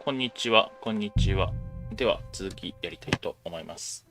こんにちは、こんにちは。では、続きやりたいと思います。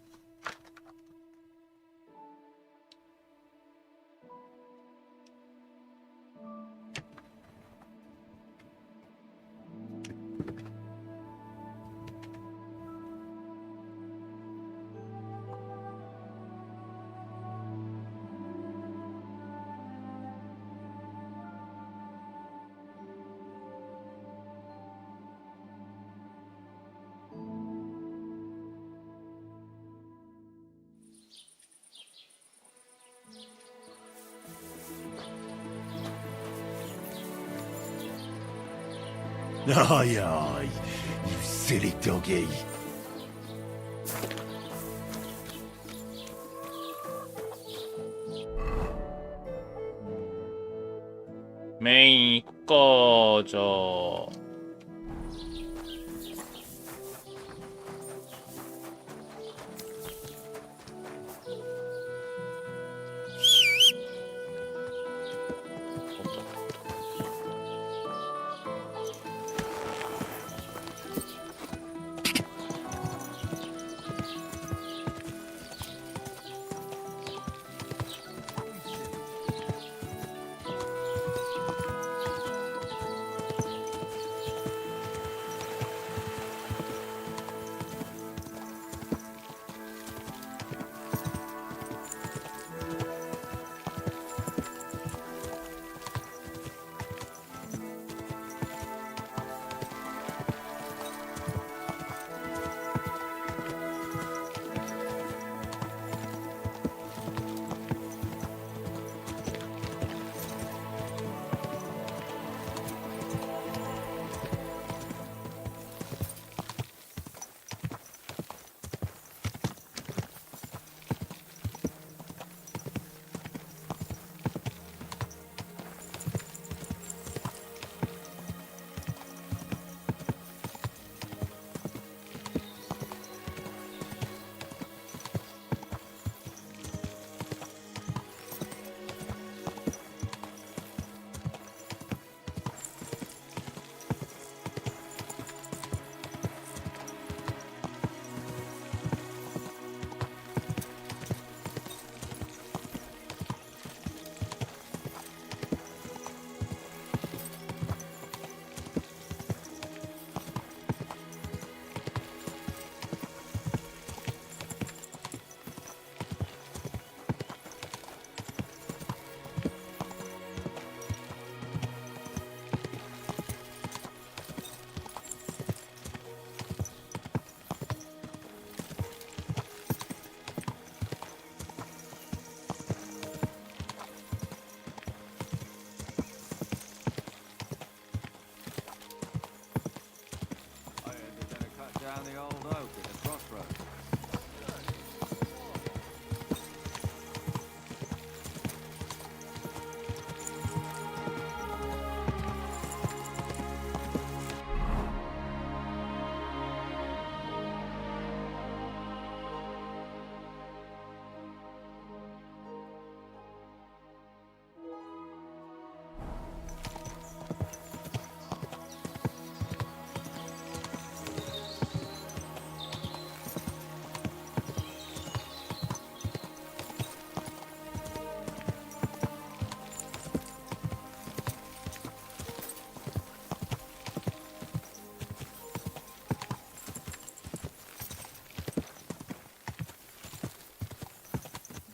Aye, aye, you silly doggy. メイン行くか、じゃあ。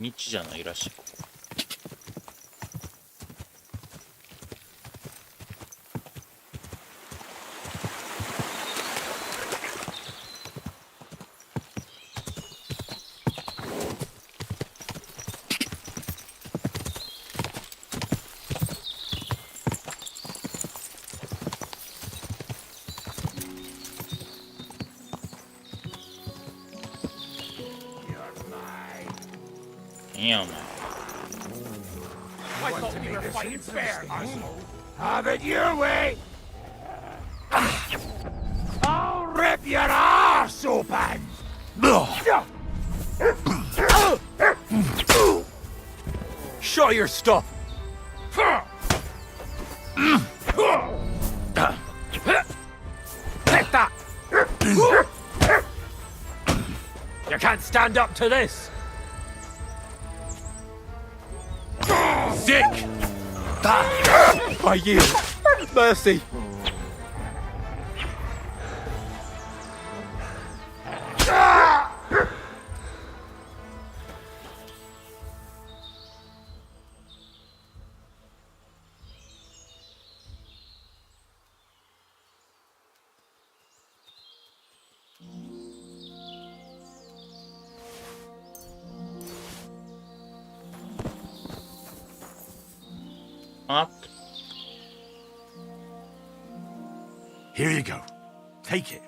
道じゃないらしい。いやお前。I thought we were fighting fair, asshole. Have it your way. I'll rip your arse open. Show your stuff. Take that. stand up to this. Sick! I yield. Mercy. Up. Here you go. Take it.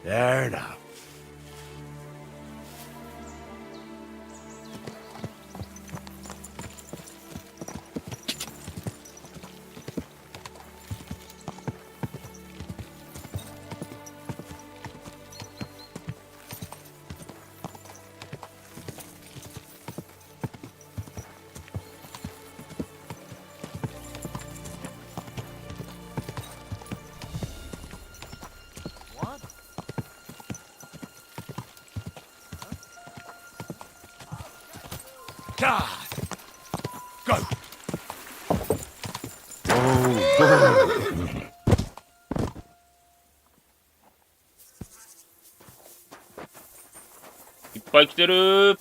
There now. God. Go.いっぱい来てる。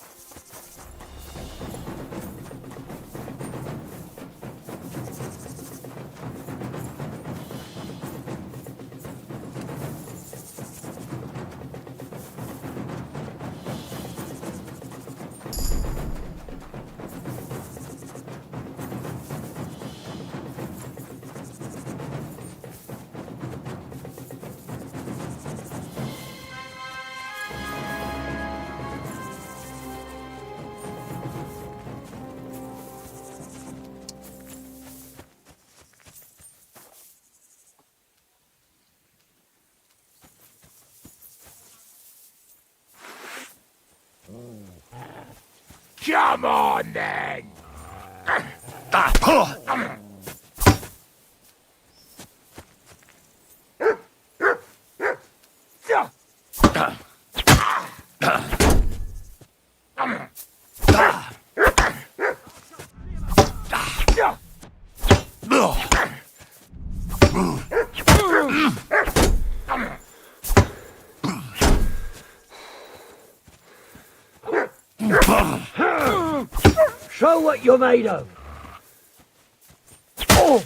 Come on then. Show what you're made of. Oh.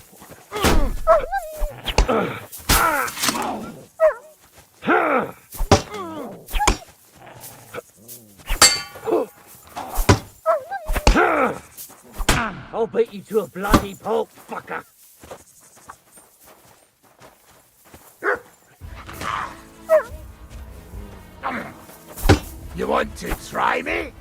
I'll beat you to a bloody pulp, fucker. You want to try me?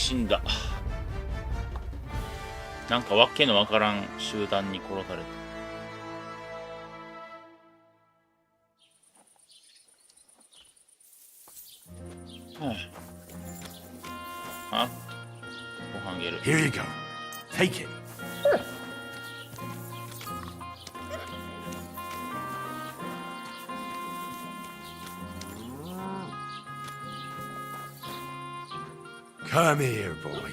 死んだ。なんかわけのわからん集団に殺された。はあ、ご飯あげる。 Here you go. Take it. Come here, boy.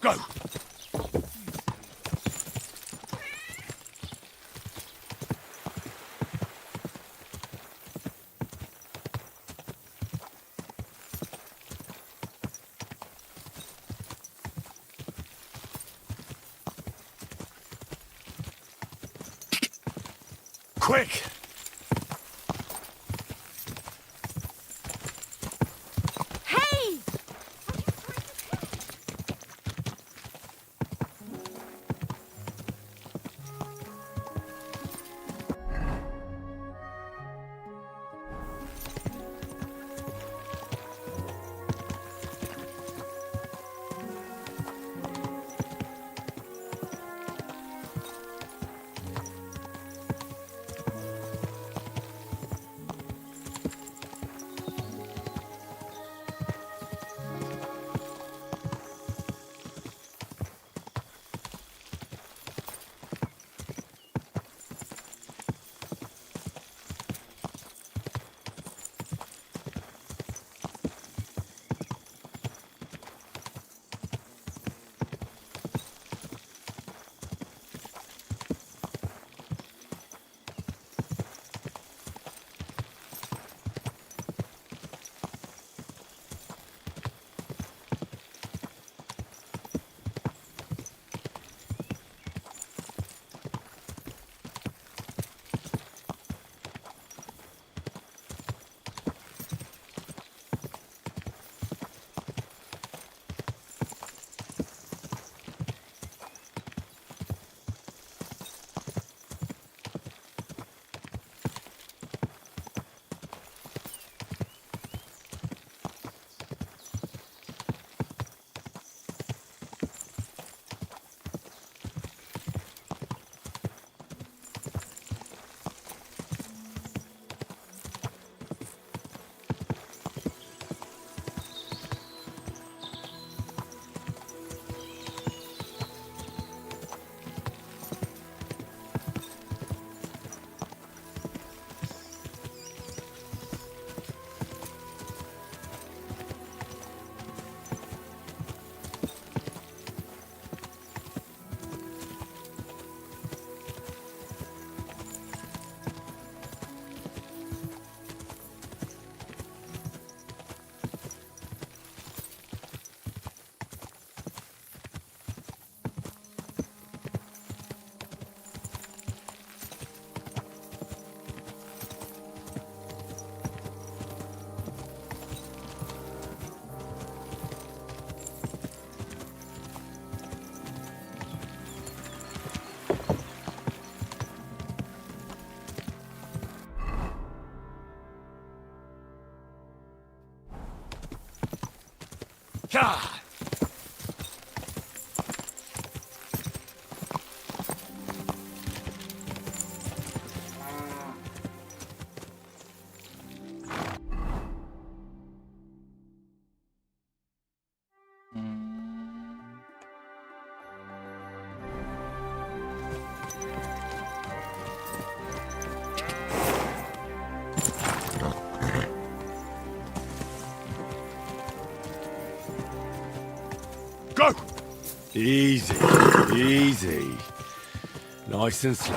Go. Quick! Hey! God! Go! Easy, easy. Nice and slow.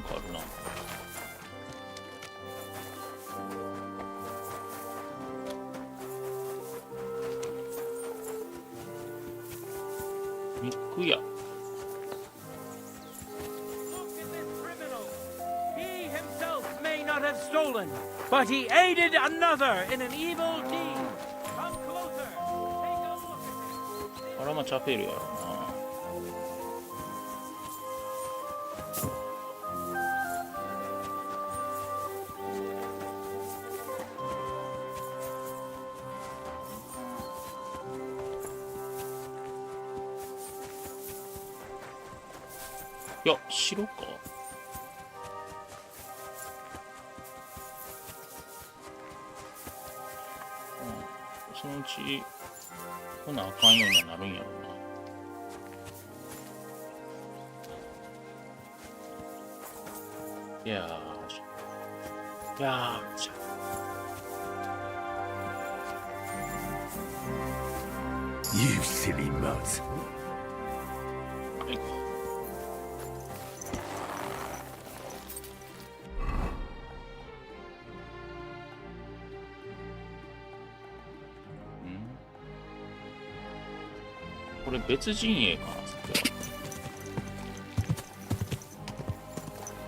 かあるな。肉屋。He himself may not have stolen, but he aided another in an evil deed. Come closer. Take a look at it. あらまチャペルやろな。いや、白か。そのうちこんなんあかんようにはなるんやろな。いやー、いやー、You silly mutt. はい。これ別陣営かな。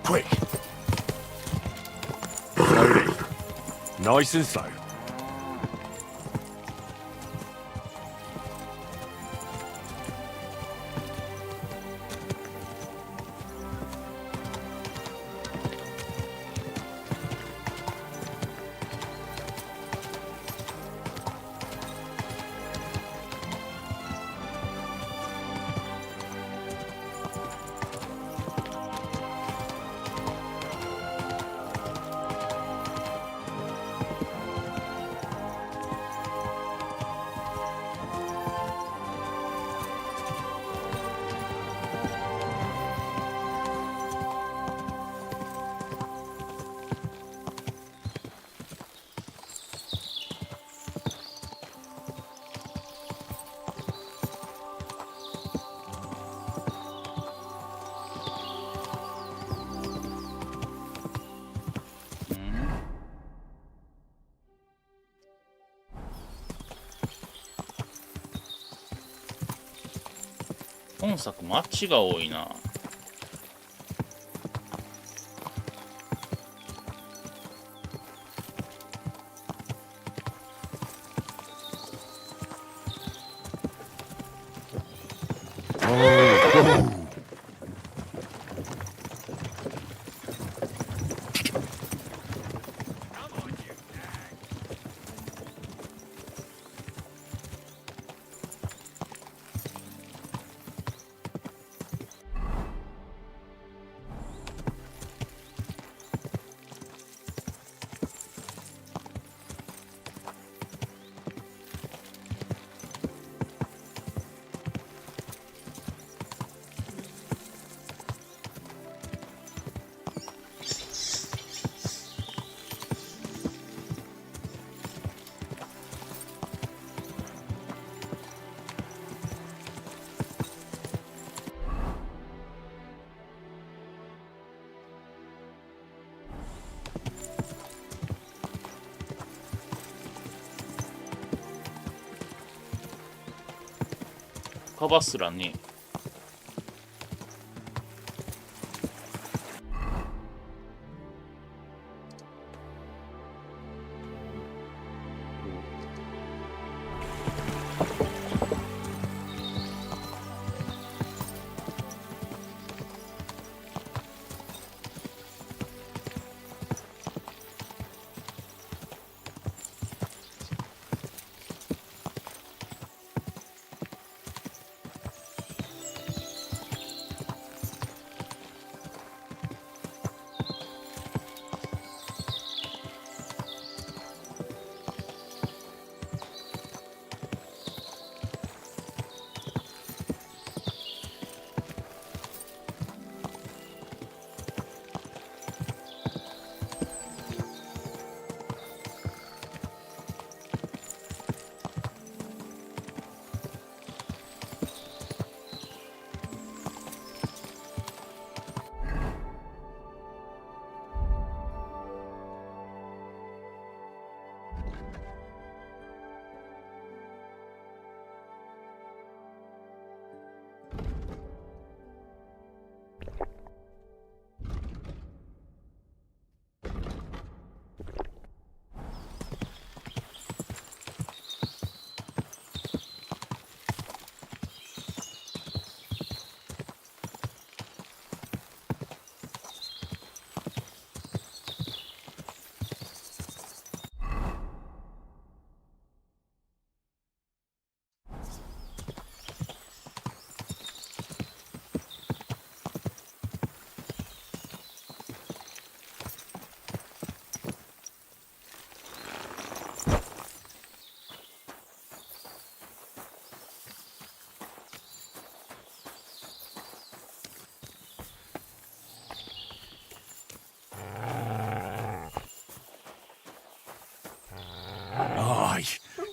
Quick. Slowly. Nice and slow.本作マッチが多いな。カバスラね。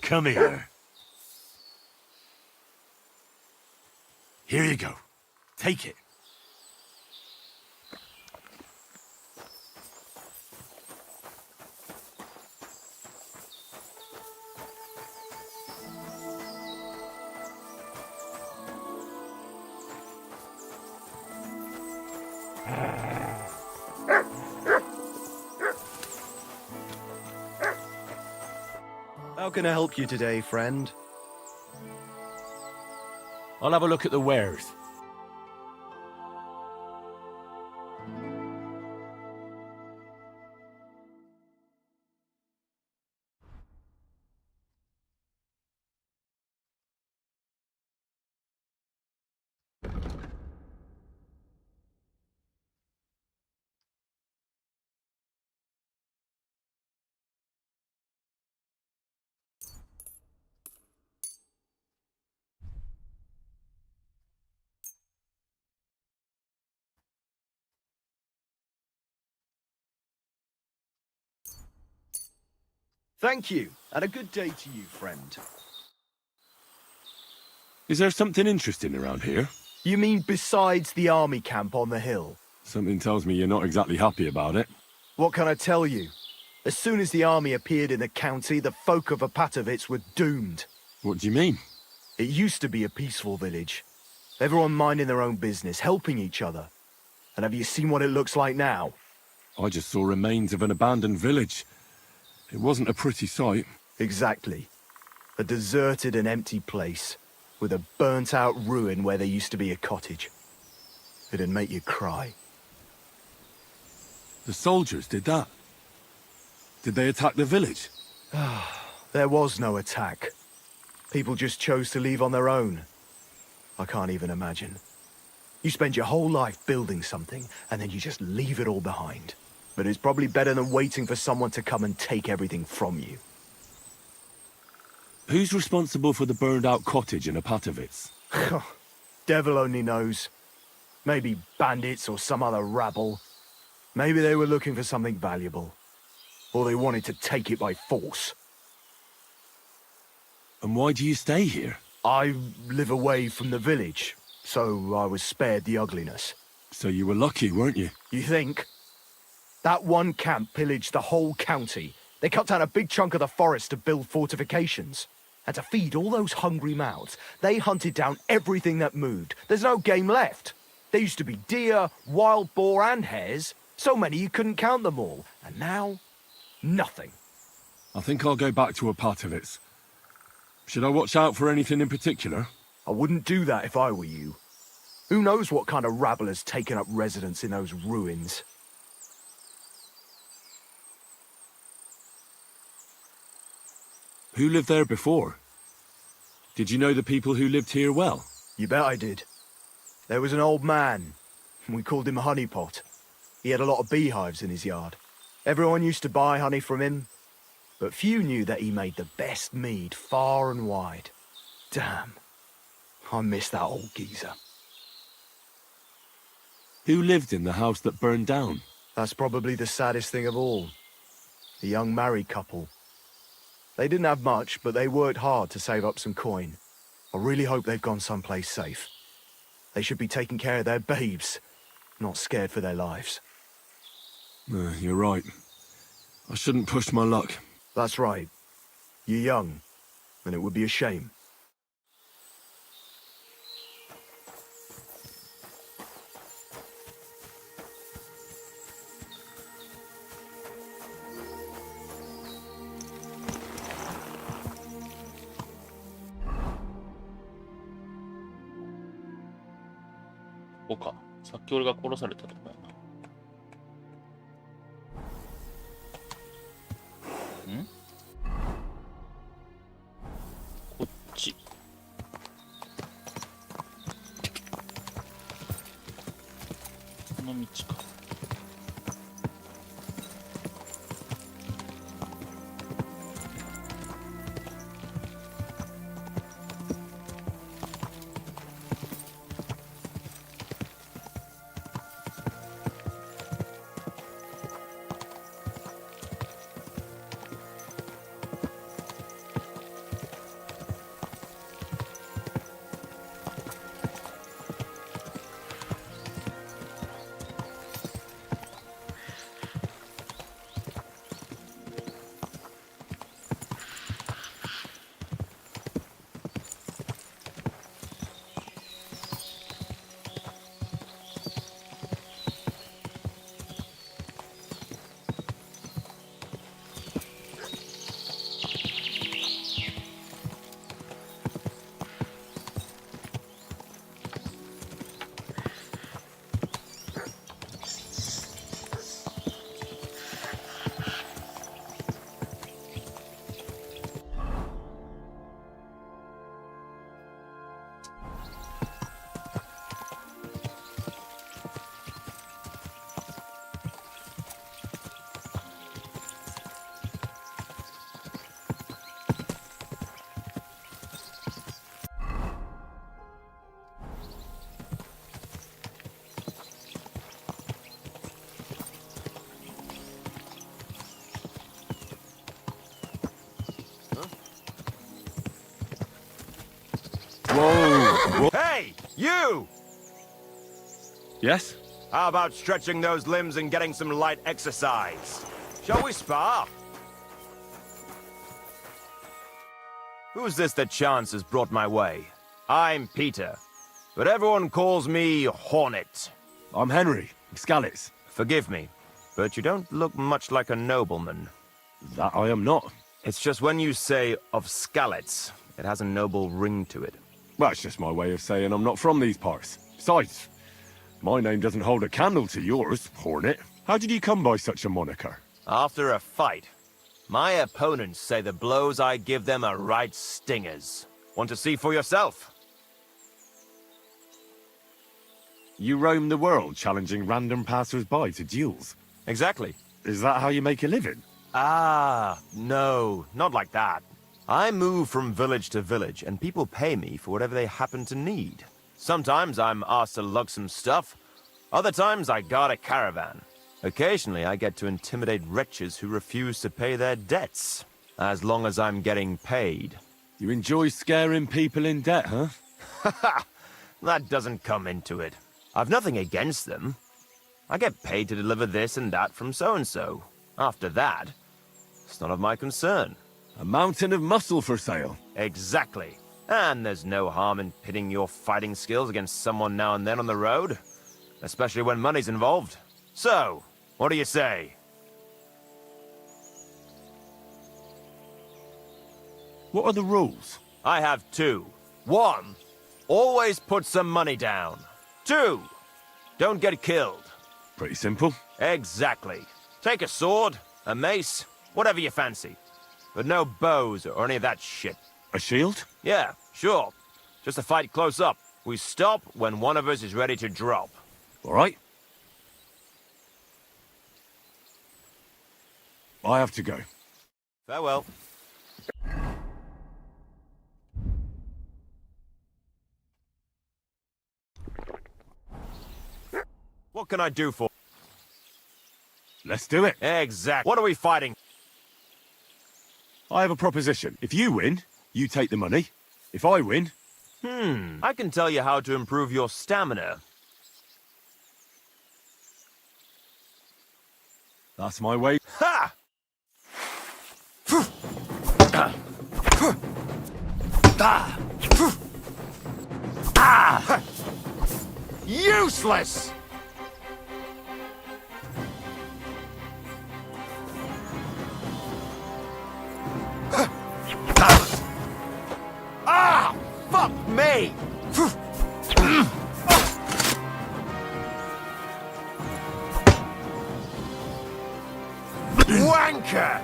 Come here. Here you go. Take it. How can I help you today, friend? I'll have a look at the wares. Thank you, and a good day to you, friend. Is there something interesting around here? You mean besides the army camp on the hill? Something tells me you're not exactly happy about it. What can I tell you? As soon as the army appeared in the county, the folk of Apatovitz were doomed. What do you mean? It used to be a peaceful village. Everyone minding their own business, helping each other. And have you seen what it looks like now? I just saw remains of an abandoned village. It wasn't a pretty sight. Exactly. A deserted and empty place, with a burnt-out ruin where there used to be a cottage. It'd make you cry. The soldiers did that? Did they attack the village? There was no attack. People just chose to leave on their own. I can't even imagine. You spend your whole life building something, and then you just leave it all behind. But it's probably better than waiting for someone to come and take everything from you. Who's responsible for the burned-out cottage in Apatovitz? Devil only knows. Maybe bandits or some other rabble. Maybe they were looking for something valuable. Or they wanted to take it by force. And why do you stay here? I live away from the village, so I was spared the ugliness. So you were lucky, weren't you? You think? That one camp pillaged the whole county. They cut down a big chunk of the forest to build fortifications. And to feed all those hungry mouths, they hunted down everything that moved. There's no game left. There used to be deer, wild boar and hares. So many you couldn't count them all. And now, nothing. I think I'll go back to Apatovitz. Should I watch out for anything in particular? I wouldn't do that if I were you. Who knows what kind of rabble has taken up residence in those ruins? Who lived there before? Did you know the people who lived here well? You bet I did. There was an old man. We called him Honeypot. He had a lot of beehives in his yard. Everyone used to buy honey from him, but few knew that he made the best mead far and wide. Damn. I miss that old geezer. Who lived in the house that burned down? That's probably the saddest thing of all. A young married couple. They didn't have much, but they worked hard to save up some coin. I really hope they've gone someplace safe. They should be taking care of their babes, not scared for their lives. You're right. I shouldn't push my luck. That's right. You're young, and it would be a shame.ここか。さっき俺が殺されたとこやな。ん？こっち。この道か。You! Yes? How about stretching those limbs and getting some light exercise? Shall we spar? Who's this that chance has brought my way? I'm Peter, but everyone calls me Hornet. I'm Henry, Scalets. Forgive me, but you don't look much like a nobleman. That I am not. It's just when you say of Scalets, it has a noble ring to it. Well, it's just my way of saying I'm not from these parts. Besides, my name doesn't hold a candle to yours, Hornet. How did you come by such a moniker? After a fight, my opponents say the blows I give them are right stingers. Want to see for yourself? You roam the world challenging random passers-by to duels. Exactly. Is that how you make a living? Ah, no, not like that. I move from village to village, and people pay me for whatever they happen to need. Sometimes I'm asked to lug some stuff. Other times I guard a caravan. Occasionally I get to intimidate wretches who refuse to pay their debts. As long as I'm getting paid. You enjoy scaring people in debt, huh? Haha, that doesn't come into it. I've nothing against them. I get paid to deliver this and that from so-and-so. After that, it's none of my concern. A mountain of muscle for sale. Exactly. And there's no harm in pitting your fighting skills against someone now and then on the road. Especially when money's involved. So, what do you say? What are the rules? I have two. One, always put some money down. Two, don't get killed. Pretty simple. Exactly. Take a sword, a mace, whatever you fancy. But no bows or any of that shit. A shield? Yeah, sure. Just a fight close up. We stop when one of us is ready to drop. All right. I have to go. Farewell. What can I do for? Let's do it. Exactly. What are we fighting? I have a proposition. If you win, you take the money. If I win... I can tell you how to improve your stamina. That's my way. Ha! Useless! Ah! Fuck me! Wanker!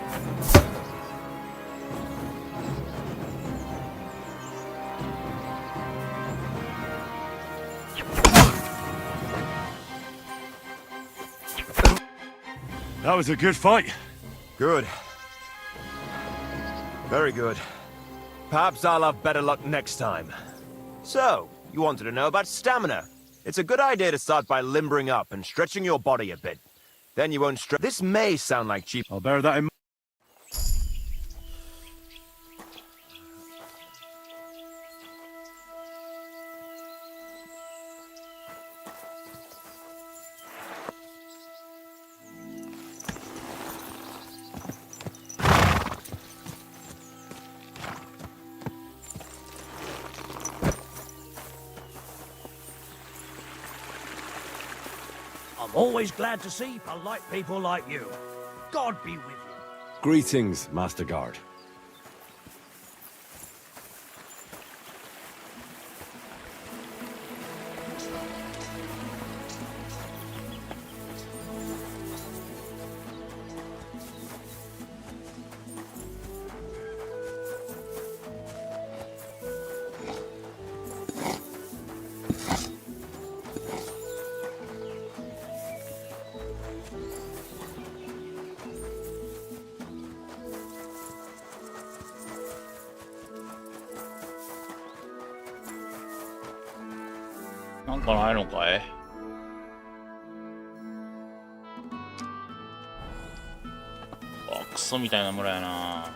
That was a good fight. Good. Very good. Perhaps I'll have better luck next time. So, you wanted to know about stamina. It's a good idea to start by limbering up and stretching your body a bit. Then you won't stretch. This may sound like cheap. I'll bear that in mind. I'm always glad to see polite people like you. God be with you. Greetings, Master Guard.なんかないのかい？あ、クソみたいな村やな。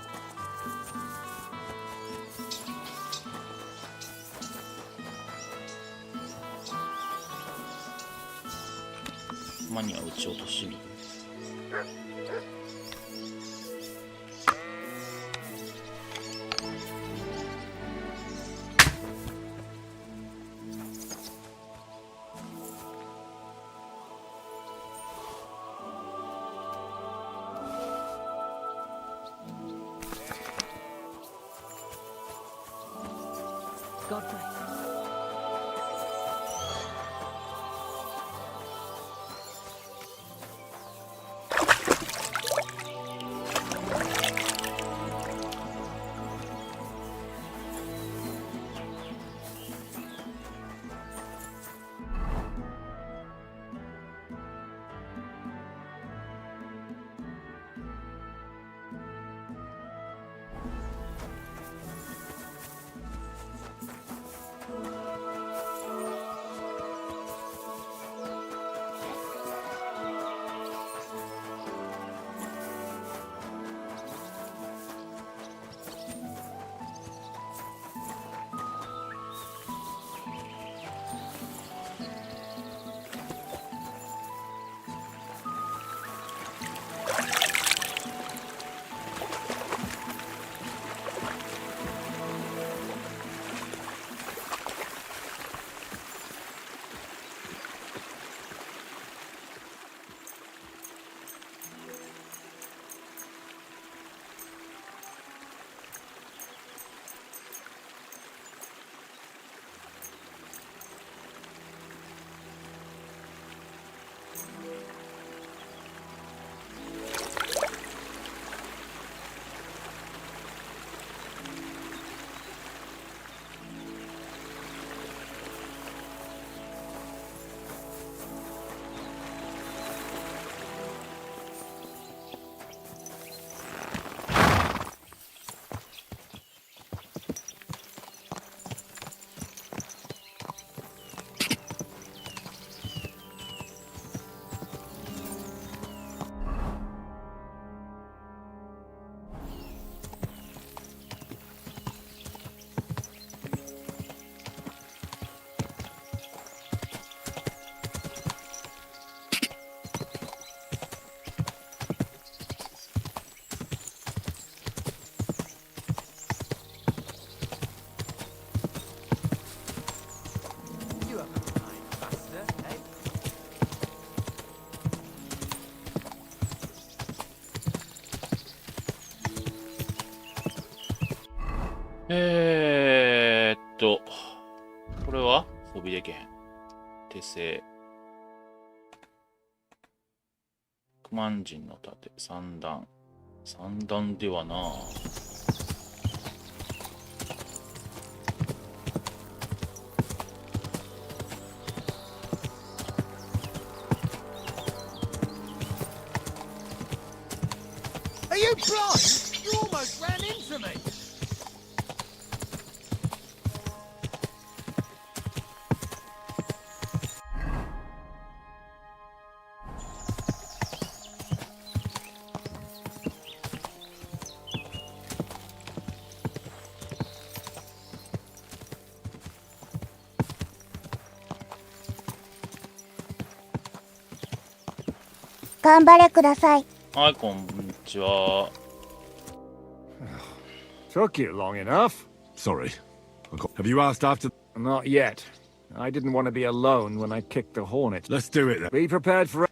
まには撃ち落としに。God bless. これは装備できへん。手製。億万人の盾、三段。三段ではなぁ。Are you blind? You almost ran into me. Hi, こんにちは。Took you long enough. Sorry. Have you asked after? Not yet. I didn't want to be alone when I kicked the hornet. Let's do it then. Be prepared for... こ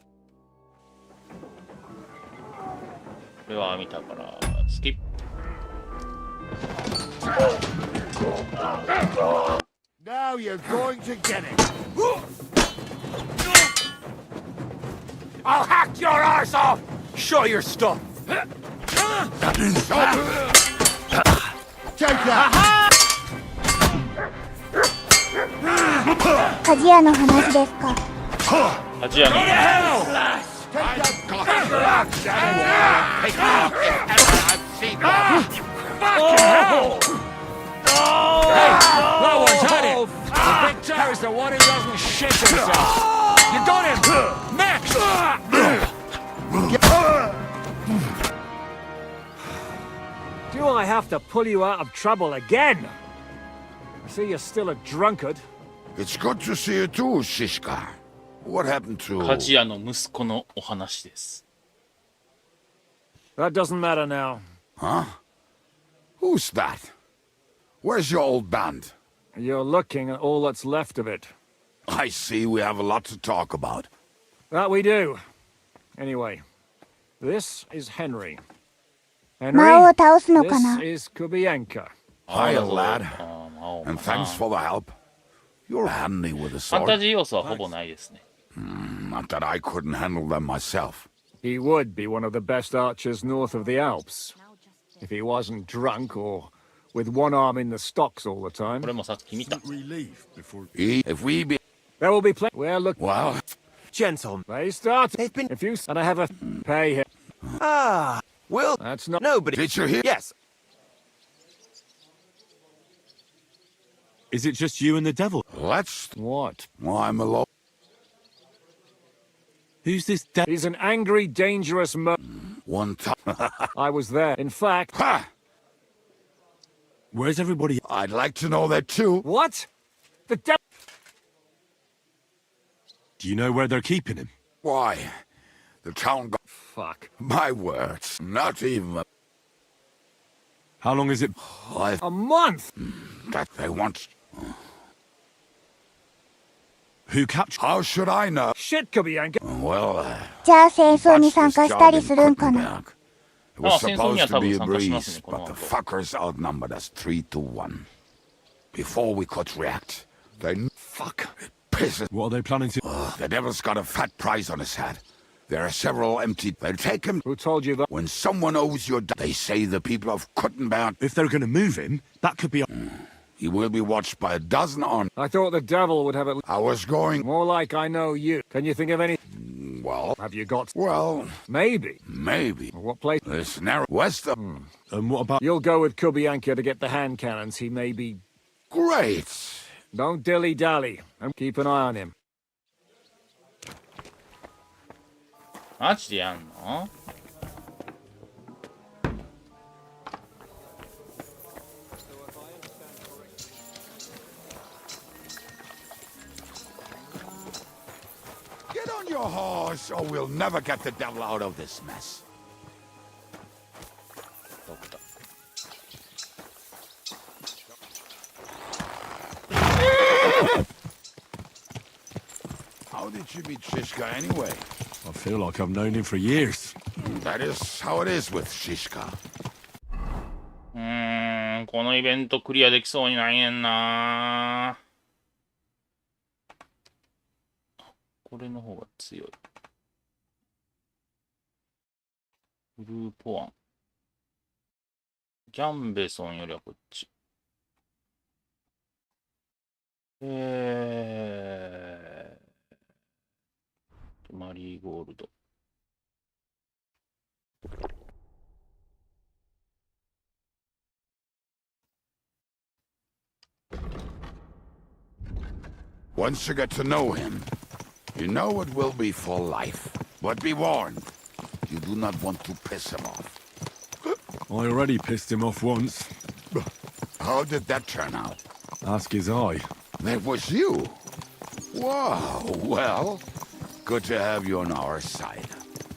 れは見たからスキップ。 Now you're going to get it. I'll hack your arse off! Show your stuff! Take that. 鍛冶屋の話ですか。アジアの No one's had it! The victor is the one who doesn't shit himself! You got him! Next! Do I have to pull you out of trouble again? I see you're still a drunkard. It's good to see you too, Shishka. What happened 鍛 to... 冶屋の息子のお話です。That doesn't matter now. Huh? Who's that? Where's your old band? You're looking at all that's left of it. I see we have a lot to talk about. That we do. Anyway, this is Henry. 魔を Henry, 倒すのかな this is Kubienka. Hiya, lad. 魔王 And かな thanks for the help. You're handy with a ファンタ sword. ジー要素はほぼないですね。Not that I couldn't handle them myself. He would be one of the best archers north of the Alps. If he wasn't drunk or with one arm in the stocks all the time. これもさっき見た。 If we be... There will be plenty. We're looking. Well, Gentlemen. They start. They've been... If you and I have a pay him. Ah, well, That's not. nobody... did you hear? Yes, Is it just you and the devil? Let's... What? I'm alone. Who's this devil? He's an angry, dangerous One time. I was there. In fact. Ha! Where's everybody? I'd like to know that too. What? The devil. Do you know where they're keeping him? Why? The town got... Fuck. My words. Not even... How long is it? I... A month. That they want... Who captured? How should I know? Shit, Kubienka. Well, じゃあ戦争に watch 参 this 加した job り in するんかな Kuttenberg. It was supposed to be a 戦争には多分参加しますね、 breeze, この but 後。 the fuckers outnumbered us 3-1. Before we could react, they... Fuck. It pisses... What are they planning to? The devil's got a fat price on his head. There are several empty... They'll take him... Who told you that? When someone owes your... They say the people of Kuttenberg... If they're going to move him, that could be. He will be watched by a dozen on... I thought the devil would have it. I was going... More like I know you. Can you think of any? Well... Have you got? Well... Maybe. Maybe. What place? This narrow... West of... And what about? You'll go with Kubienka to get the hand cannons. He may be. Great! Don't dilly-dally. And keep an eye on him. マジでやんの？ Get on your horse, or we'll never get the devil out of this mess. どこだ？ How did you meet Shishka anyway? I feel like I've known him for years. That is how it is with Shishka. このイベントクリアできそうにないねんな。これの方が強い。ブルーポワン。ギャンベソンよりはこっち。マリーゴールド。Once you get to know him, you know it will be for life. But be warned, you do not want to piss him off. I already pissed him off once. How did that turn out? Ask his eye. That was you. Wow, well, good to have you on our side.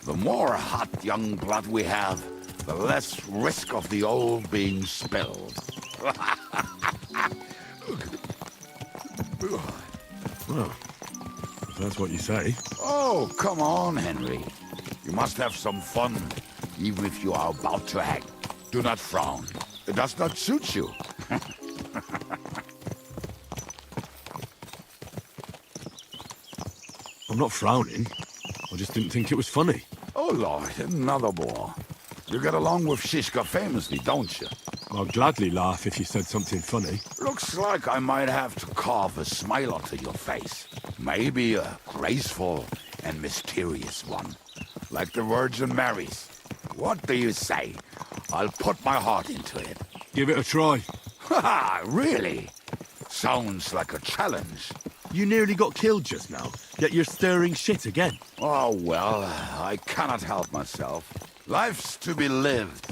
The more hot young blood we have, the less risk of the old being spilled. Well, if that's what you say. Oh, come on, Henry. You must have some fun, even if you are about to act. Do not frown. It does not suit you. I'm not frowning. I just didn't think it was funny. Oh, Lord, another bore. You get along with Shishka famously, don't you? I'd gladly laugh if you said something funny. Looks like I might have to carve a smile onto your face. Maybe a graceful and mysterious one, like the Virgin Mary's. What do you say? I'll put my heart into it. Give it a try. Haha, really? Sounds like a challenge. You nearly got killed just now, yet you're stirring shit again. Oh, well, I cannot help myself. Life's to be lived,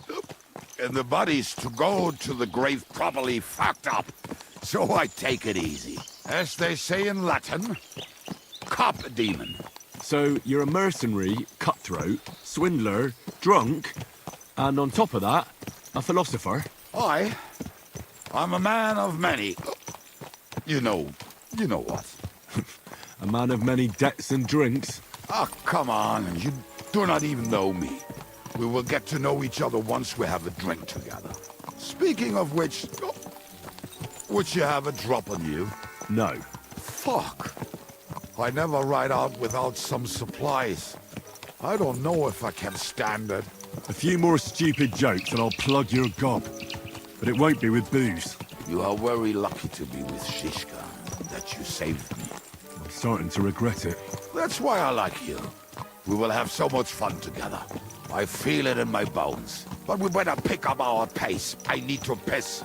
and the body's to go to the grave properly fucked up. So I take it easy. As they say in Latin, cop demon. So you're a mercenary, cutthroat, swindler, drunk, and on top of that, a philosopher? I'm a man of many... You know what. A man of many debts and drinks? Ah, come on, you do not even know me. We will get to know each other once we have a drink together. Speaking of which... Would you have a drop on you? No. Fuck. I never ride out without some supplies. I don't know if I can stand it. A few more stupid jokes and I'll plug your gob. But it won't be with booze. You are very lucky to be with Shishka, that you saved me. I'm starting to regret it. That's why I like you. We will have so much fun together. I feel it in my bones. But we better pick up our pace. I need to piss.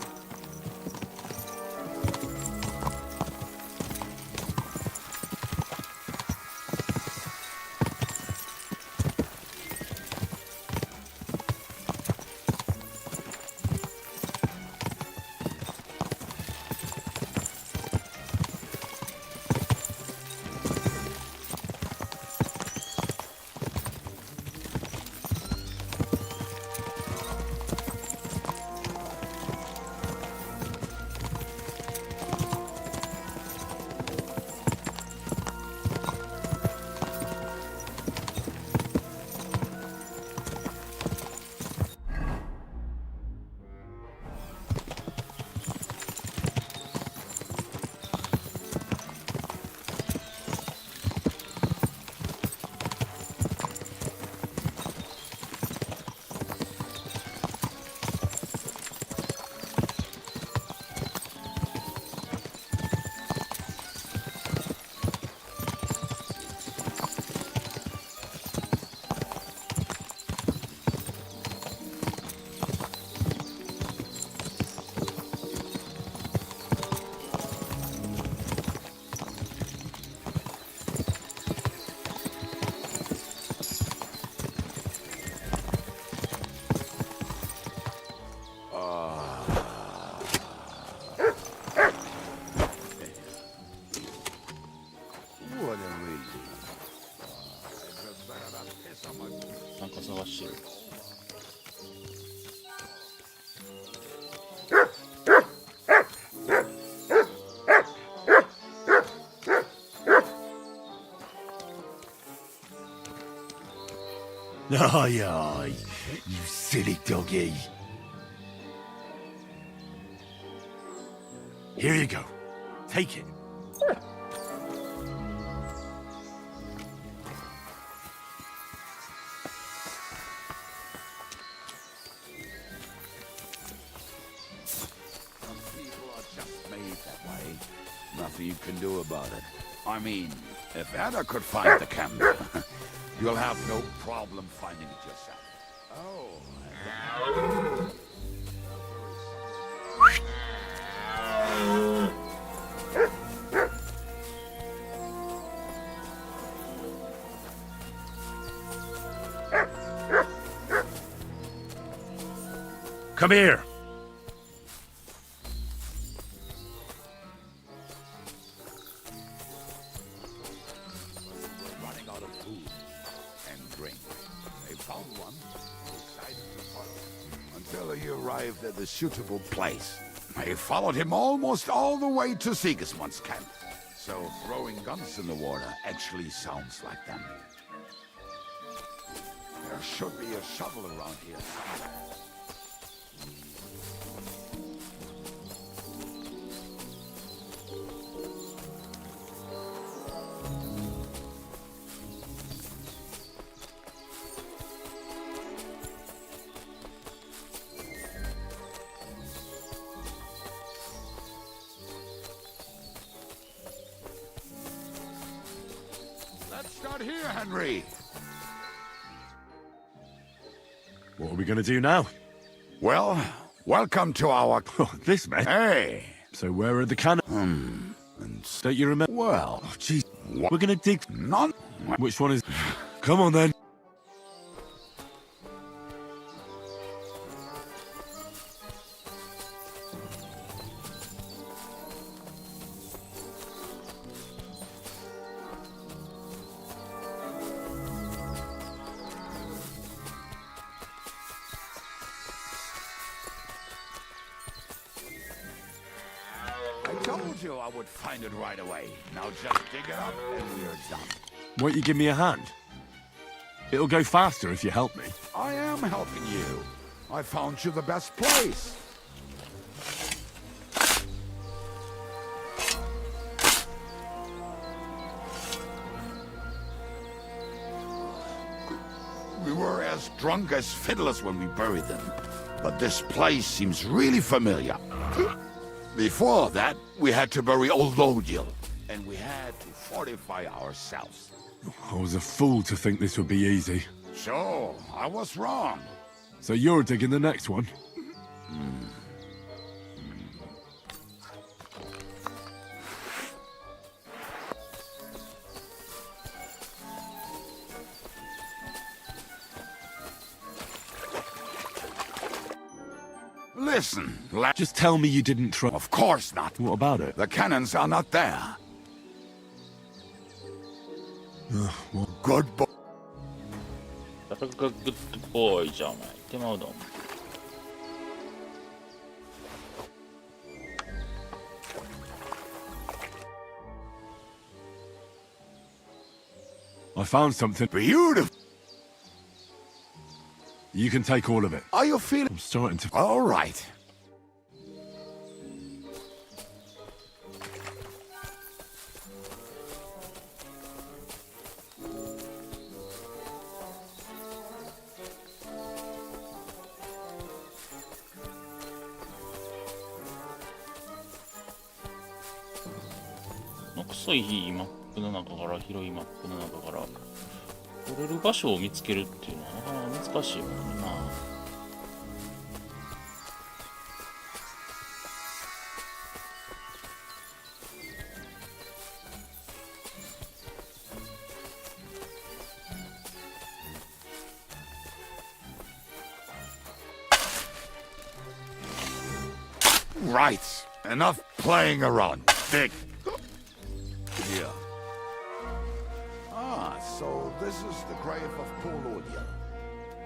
Aye, aye, you silly doggy. Here you go. Take it. Some people are just made that way. Nothing you can do about it. I mean, if Anna could find the camera, you'll have no problem finding it yourself. Oh. Come here. Running out of food and drink. They found one and decided to follow until he arrived at a suitable place. They followed him almost all the way to Sigismund's camp. So throwing guns in the water actually sounds like them. There should be a shovel around here somewhere. Let's start here, Henry. What are we going to do now? Well, welcome to our... Oh, this man. Hey! So where are the cannons? And Don't you remember? well, Oh, jeez. We're going to dig... none... Which one is... Come on, then. told you I would find it right away. Now just dig it up and we're done. Won't you give me a hand? It'll go faster if you help me. I am helping you. I found you the best place. We were as drunk as fiddlers when we buried them. But this place seems really familiar. Before that, we had to bury old Lodiel. And we had to fortify ourselves. I was a fool to think this would be easy. So, I was wrong. So you're digging the next one? Listen, Just tell me you didn't try. Of course not. What about it? The cannons are not there. Good boy. 誰がグッドボーイじゃんお前。手間うどん。I found something. Beautiful. You can take all of it. Are you feeling... I'm starting to... All right.なんか細いマップの中から広いマップの中から取れる場所を見つけるっていうのはなかなか難しいもんな。Right. Enough playing around. Dig. Here. Ah, so this is the grave of poor Lodiel.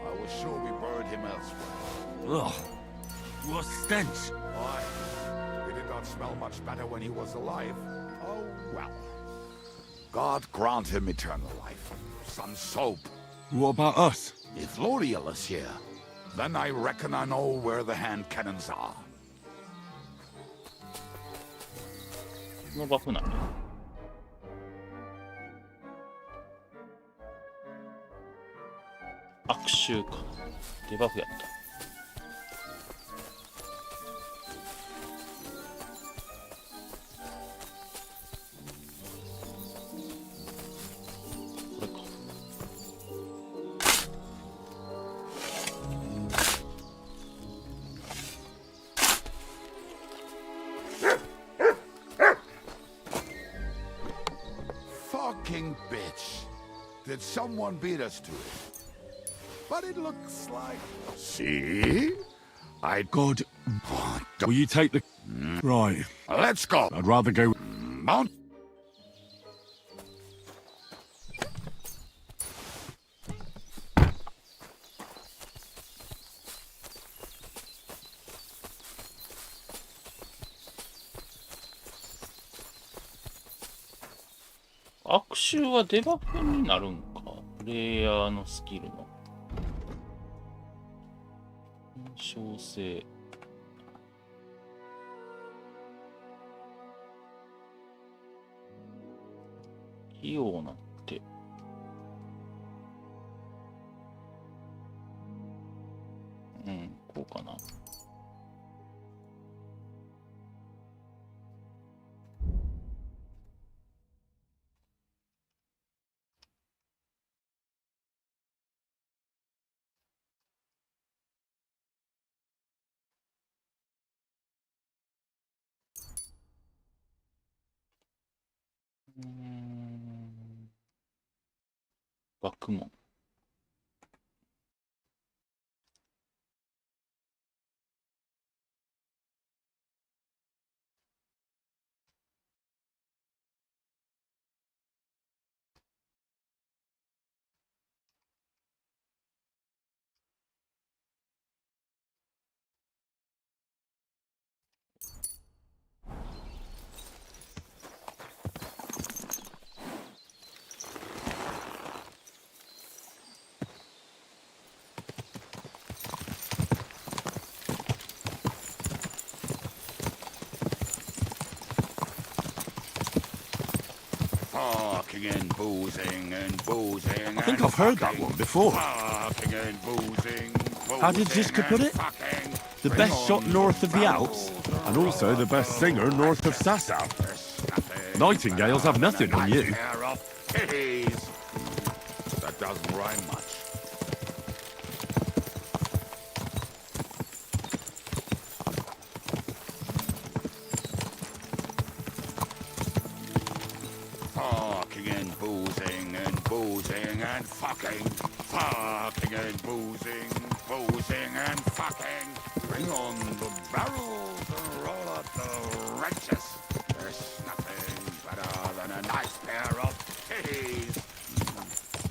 I was sure we buried him elsewhere. Ugh. What stench. Why? He did not smell much better when he was alive. Oh, well. God grant him eternal life. Some soap. What about us? If Lodiel is here, then I reckon I know where the hand cannons are. このバフなんや。悪臭か。デバフやった。これか。Fucking bitch. Did someone beat us to it? But it looks like... See? God. Will you take the... Right. Let's go. I'd rather go... Mount...悪臭はデバフになるんか。プレイヤーのスキルの。印象性。器用なって。うん、こうかな。学問。Fucking and boozing and boozing. I think I've heard that one before. Fucking and boozing. How did Ziska put it? The best shot north of the Alps, and also the best singer north of Sasau. Nightingales have nothing on you. That doesn't rhyme much. Fucking and boozing and boozing and fucking. Fucking and boozing, boozing and fucking. Bring on the barrels and roll up the wrenches. There's nothing better than a nice pair of titties.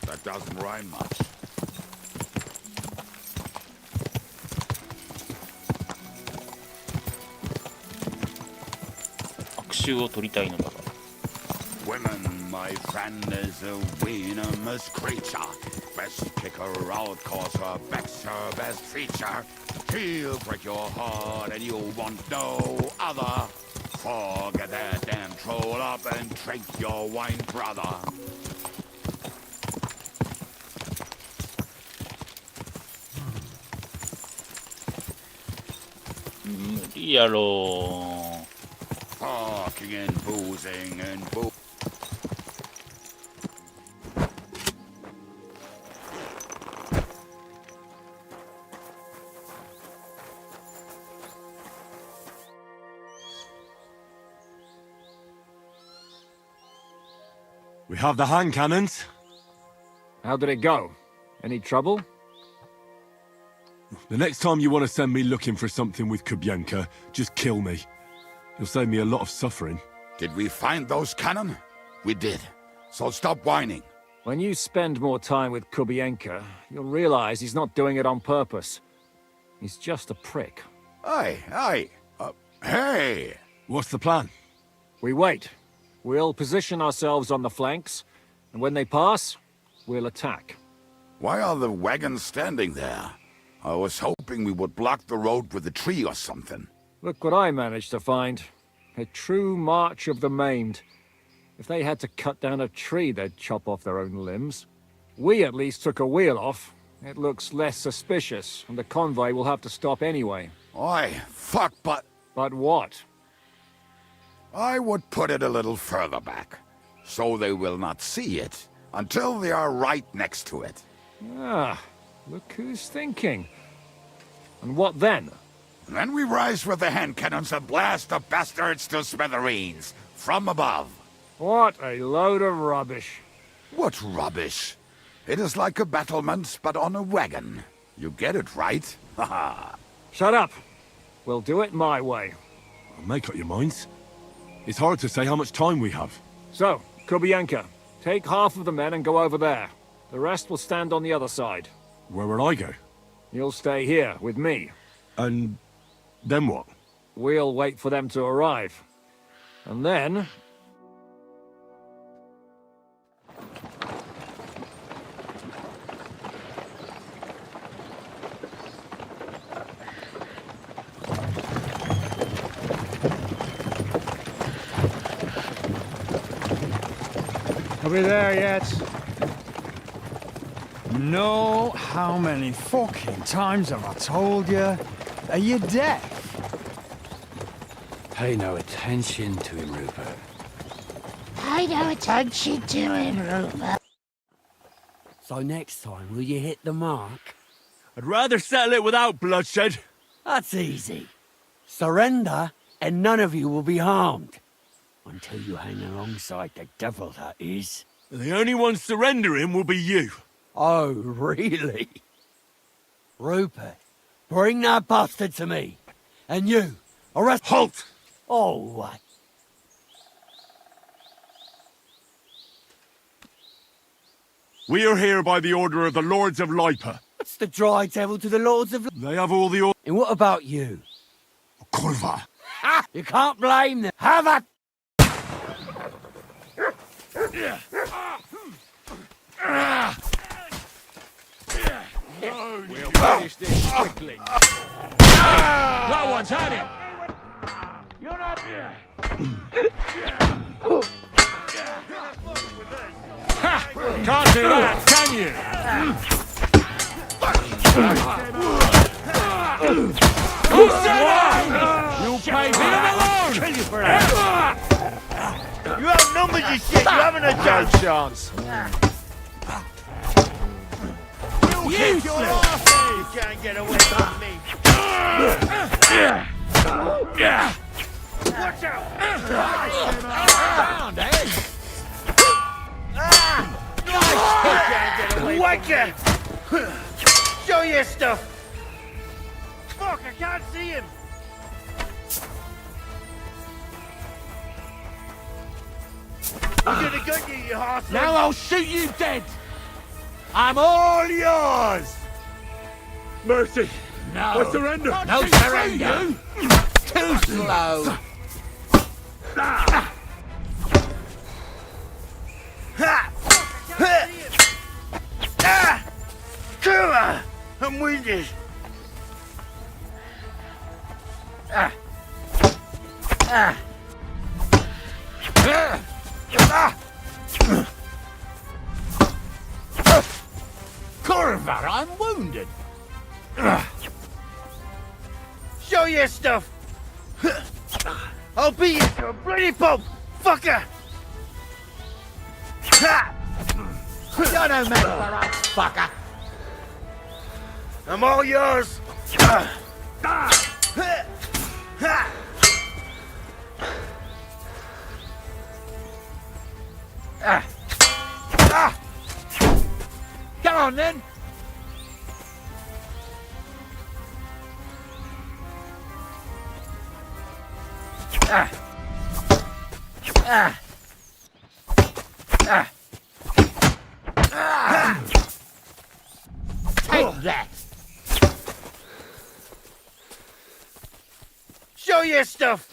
That doesn't rhyme much. Women, my friend, is a venomous creature. Best kick her out, cause her back's her best feature. She'll break your heart and you'll want no other. Forget that damn troll up and drink your wine, brother. Fucking and boozing and boo. We have the hand cannons. How did it go? Any trouble? The next time you want to send me looking for something with Kubienka, just kill me. You'll save me a lot of suffering. Did we find those cannon? We did. So stop whining. When you spend more time with Kubienka, you'll realize he's not doing it on purpose. He's just a prick. Hey! What's the plan? We wait. We'll position ourselves on the flanks, and when they pass, we'll attack. Why are the wagons standing there? I was hoping we would block the road with a tree or something. Look what I managed to find. A true march of the maimed. If they had to cut down a tree, they'd chop off their own limbs. We at least took a wheel off. It looks less suspicious, and the convoy will have to stop anyway. Oi, fuck, but... But what? I would put it a little further back, so they will not see it until they are right next to it. Ah, look who's thinking. And what then? Then we rise with the hand cannons and blast the bastards to smithereens, from above. What a load of rubbish. What rubbish? It is like a battlement, but on a wagon. You get it, right? Haha. Shut up. We'll do it my way. Make up your minds. It's hard to say how much time we have. So, Kubienka, take half of the men and go over there. The rest will stand on the other side. Where will I go? You'll stay here with me. And then what? We'll wait for them to arrive. And then... Are we there yet? No, how many fucking times have I told you? Are you deaf? Pay no attention to him, Rupert. Pay no attention to him, Rupert. So next time, will you hit the mark? I'd rather settle it without bloodshed. That's easy. Surrender, and none of you will be harmed. Until you hang alongside the devil, that is. The only one surrendering will be you. Oh, really? Rupert, bring that bastard to me. And you, arrest... Halt! Oh, what? We are here by the order of the Lords of Lipa. What's the dry devil to the Lords of... They have all the... And what about you? Kurva! Ha! You can't blame them. Have a... We'll finish this quickly. No one's had it. You're not here. Can't do that, can you? You'll pay me alone! Kill you for that. You outnumbered you shit. You haven't a chance. You can't get away from me. Watch out! Around, eh? You can't get away from me. Show your stuff. Fuck, I can't see him. I'm gonna gut you, you horse. Now I'll shoot you dead! I'm all yours! Mercy! No. I surrender! No surrender! Too slow! Kura! I'm winded. Corva, I'm wounded! Show your stuff. I'll beat you to a bloody pulp, fucker. You're no match for us, fucker! I'm all yours. Come on, then. Take that! Show your stuff.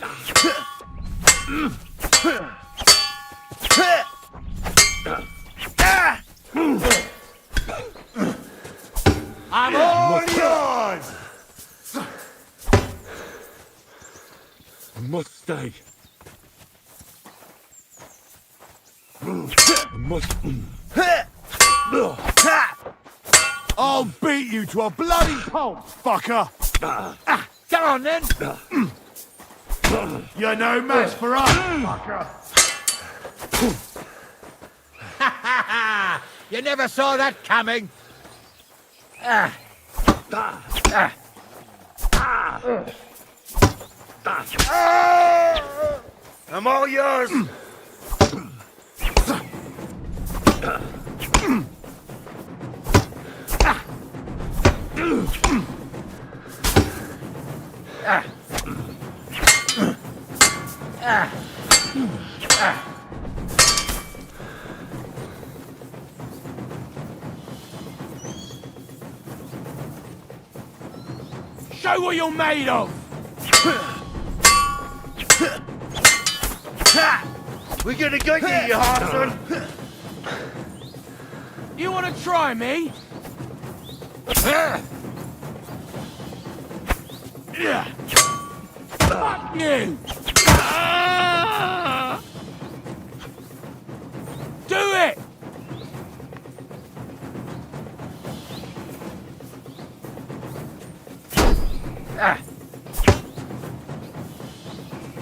I'm all yours! I must stay. I must... I'll beat you to a bloody pulp, fucker! Come on, then. You're no match for us, fucker! You never saw that coming. I'm all yours. Show what you're made of! We're gonna gut you, you horseman. You wanna try me? Fuck you! Do it!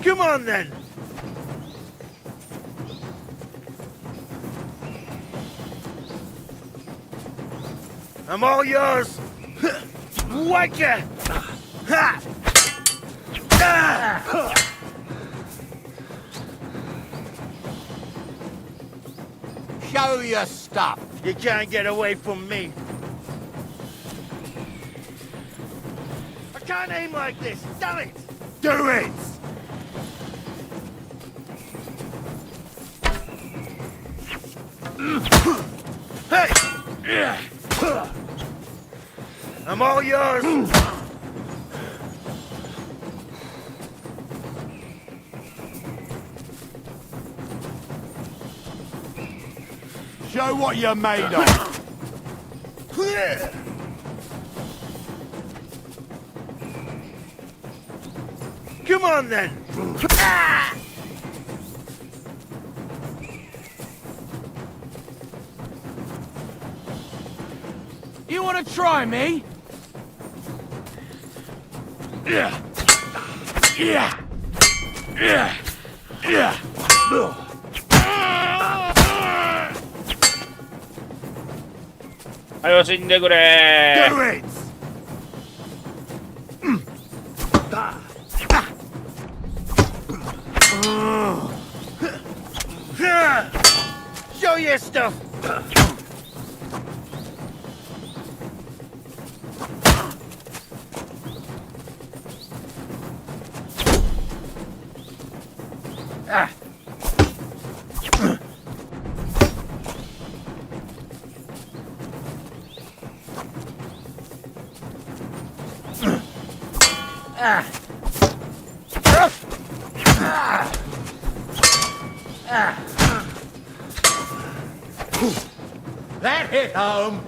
Come on, then. I'm all yours. Whacker! Ha! Show your stuff! You can't get away from me. I can't aim like this. Damn it! Do it! Hey! I'm all yours. Show what you're made of! Come on, then. You wanna try me? Yeah. Yeah. Yeah. Yeah. はよ死んでくれ Do it. Show your stuff! That hit home.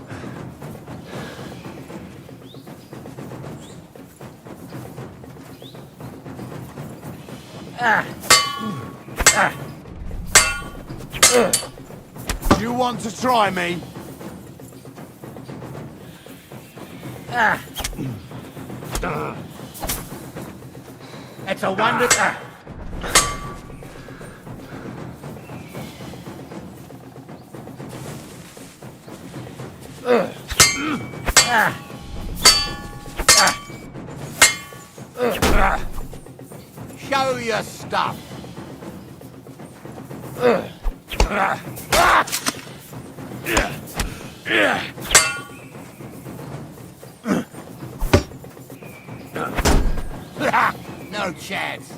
You want to try me? It's a wonder. Show your stuff. No chance.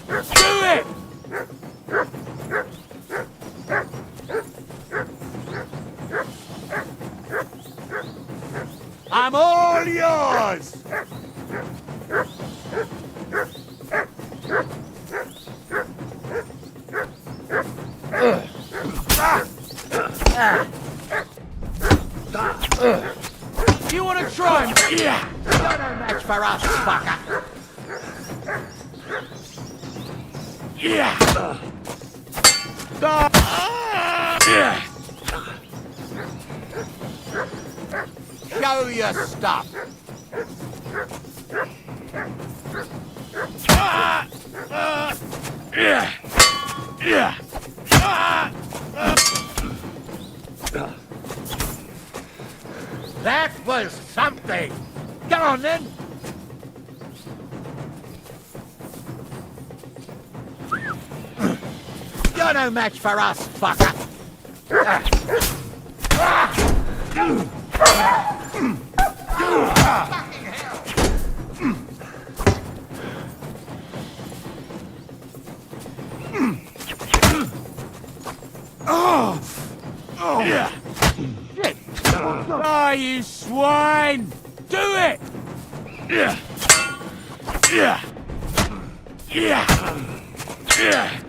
Do it! I'm all yours. You wanna try me? Yeah. You're no match for us, fucker. Yeah. Show your stuff. That was something. Come on then. You're no match for us, fucker. Oh, you swine! Do it! Yeah. Yeah. Yeah. Yeah.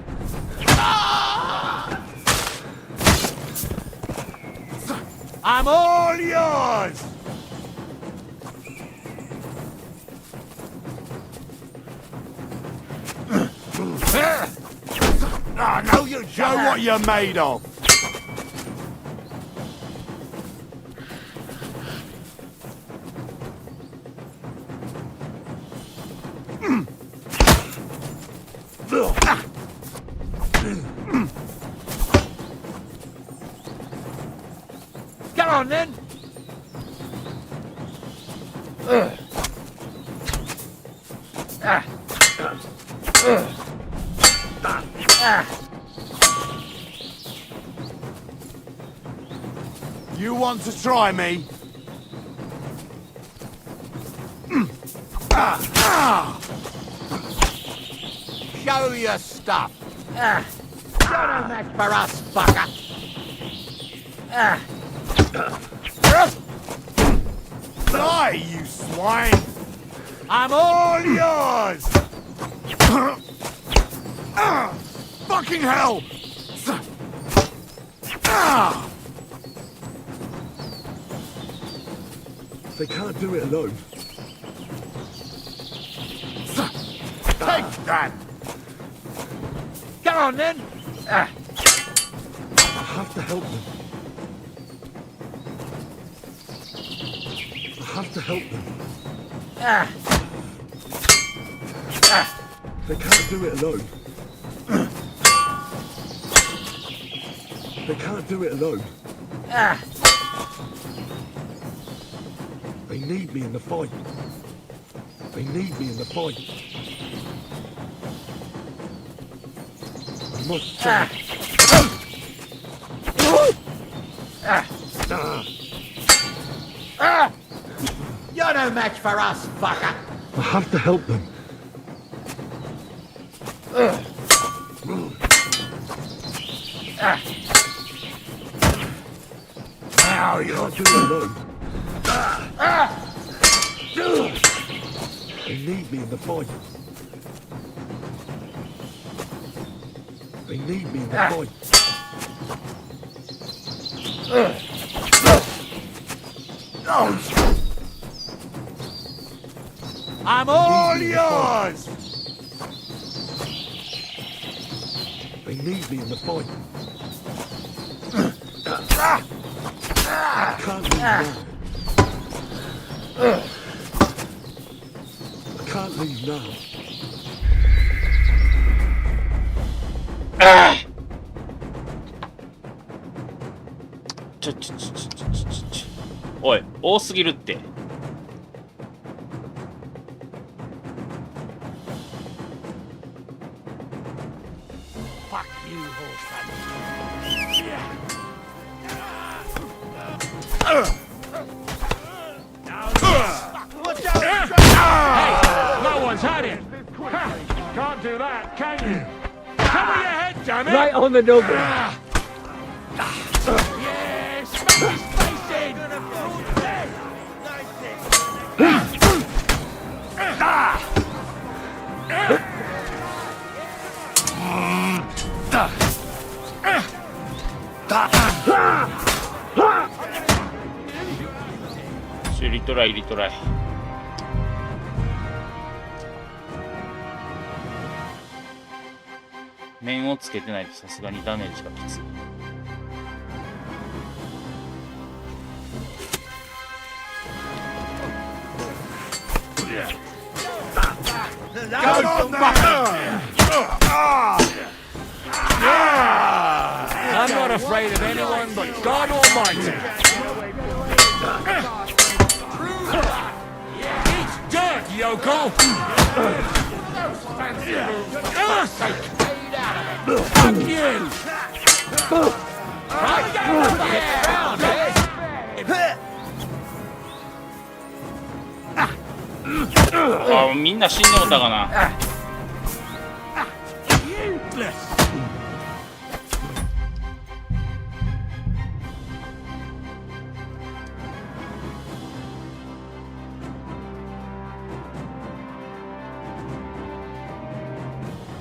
I'm all yours. No, you show what you're made of. Come on then! You want to try me? Show your stuff. You're no match for us, fucker. Die, you swine! I'm all yours! fucking hell! They can't do it alone. Take that! Come on, then. I have to help them. I have to help them. They can't do it alone. They can't do it alone. They need me in the fight. They need me in the fight. I must try. You're no match for us, fucker. I have to help them. Now you're Do it alone. They need me in the fight. They need me in the fight. I'm all yours! They need me in the fight. I can't leave now. I can't leave now. おい、多すぎるって。Fuck you, horse No one's had it! Can't do that, can you? Cover your head, damn it! Right on the double. Yeah, smack his face in.リトライリトライ。面をつけてないとさすがにダメージがきつい。I'm not afraid of anyone but God Almighty. Eat dirt, yokel! Fuck you!あ、みんな死んでもたかな。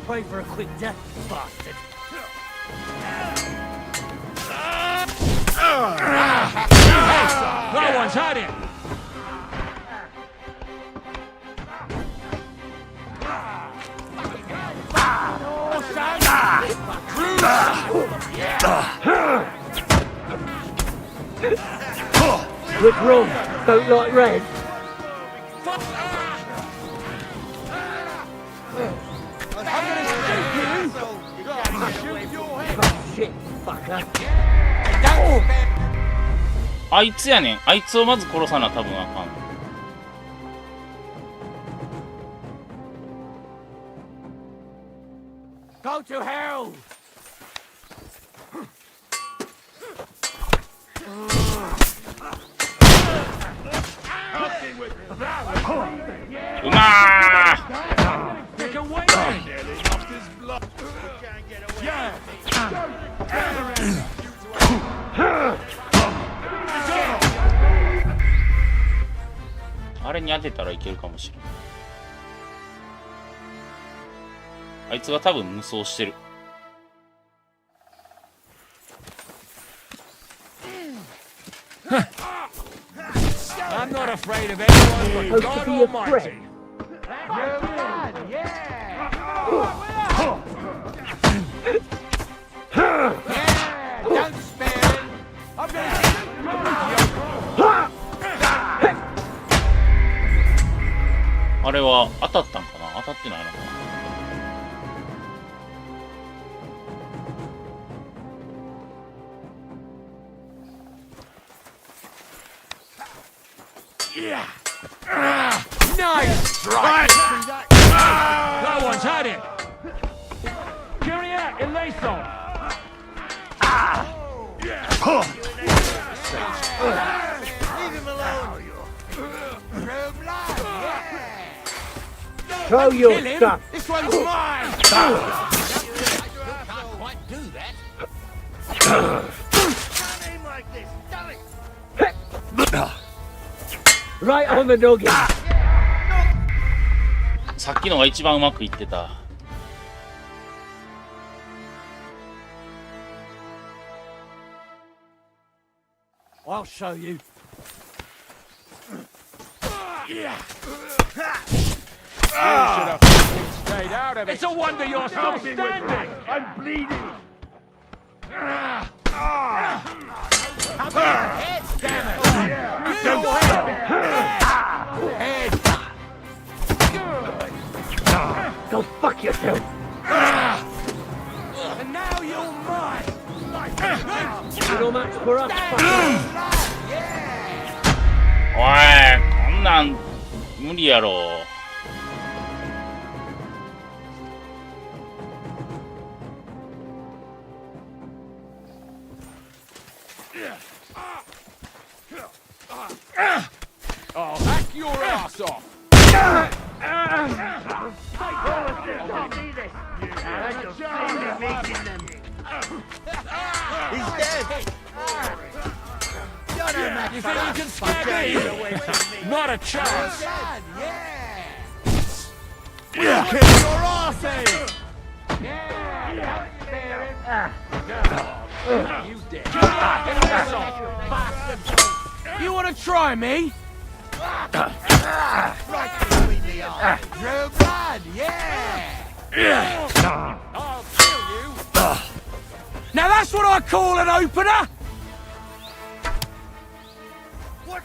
Pray for a quick death, bastard. No one's had it! Which room? Don't like red. Shit, fucker. あいつやねん。あいつをまず殺さな多分あかん。Go to hell! Yeah! あれに当てたらいけるかもしれない。あいつが多分無双してる。afraid of anyone but God Almighty. Don't spare him. I'm gonna get him. あれは当たったんかな、当たってないのかな。Nice strike! No one's had it! Kyria eleison! Leave him alone! Throw your stuff. This one's mine! Can't quite do that. Aim like this! Damn it! Right on the nugget. さっきのが一番うまくいってた。I'll show you. Stayed out of it. It's a wonder you're still standing! I'm bleeding! Head, damn it! Head! Go fuck yourself. And now you're mine! Little match for us. おい、こんなん無理やろ。I'll hack your ass off! He's dead. You think you can scare me? Not a chance! We'll kick your asses! You dead. You wanna try me? Right between the eyes. True blood, yeah! I'll kill you! Now that's what I call an opener! What?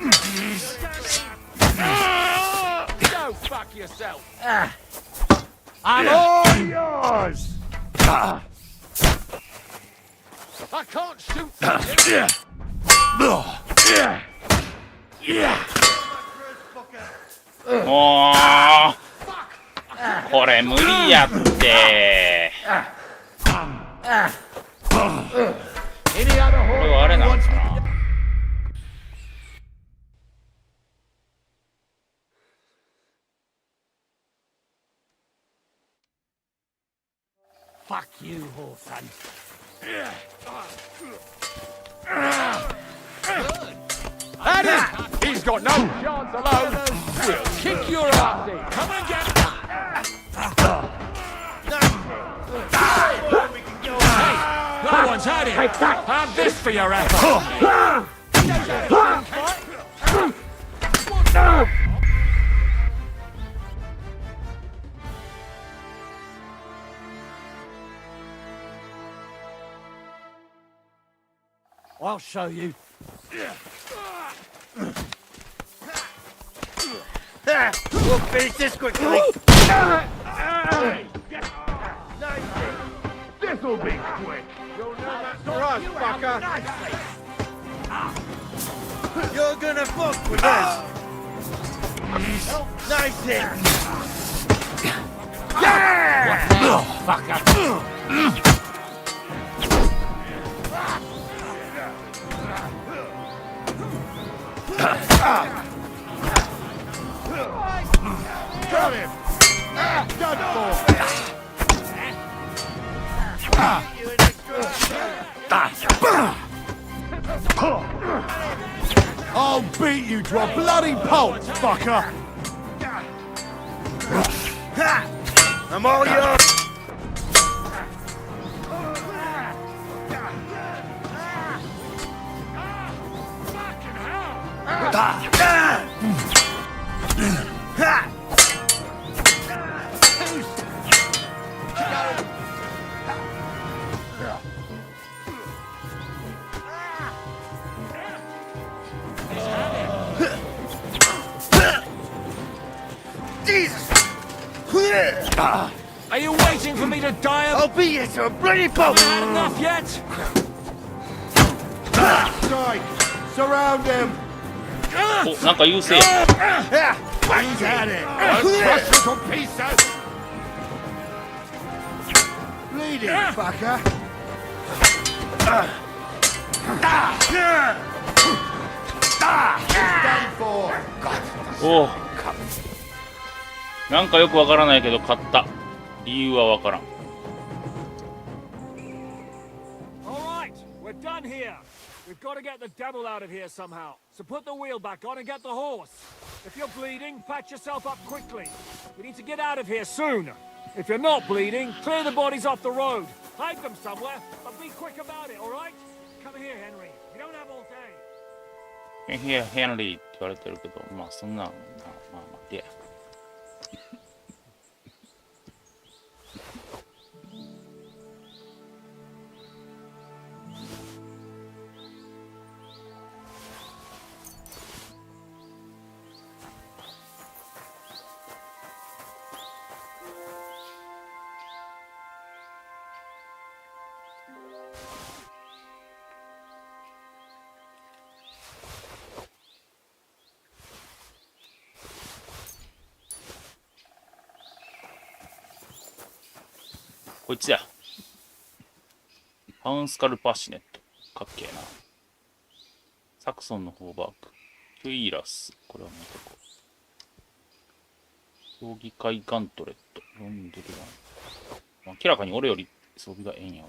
Go fuck yourself! I'm all yours! I can't shoot you! もうこれ無理やって。これはあれなのかな。Fuck you, whoreson. At it! He's got no chance alone! We'll kick your ass in! Come and get Hey! No one's had it! Have this for your effort! I'll show you. We'll finish this quickly. This'll be quick! You'll know that's for us, fucker! You're gonna fuck with us. Nice hit. Yeah! Fucker! Got him! Done for! I'll beat you to a bloody pulp, fucker! I'm all yours. Are you waiting for me to die of... I'll beat you to a bloody pulp! Had enough yet? Strike! Surround him! お、なんか優勢。 He's at it! I'll crush you to pieces! Bleeding, fucker! Done for! おお。なんかよくわからないけど勝った。理由はわからん。All right, we're done here. We've got to get the devil out of here somehow. So put the wheel back on and get the horse. If you're bleeding, patch yourself up quickly. We need to get out of here soon. If you're not bleeding, clear the bodies off the road. Hide them somewhere, but be quick about it, all right? Come here, Henry. You don't have all day. ヘンリーって言われてるけど、まあそんな、まあ待ってや。こいつや。ハウンスカルパシネット。かっけえな。サクソンのフォーバーク。キュイーラス。これはもうとこ。競技会ガントレット。ロンデルガン。明らかに俺より装備がええんや。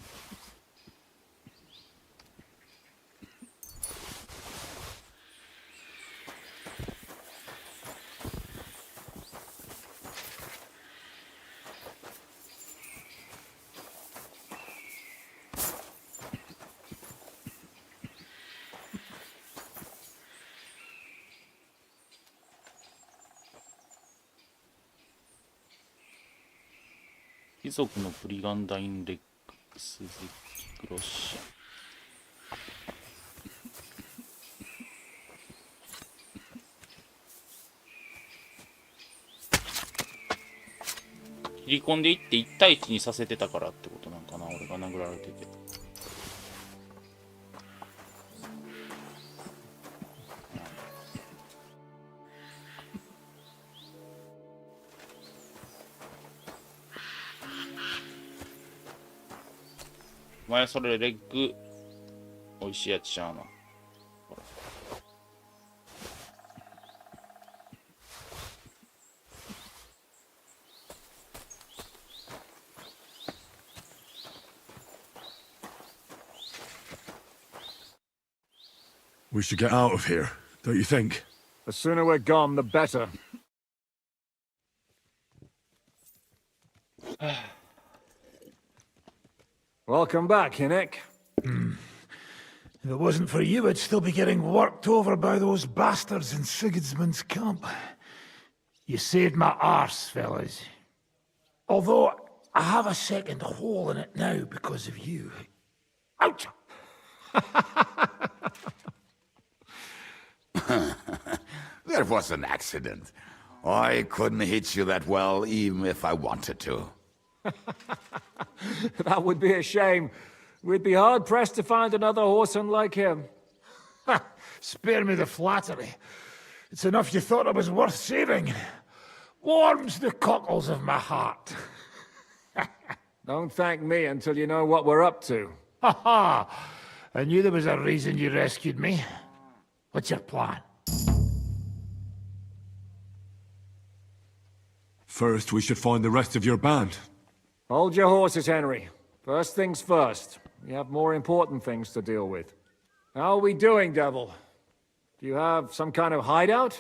貴族のブリガンダインレック、鈴木クロッシャン。切り込んでいって1対1にさせてたからってことなんかな、俺が殴られてて。お前それレッグ美味しいやつちゃうな。ほら。We should get out of here, don't you think? The sooner we're gone, the better. Welcome back, Hinnick. If it wasn't for you, I'd still be getting worked over by those bastards in Sigismund's camp. You saved my arse, fellas. Although, I have a second hole in it now because of you. Ouch! That was an accident. I couldn't hit you that well, even if I wanted to. That would be a shame. We'd be hard-pressed to find another horseman like him. Spare me the flattery. It's enough you thought I was worth saving. Warms the cockles of my heart. Don't thank me until you know what we're up to. Ha ha! I knew there was a reason you rescued me. What's your plan? First, we should find the rest of your band. Hold your horses, Henry. First things first. We have more important things to deal with. How are we doing, Devil? Do you have some kind of hideout?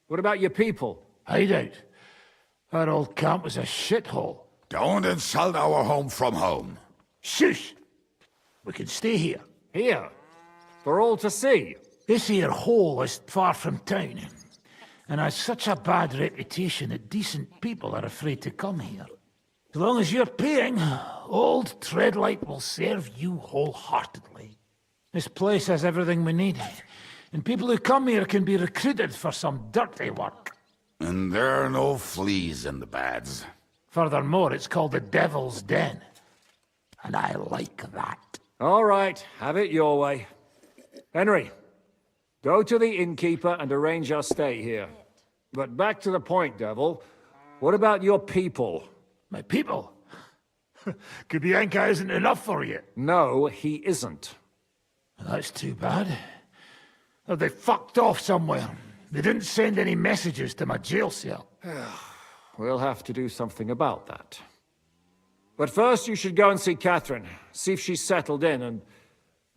What about your people? Hideout? Our old camp was a shithole. Don't insult our home from home. Shush! We can stay here. Here? For all to see? This here hole is far from town, and has such a bad reputation that decent people are afraid to come here. As long as you're paying, old Treadlight will serve you wholeheartedly. This place has everything we need, and people who come here can be recruited for some dirty work. And there are no fleas in the beds. Furthermore, it's called the Devil's Den. And I like that. All right, have it your way. Henry, go to the innkeeper and arrange our stay here. But back to the point, Devil. What about your people? My people? Kubienka isn't enough for you. No, he isn't. That's too bad. Oh, they fucked off somewhere. They didn't send any messages to my jail cell. We'll have to do something about that. But first, you should go and see Catherine. See if she's settled in and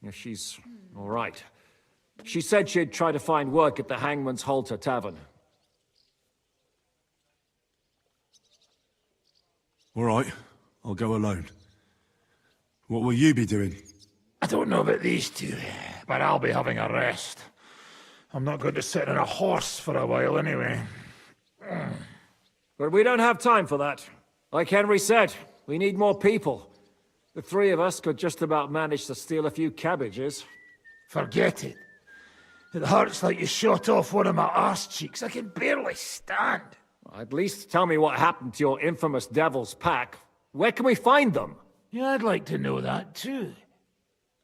if she's all right. She said she'd try to find work at the Hangman's Halter Tavern. All right, I'll go alone. What will you be doing? I don't know about these two, but I'll be having a rest. I'm not going to sit on a horse for a while anyway. But we don't have time for that. Like Henry said, we need more people. The three of us could just about manage to steal a few cabbages. Forget it. It hurts like you shot off one of my arse cheeks. I can barely stand. At least tell me what happened to your infamous Devil's Pack. Where can we find them? Yeah, I'd like to know that too.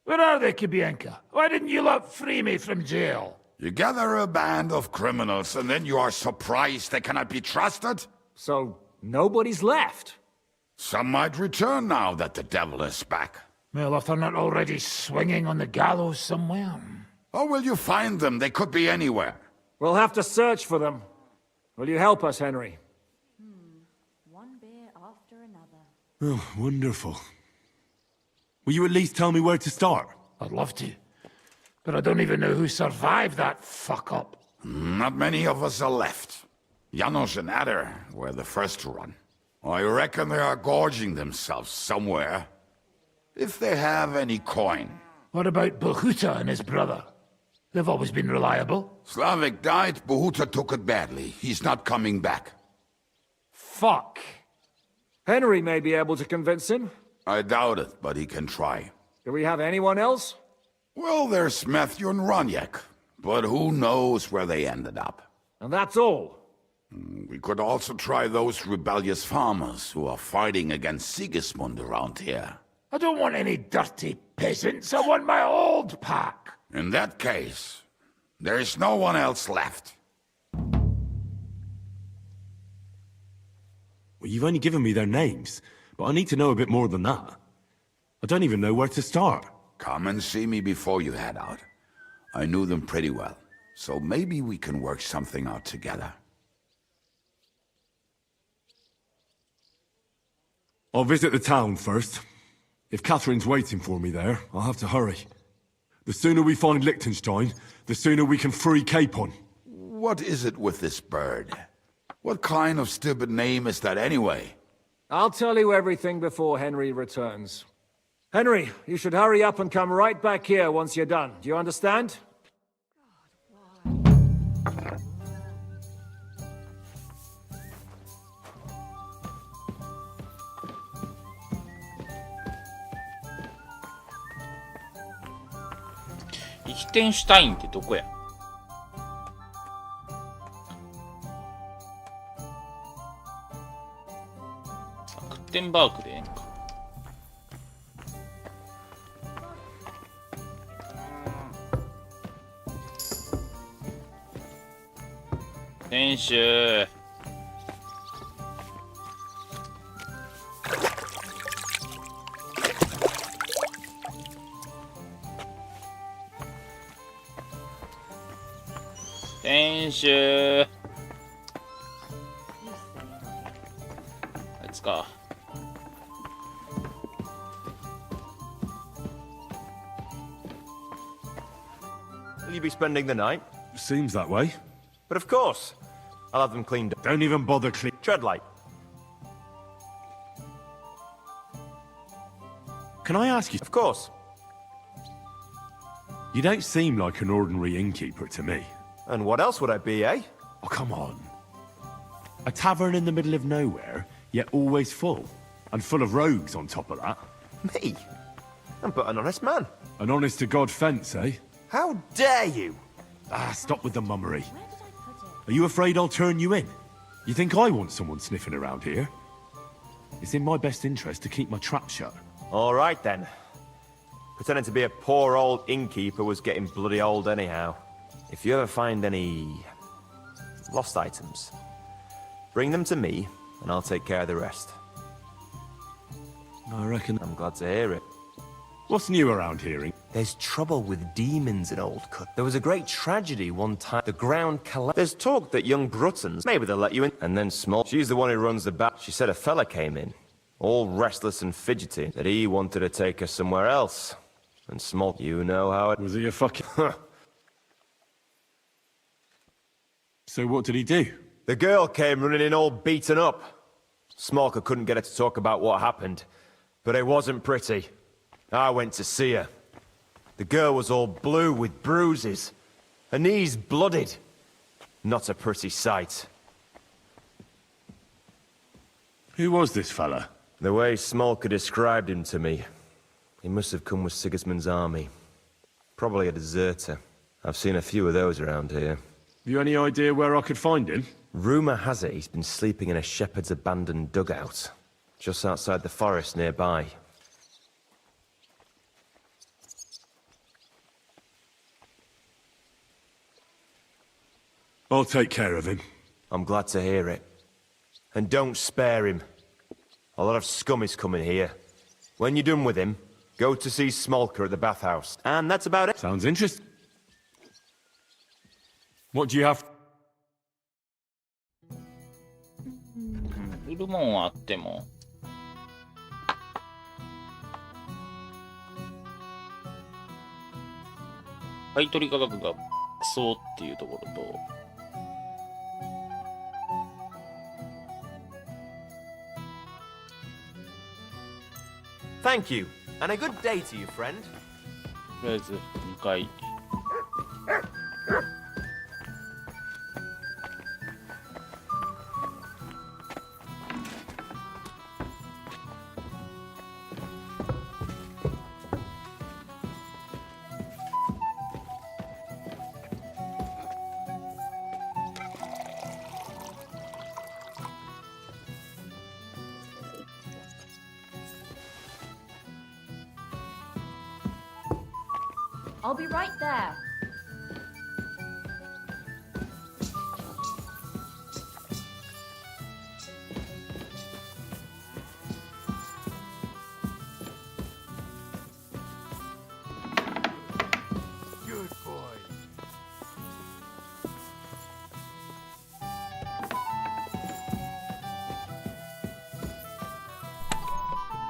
Where are they, Kubienka? Why didn't you lot free me from jail? You gather a band of criminals and then you are surprised they cannot be trusted? So, nobody's left? Some might return now that the devil is back. Well, if they're not already swinging on the gallows somewhere. How will you find them? They could be anywhere. We'll have to search for them. Will you help us, Henry? One beer after another. Oh, wonderful. Will you at least tell me where to start? I'd love to. But I don't even know who survived that fuck-up. Not many of us are left. Janos and Adder were the first to run. I reckon they are gorging themselves somewhere. If they have any coin. What about Bohuta and his brother? They've always been reliable. Slavik died, Bohuta took it badly. He's not coming back. Fuck. Henry may be able to convince him. I doubt it, but he can try. Do we have anyone else? Well, there's Matthew and Roniak, but who knows where they ended up. And that's all? We could also try those rebellious farmers who are fighting against Sigismund around here. I don't want any dirty peasants. I want my old pack. In that case, there is no one else left. Well, you've only given me their names, but I need to know a bit more than that. I don't even know where to start. Come and see me before you head out. I knew them pretty well, so maybe we can work something out together. I'll visit the town first. If Catherine's waiting for me there, I'll have to hurry. The sooner we find Liechtenstein, the sooner we can free Capon. What is it with this bird? What kind of stupid name is that anyway? I'll tell you everything before Henry returns. Henry, you should hurry up and come right back here once you're done. Do you understand?リヒテンシュタインってどこや？クッテンバーグでええのか。店主。店主。あいつか。Will you be spending the night? Seems that way. But of course. I'll have them cleaned up. Don't even bother clean. Tread light. Can I ask you? Of course. You don't seem like an ordinary innkeeper to me. And what else would I be, eh? Oh, come on. A tavern in the middle of nowhere, yet always full. And full of rogues on top of that. Me? I'm but an honest man. An honest-to-God fence, eh? How dare you? Ah, stop with the mummery. Are you afraid I'll turn you in? You think I want someone sniffing around here? It's in my best interest to keep my trap shut. All right, then. Pretending to be a poor old innkeeper was getting bloody old anyhow. If you ever find any lost items, bring them to me, and I'll take care of the rest. I reckon. I'm glad to hear it. What's new around here? There's trouble with demons in Old Cut. There was a great tragedy one time. The ground collapsed. There's talk that young Bruttons, maybe they'll let you in. And then Small, she's the one who runs the back. She said a fella came in, all restless and fidgety, that he wanted to take her somewhere else. And Small, you know how it... Was he a fucking... So what did he do? The girl came running in all beaten up. Smolka couldn't get her to talk about what happened, but it wasn't pretty. I went to see her. The girl was all blue with bruises. Her knees blooded. Not a pretty sight. Who was this fella? The way Smolka described him to me, he must have come with Sigismund's army. Probably a deserter. I've seen a few of those around here. Have you any idea where I could find him? Rumour has it he's been sleeping in a shepherd's abandoned dugout, just outside the forest nearby. I'll take care of him. I'm glad to hear it. And don't spare him. A lot of scum is coming here. When you're done with him, go to see Smolka at the bathhouse. And that's about it. Sounds interesting. What do you have? 売るもんはあっても買い取り価格がクソっていうところとThank you, and a good day to you, friend. とりあえず2回I'll be right there. Good boy.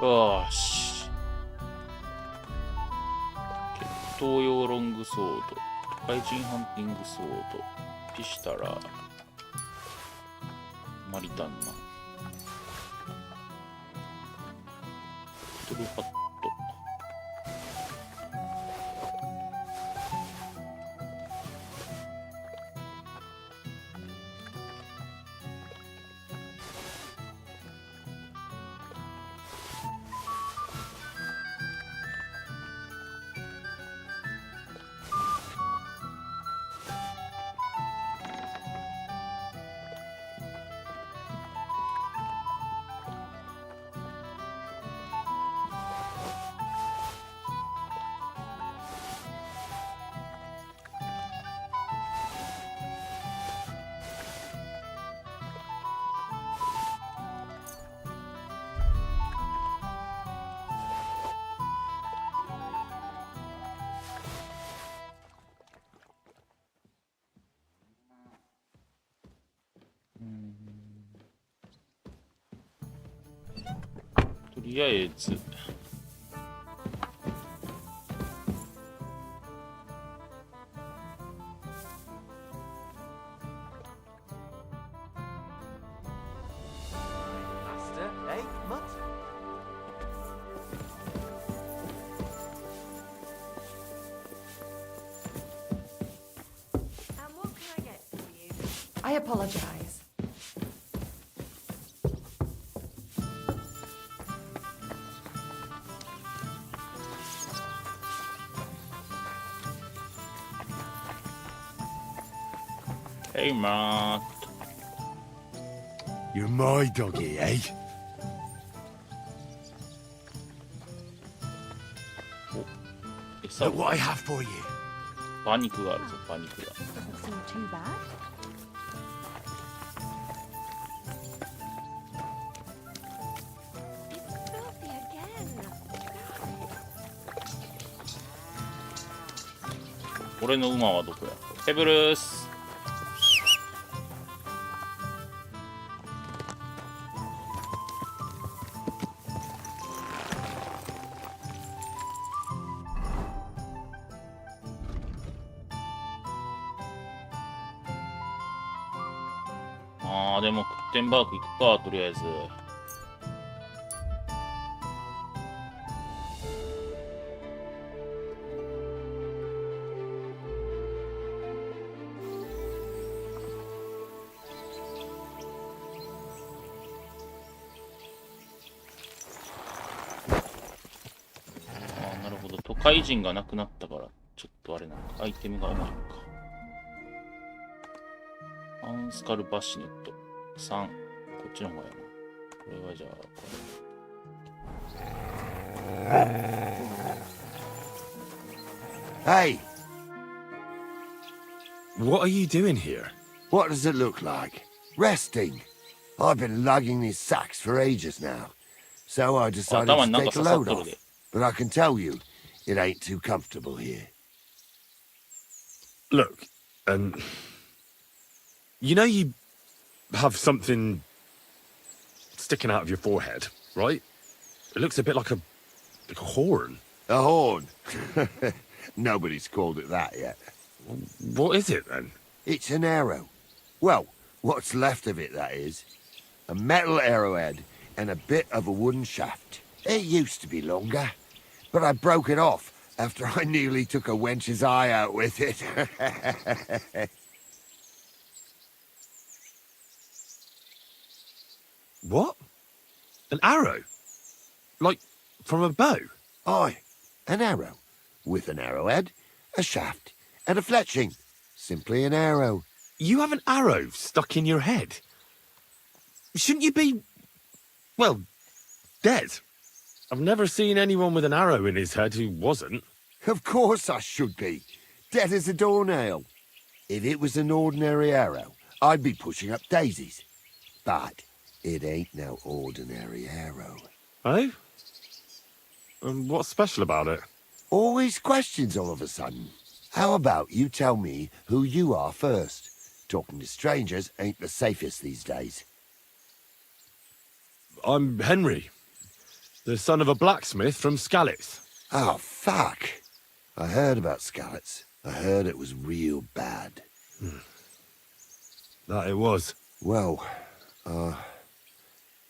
よし東洋ロングソード怪人ハンティングソードピシタラマリタンナトルパットとりあえずI apologize. Hey, Matt. You're my doggy, eh? 餌を Look what I have for you. 馬肉があるぞ、馬肉が。 Doesn't seem too bad. It's filthy again. 俺の馬はどこや。ペブルース。でもクッテンバーグ行くか、とりあえず。なるほど。都会人がなくなったから、ちょっとあれなんか、アイテムが重いのか。アンスカルバシネット。3、こっちの方がやな。これはじゃあ、Hey! What are you doing here? What does it look like? Resting. I've been lugging these sacks for ages now. So I decided to take a load off. But I can tell you, it ain't too comfortable here. Look, you know you have something sticking out of your forehead, right? It looks a bit like a horn. A horn? Nobody's called it that yet. What is it, then? It's an arrow. Well, what's left of it, that is. A metal arrowhead and a bit of a wooden shaft. It used to be longer, but I broke it off after I nearly took a wench's eye out with it. What? An arrow? Like, from a bow? Aye, an arrow. With an arrowhead, a shaft, and a fletching. Simply an arrow. You have an arrow stuck in your head? Shouldn't you be, well, dead? I've never seen anyone with an arrow in his head who wasn't. Of course I should be. Dead as a doornail. If it was an ordinary arrow, I'd be pushing up daisies. But it ain't no ordinary arrow. Oh? And what's special about it? Always questions all of a sudden. How about you tell me who you are first? Talking to strangers ain't the safest these days. I'm Henry, the son of a blacksmith from Skalitz. Oh, fuck. I heard about Skalitz. I heard it was real bad. That it was. Well,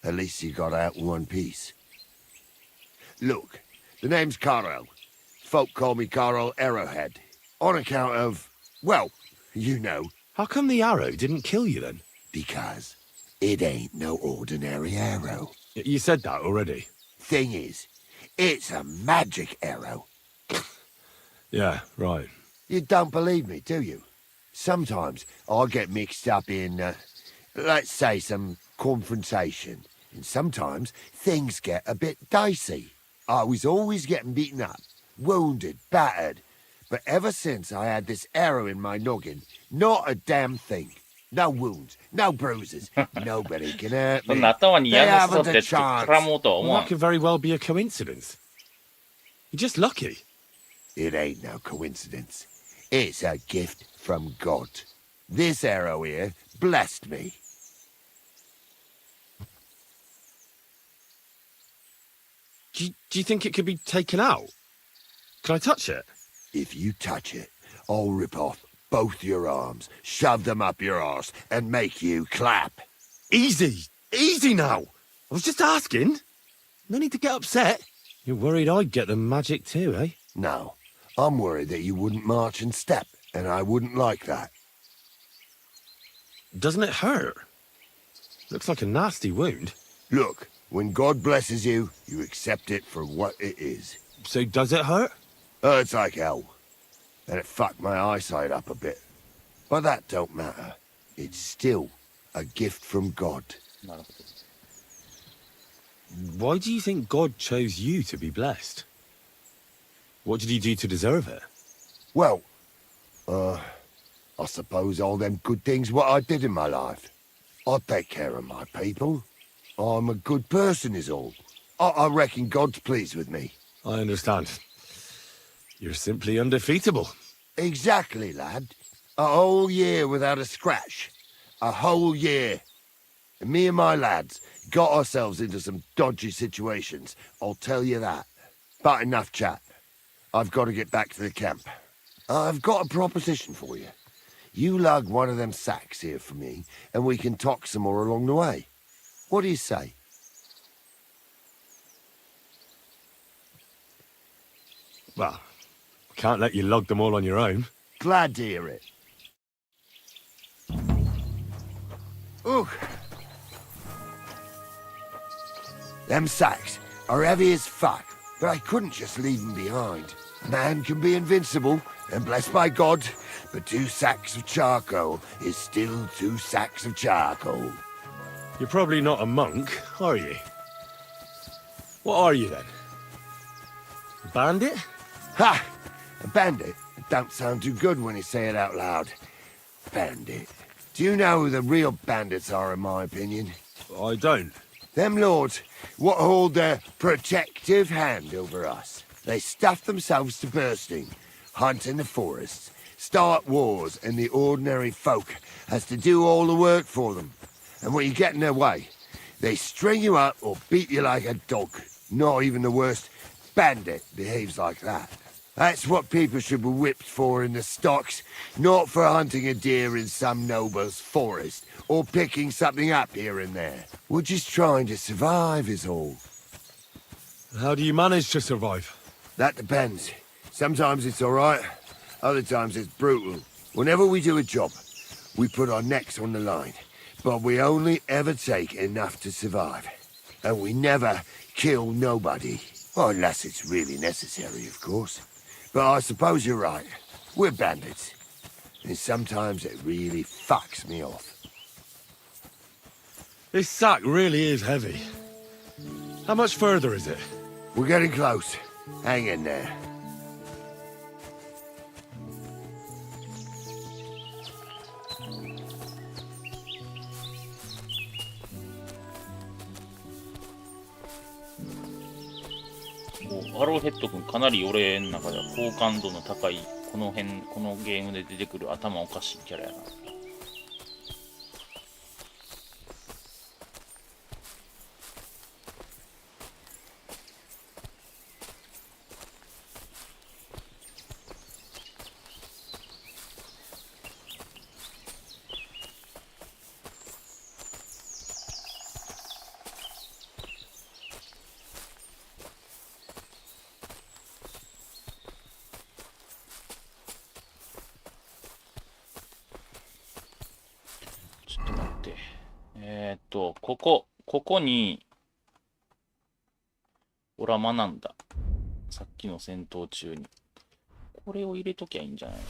at least you got out in one piece. Look, the name's Carl. Folk call me Carl Arrowhead. On account of, well, you know. How come the arrow didn't kill you then? Because it ain't no ordinary arrow. You said that already. Thing is, it's a magic arrow. Yeah, right. You don't believe me, do you? Sometimes I get mixed up in, let's say, some confrontation. And sometimes things get a bit dicey. I was always getting beaten up, wounded, battered. But ever since I had this arrow in my noggin, not a damn thing. No wounds, no bruises. Nobody can hurt me. They haven't a chance. Well, that could very well be a coincidence. You're just lucky. It ain't no coincidence. It's a gift from God. This arrow here blessed me. Do you think it could be taken out? Can I touch it? If you touch it, I'll rip off both your arms, shove them up your arse, and make you clap. Easy! Easy now! I was just asking. No need to get upset. You're worried I'd get the magic too, eh? No, I'm worried that you wouldn't march and step, and I wouldn't like that. Doesn't it hurt? Looks like a nasty wound. Look, when God blesses you, you accept it for what it is. So does it hurt? Hurts like hell. And it fucked my eyesight up a bit. But that don't matter. It's still a gift from God. Why do you think God chose you to be blessed? What did you do to deserve it? Well, I suppose all them good things what I did in my life. I take care of my people. I'm a good person is all. I reckon God's pleased with me. I understand. You're simply undefeatable. Exactly, lad. A whole year without a scratch. A whole year. And me and my lads got ourselves into some dodgy situations, I'll tell you that. But enough chat. I've got to get back to the camp. I've got a proposition for you. You lug one of them sacks here for me, and we can talk some more along the way. What do you say? Well, I can't let you lug them all on your own. Glad to hear it. Ooh. Them sacks are heavy as fuck, but I couldn't just leave them behind. Man can be invincible, and blessed by God, but 2 sacks of charcoal is still 2 sacks of charcoal. You're probably not a monk, are you? What are you then? A bandit? Ha! A bandit? It don't sound too good when you say it out loud. Bandit. Do you know who the real bandits are, in my opinion? I don't. Them lords, what hold their protective hand over us. They stuff themselves to bursting, hunt in the forests, start wars, and the ordinary folk has to do all the work for them. And when you get in their way, they string you up or beat you like a dog. Not even the worst bandit behaves like that. That's what people should be whipped for in the stocks, not for hunting a deer in some noble's forest, or picking something up here and there. We're just trying to survive is all. How do you manage to survive? That depends. Sometimes it's alright, other times it's brutal. Whenever we do a job, we put our necks on the line, but we only ever take enough to survive. And we never kill nobody. Well, unless it's really necessary, of course. But I suppose you're right. We're bandits. And sometimes it really fucks me off. This sack really is heavy. How much further is it? We're getting close. Hang in there.アローヘッド君かなり俺の中では好感度の高いこのゲームで出てくる頭おかしいキャラやな。ここに、俺は学んだ。さっきの戦闘中に。これを入れときゃいいんじゃないのか。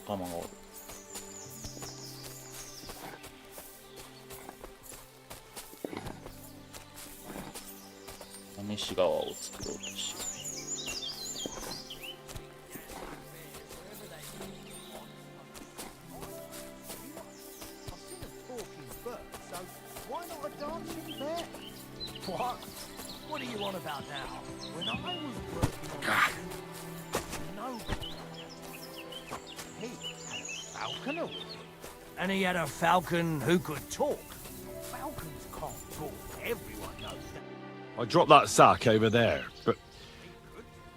仲間がおる。西側を作ろうとしよう。What? What are you on about now? When I was working on no. He had a falconer with him. And he had a falcon who could talk. Falcons can't talk. Everyone knows that. I dropped that sack over there, but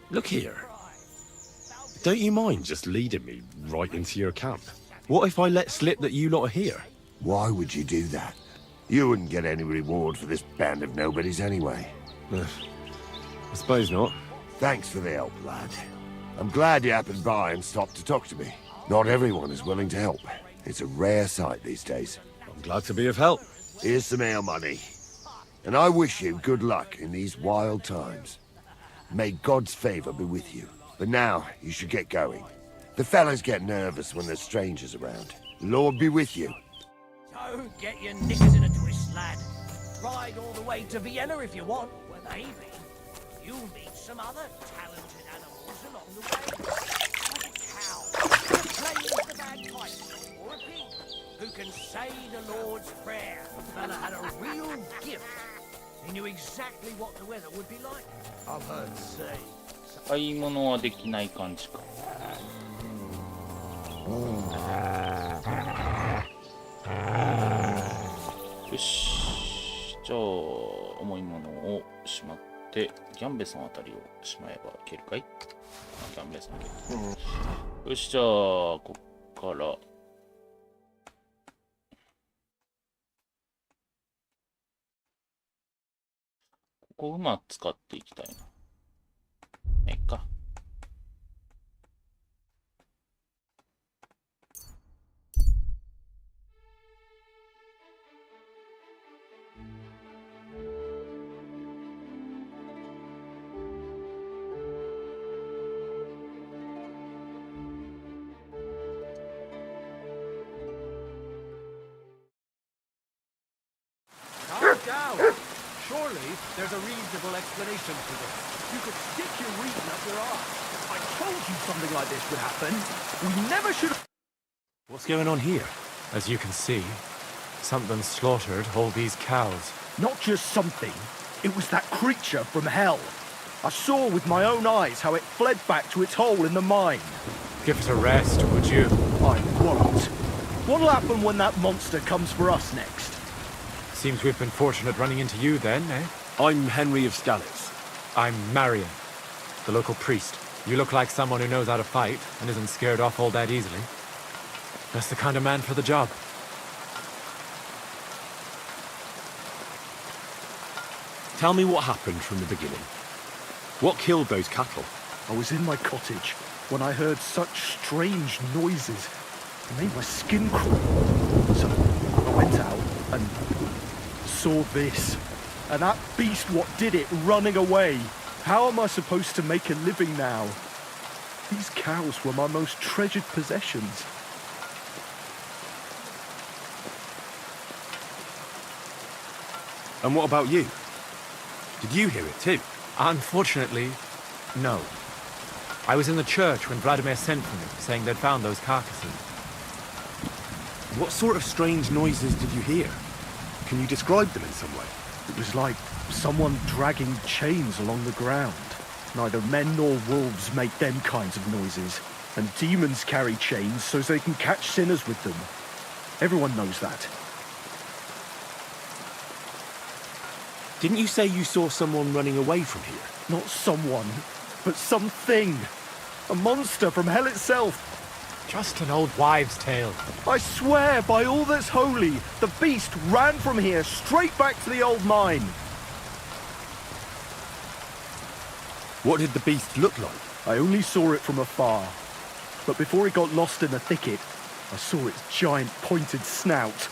look here. Don't you mind just leading me right into your camp? What if I let slip that you lot are here? Why would you do that? You wouldn't get any reward for this band of nobodies anyway. I suppose not. Thanks for the help, lad. I'm glad you happened by and stopped to talk to me. Not everyone is willing to help. It's a rare sight these days. I'm glad to be of help. Here's some ale money. And I wish you good luck in these wild times. May God's favor be with you. But now, you should get going. The fellas get nervous when there's strangers around. Lord be with you. Don't get your knickers in a twist, lad. Ride all the way to Vienna if you want. Well, maybe you'll meet some other talented animals along the way. Like a cow, who plays the bagpipes, or a pig, who can say the Lord's Prayer. The fella had a real gift. He knew exactly what the weather would be like. I've heard say. 買い物はできない感じか。よし。じゃあ、重いものをしまって、ギャンベさんあたりをしまえばいけるかい？ギャンベさんいける。よし、じゃあ、こっから。ここ馬使っていきたいな。いっか。Calm down. Surely there's a reasonable explanation for this. You could stick your reason up your arse. I told you something like this would happen. We never should have... What's going on here? As you can see, something slaughtered all these cows. Not just something. It was that creature from hell. I saw with my own eyes how it fled back to its hole in the mine. Give it a rest, would you? I won't. What'll happen when that monster comes for us next? Seems we've been fortunate running into you then, eh? I'm Henry of Skalitz. I'm Marion, the local priest. You look like someone who knows how to fight and isn't scared off all that easily. That's the kind of man for the job. Tell me what happened from the beginning. What killed those cattle? I was in my cottage when I heard such strange noises. It made my skin crawl. So I went out and saw this. And that beast what did it running away. How am I supposed to make a living now? These cows were my most treasured possessions. And what about you? Did you hear it too? Unfortunately, no. I was in the church when Vladimir sent for me, saying they'd found those carcasses. What sort of strange noises did you hear? Can you describe them in some way? It was like someone dragging chains along the ground. Neither men nor wolves make them kinds of noises. And demons carry chains so they can catch sinners with them. Everyone knows that. Didn't you say you saw someone running away from here? Not someone, but something. A monster from hell itself. Just an old wives' tale. I swear by all that's holy, the beast ran from here straight back to the old mine. What did the beast look like? I only saw it from afar. But before it got lost in the thicket, I saw its giant pointed snout.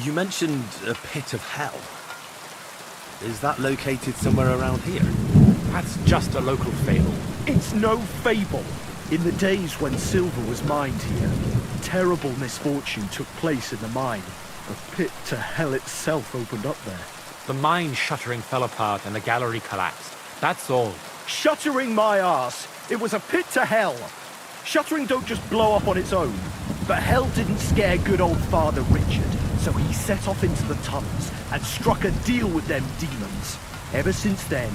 You mentioned a pit of hell. Is that located somewhere around here? That's just a local fable. It's no fable. In the days when silver was mined here, terrible misfortune took place in the mine. A pit to hell itself opened up there. The mine shuttering fell apart and the gallery collapsed. That's all. Shuttering my arse! It was a pit to hell! Shuttering don't just blow up on its own. But hell didn't scare good old Father Richard, so he set off into the tunnels and struck a deal with them demons. Ever since then,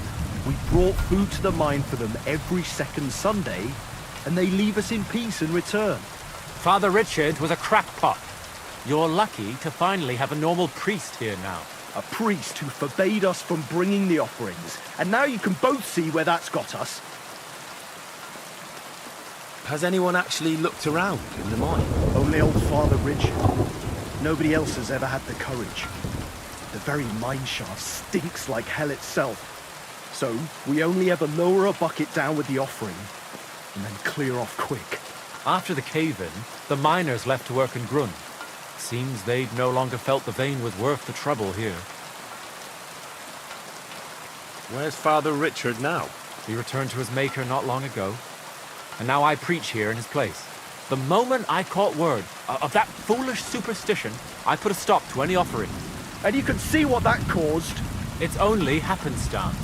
we brought food to the mine for them every second Sunday, and they leave us in peace in return. Father Richard was a crackpot. You're lucky to finally have a normal priest here now. A priest who forbade us from bringing the offerings, and now you can both see where that's got us. Has anyone actually looked around in the mine? Only old Father Richard. Nobody else has ever had the courage. The very mine shaft stinks like hell itself. So, we only ever lower a bucket down with the offering, and then clear off quick. After the cave-in, the miners left to work in Grund. Seems they'd no longer felt the vein was worth the trouble here. Where's Father Richard now? He returned to his maker not long ago, and now I preach here in his place. The moment I caught word of that foolish superstition, I put a stop to any offering. And you can see what that caused. It's only happenstance.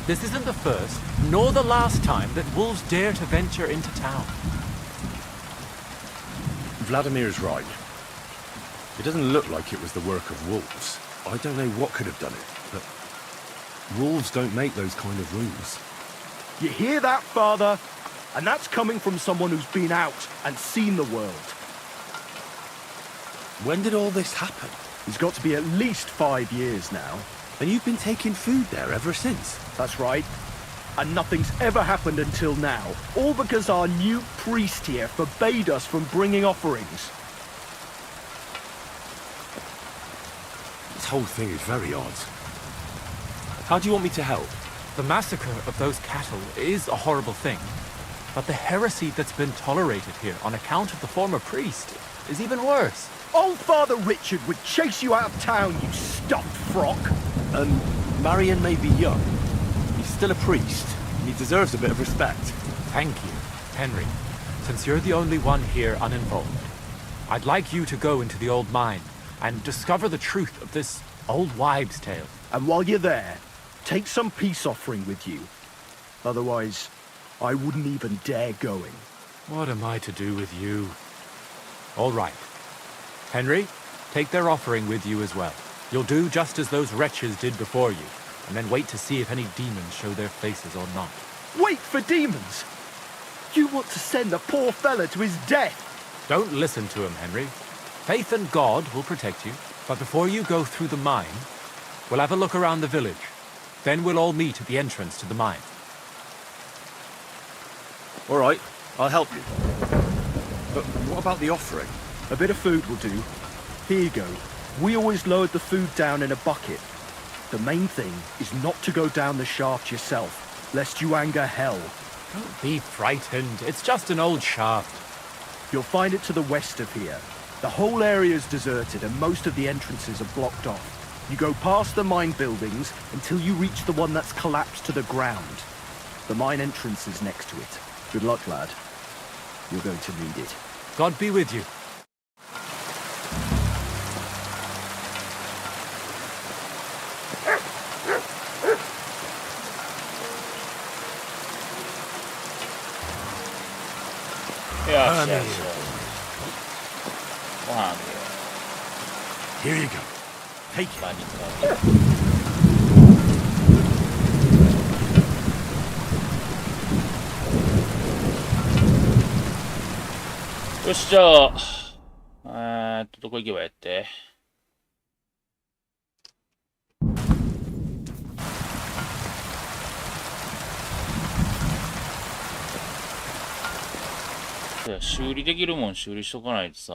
This isn't the first, nor the last time that wolves dare to venture into town. Vladimir's right. It doesn't look like it was the work of wolves. I don't know what could have done it, but wolves don't make those kind of rooms. You hear that, Father? And that's coming from someone who's been out and seen the world. When did all this happen? It's got to be at least 5 years now. And you've been taking food there ever since? That's right. And nothing's ever happened until now. All because our new priest here forbade us from bringing offerings. This whole thing is very odd. How do you want me to help? The massacre of those cattle is a horrible thing, but the heresy that's been tolerated here on account of the former priest is even worse. Old Father Richard would chase you out of town, you stuffed frock. And Marion may be young. He's still a priest, and he deserves a bit of respect. Thank you, Henry. Since you're the only one here uninvolved, I'd like you to go into the old mine and discover the truth of this old wives' tale. And while you're there, take some peace offering with you. Otherwise, I wouldn't even dare going. What am I to do with you? All right. Henry, take their offering with you as well. You'll do just as those wretches did before you, and then wait to see if any demons show their faces or not. Wait for demons? You want to send the poor fella to his death? Don't listen to him, Henry. Faith in God will protect you, but before you go through the mine, we'll have a look around the village. Then we'll all meet at the entrance to the mine. All right, I'll help you. But what about the offering? A bit of food will do. Here you go. We always lowered the food down in a bucket. The main thing is not to go down the shaft yourself, lest you anger hell. Don't be frightened. It's just an old shaft. You'll find it to the west of here. The whole area is deserted and most of the entrances are blocked off. You go past the mine buildings until you reach the one that's collapsed to the ground. The mine entrance is next to it. Good luck, lad. You're going to need it. God be with you. Here you go. Take it.よし、じゃあ、どこ行けばやって。修理できるもん修理しとかないとさ。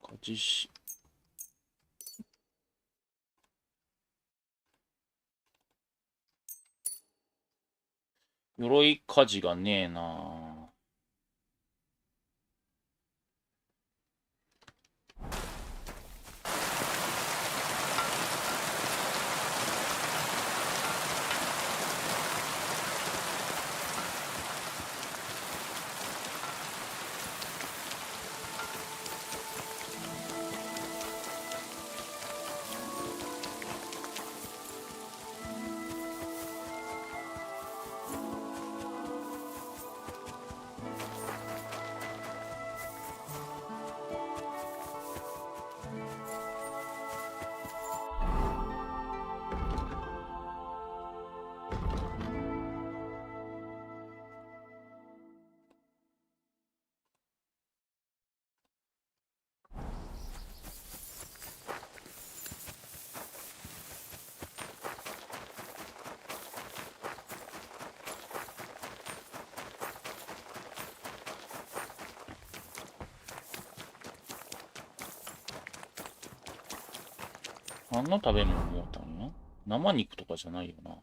鍛冶師。鎧鍛冶がねえな。何の食べ物もうたんや？生肉とかじゃないよな。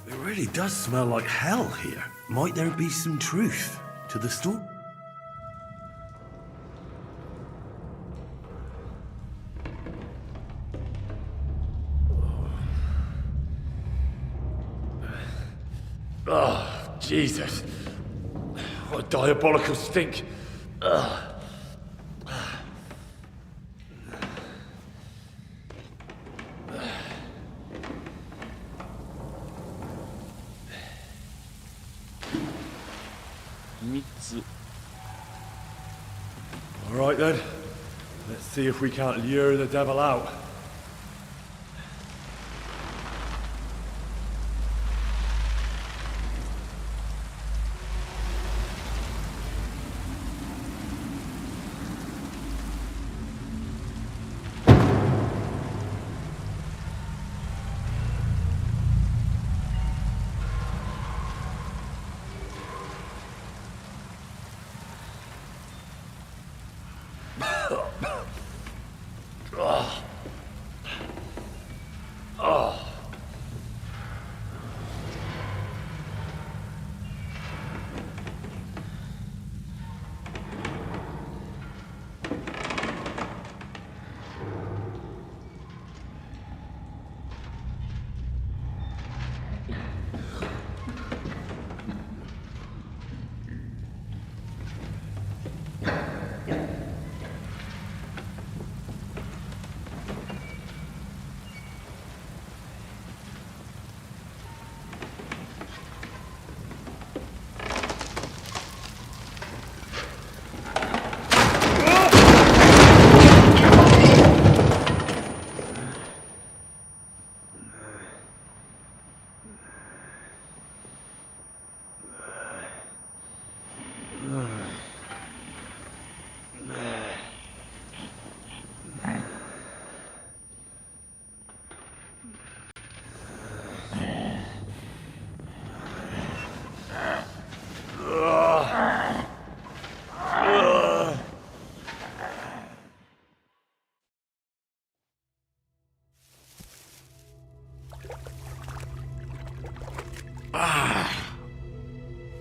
It really does smell like hell here. Might there be some truth to the story? Oh, Jesus. What a diabolical stink. Ugh. 3つ。 All right then. Let's see if we can't lure the devil out.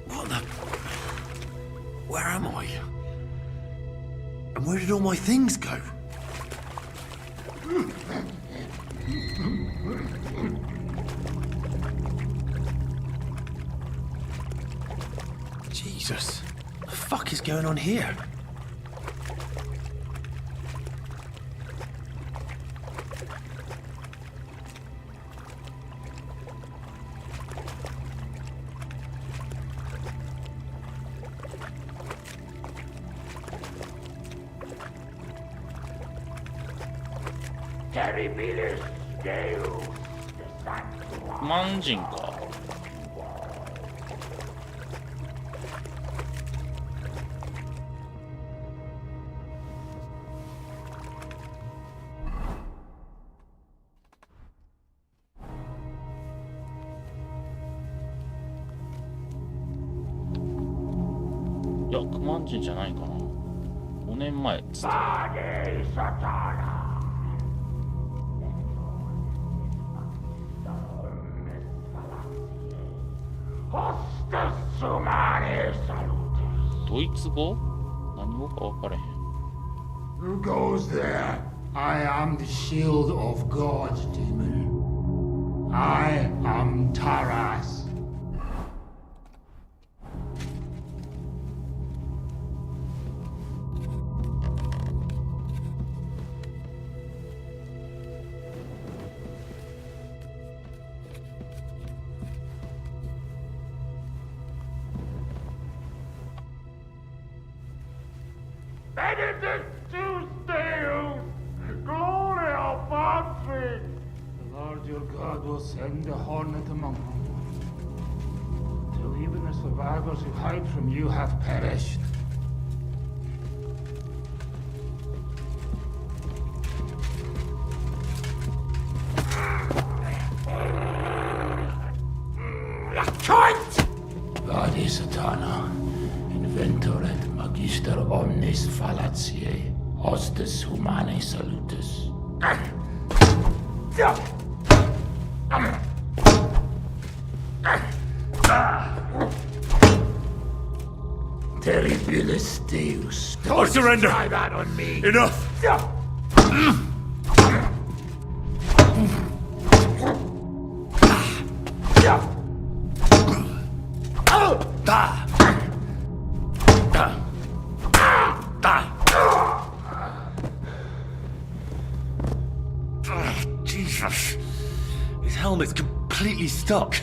What the... Where am I? And where did all my things go? Jesus, what the fuck is going on here?万人か。いや、クマン人じゃないかな。5年前っつって。ドイツ語？何語か分からへん。 Who goes there? I am the shield of God, demon. I am Taras. Benedict Tuesday, Gloria Patri. The Lord your God will send a hornet among them, till even the survivors who hide from you have perished. Vade Satana, inventor et magister omnis fallaciae, hostis humanae salutis. Terribilis Deus. I surrender. Try that on me. Enough. Jesus. His helmet's completely stuck.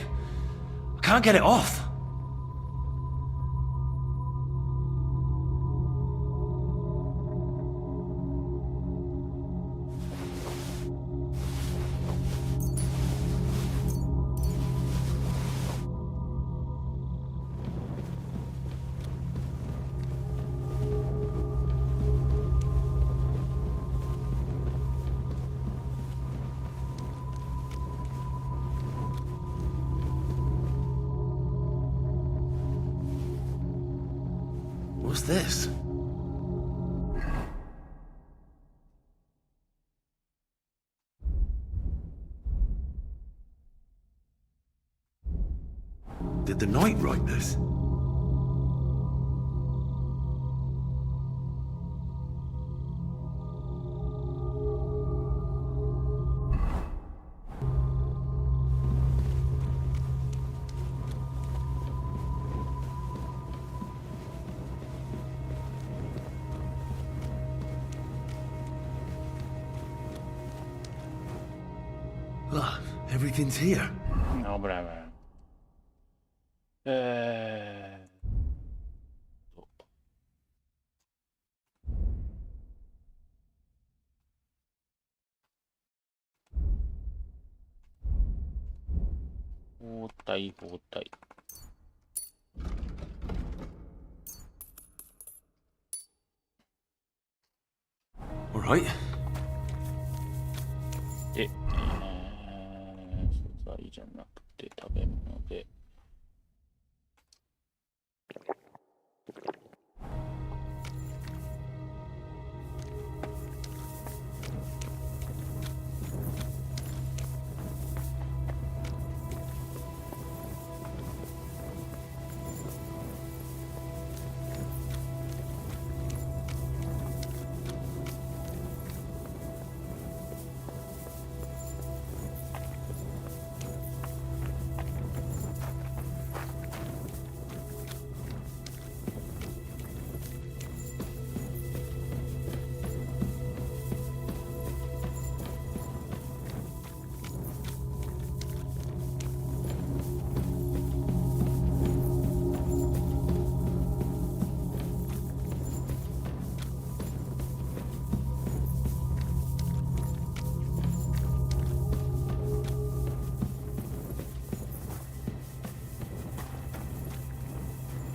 I can't get it off. What's this? Did the knight write this? Look, everything's here. No, brava.包帯。All right. で、素材じゃなくて食べ物で。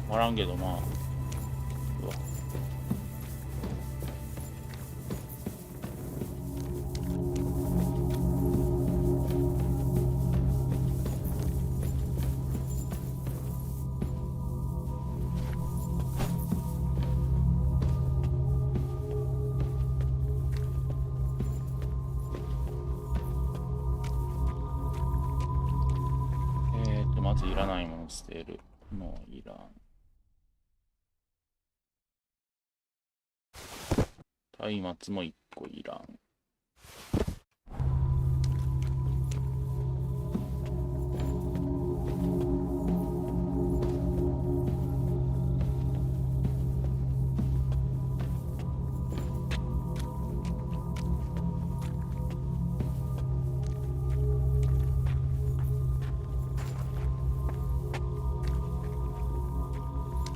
わからんけどまあ。うわまずいらないもの捨てるのいらん。松明も1個いらん。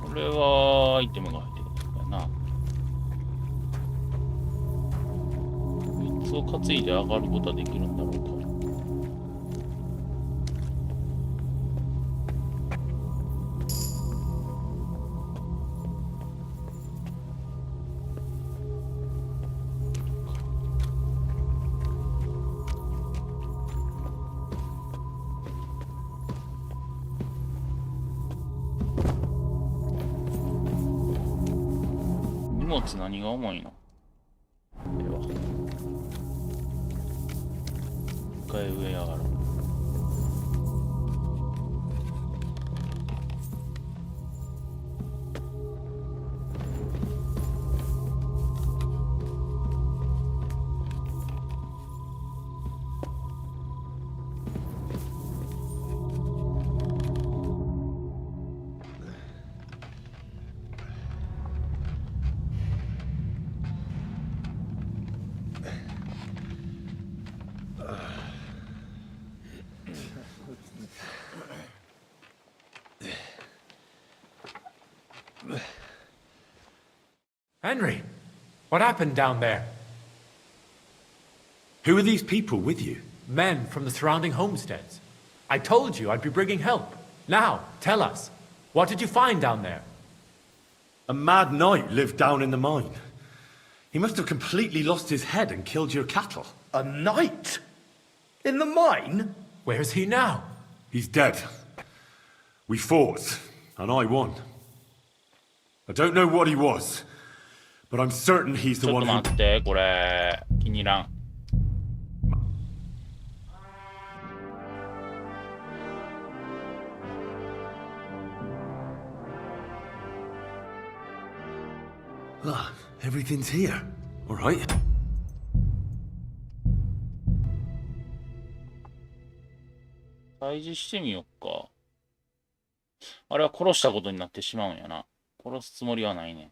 これはアイテムが入ってるんだな。スを担いで上がることはできるんだろうか。荷物何が重いの？では一回上上がる。Henry, what happened down there? Who are these people with you? Men from the surrounding homesteads. I told you I'd be bringing help. Now, tell us, what did you find down there? A mad knight lived down in the mine. He must have completely lost his head and killed your cattle. A knight? In the mine? Where's he now? He's dead. We fought, and I won. I don't know what he was, but I'm certain he's ち the ょっ one と who... 待って、これ気に入らん。Ah, everything's here. All right. 退治してみよっか。あれは殺したことになってしまうんやな。殺すつもりはないね。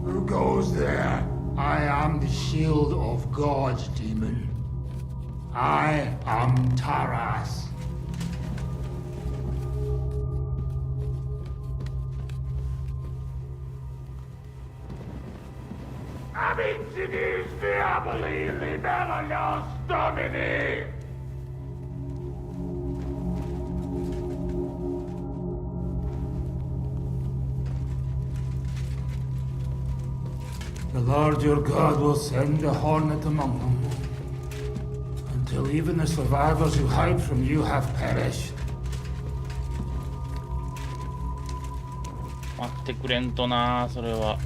Who goes there? I am the shield of God, demon. I am Taras. Amicis diaboli libellios domini! The Lord your God will send a hornet among them, until even the survivors who hide from you have perished. 待ってくれんとな、それは。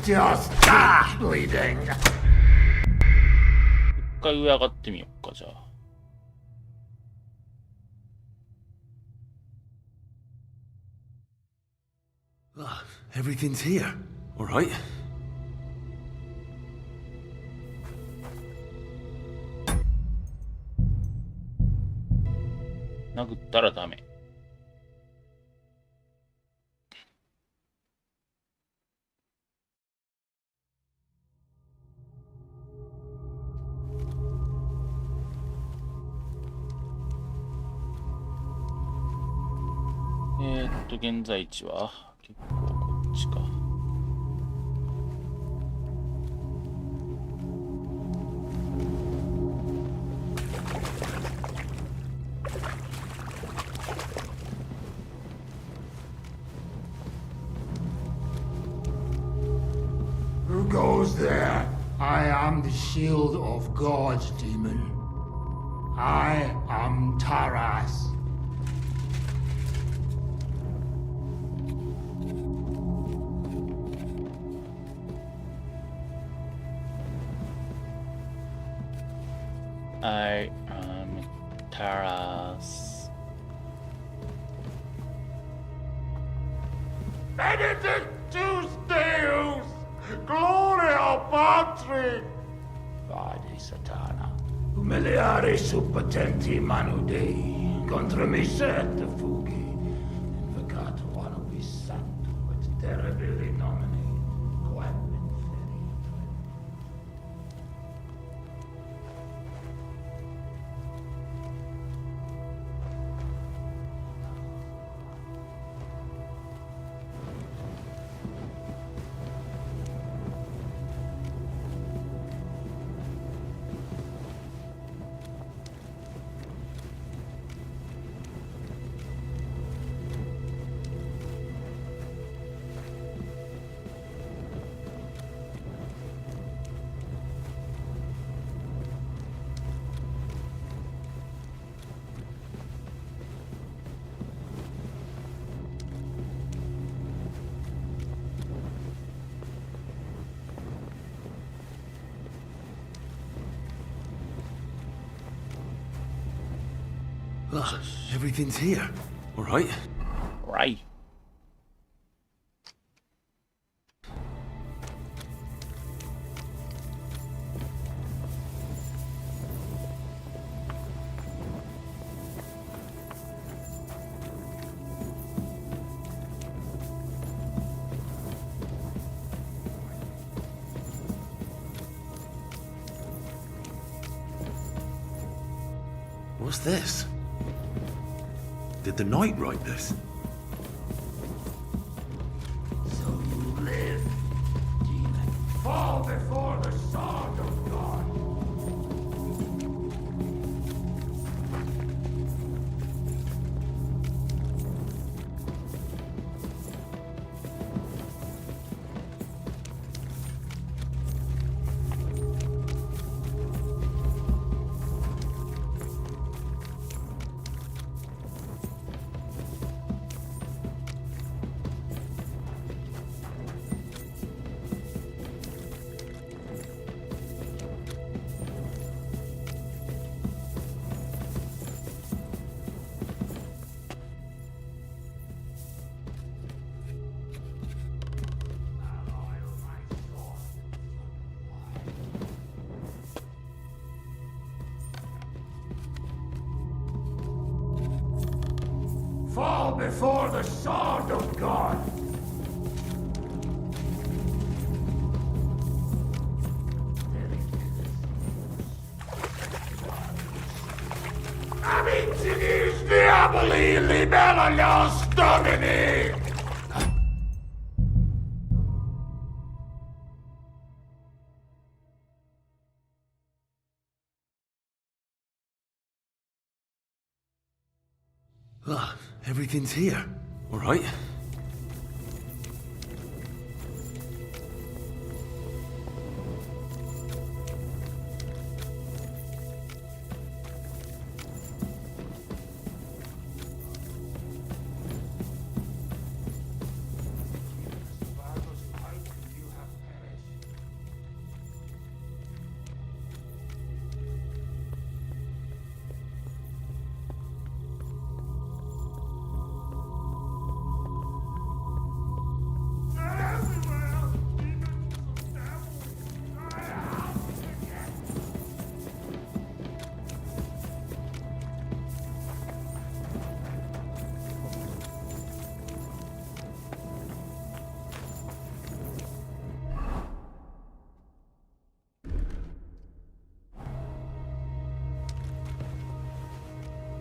Just stop bleeding. 一回上上がってみよっか、じゃあ。Ah, everything's here. All right. 殴ったらダメ。現在地は結構こっちか。Who goes there? I am the shield of God, demon. I am Taras. I am Taras. Benedictus Deus! Gloria Patri! Vade Satana, umiliare suppotenti manu Dei, contra me sette fughi, invocato anubis sanctum et terribili nomine, quem inferi. Ah, everything's here. All right. Right. What's this? Did the knight write this? So you live, demon. Fall before the sword of God. Fall before the sword of God. Amicinis diaboli libera nos domini! Ah, everything's here. All right.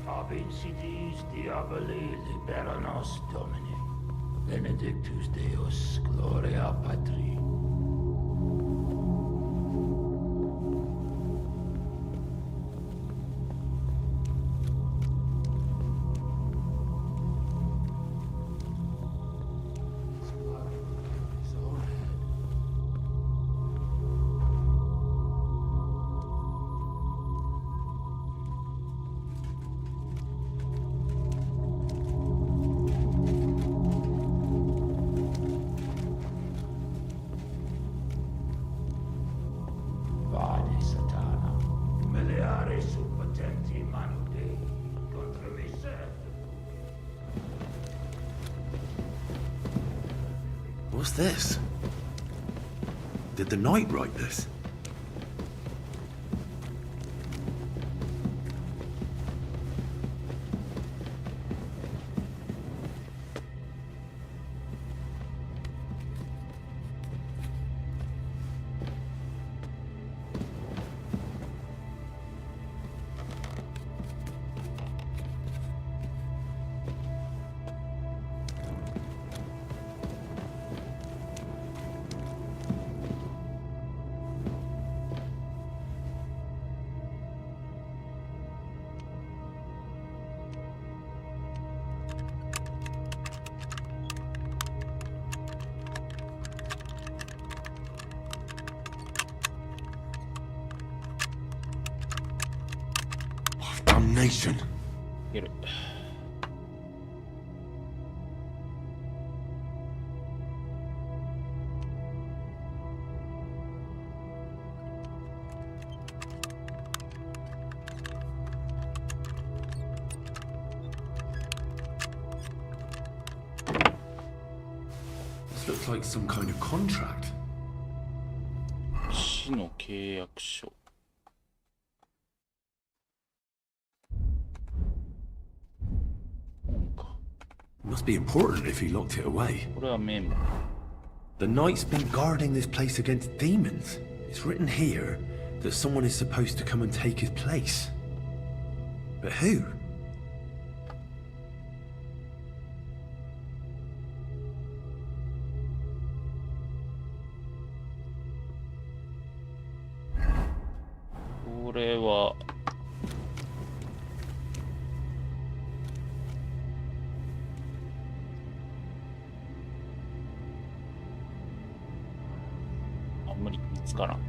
Amicinis diaboli libera nos domini. Benedictus Deus, gloria patri. Vade Satana, umiliare suppotenti manu Dei, contra me sette. What's this? Did the knight write this? Damnation. いける。This looks like some kind of contract. 死の契約書。Must be important if he locked it away. これはメモ。The knight's been guarding this place against demons. It's written here that someone is supposed to come and take his place. But who? これはあんまり見つからん。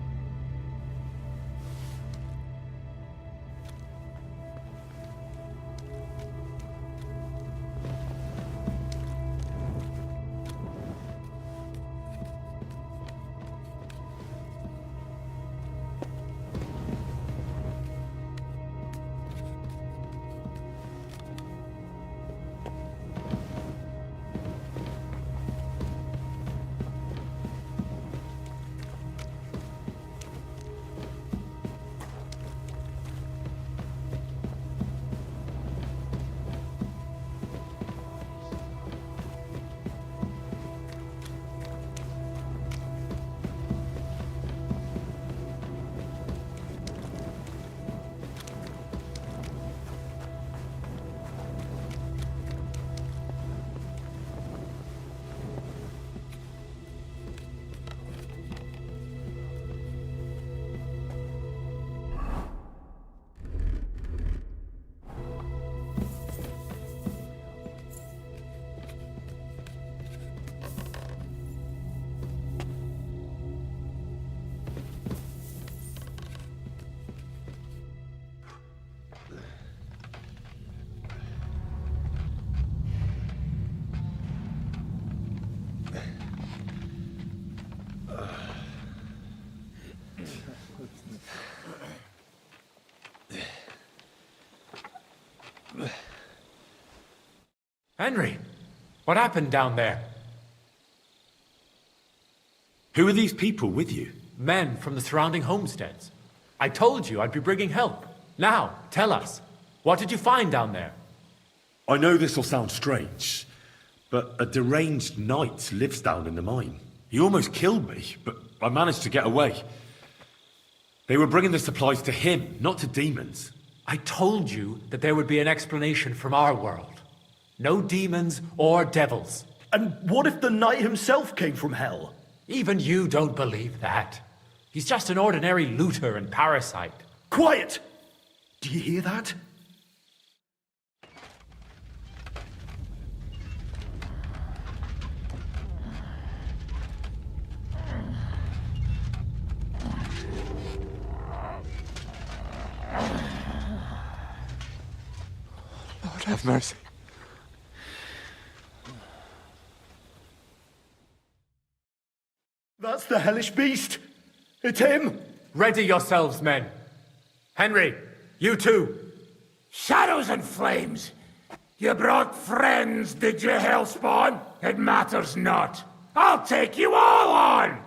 Henry, what happened down there? Who are these people with you? Men from the surrounding homesteads. I told you I'd be bringing help. Now, tell us, what did you find down there? I know this will sound strange, but a deranged knight lives down in the mine. He almost killed me, but I managed to get away. They were bringing the supplies to him, not to demons. I told you that there would be an explanation from our world. No demons or devils. And what if the knight himself came from hell? Even you don't believe that. He's just an ordinary looter and parasite. Quiet! Do you hear that? Lord have mercy. That's the hellish beast! It's him! Ready yourselves, men. Henry, you too. Shadows and flames! You brought friends, did you, Hellspawn? It matters not. I'll take you all on!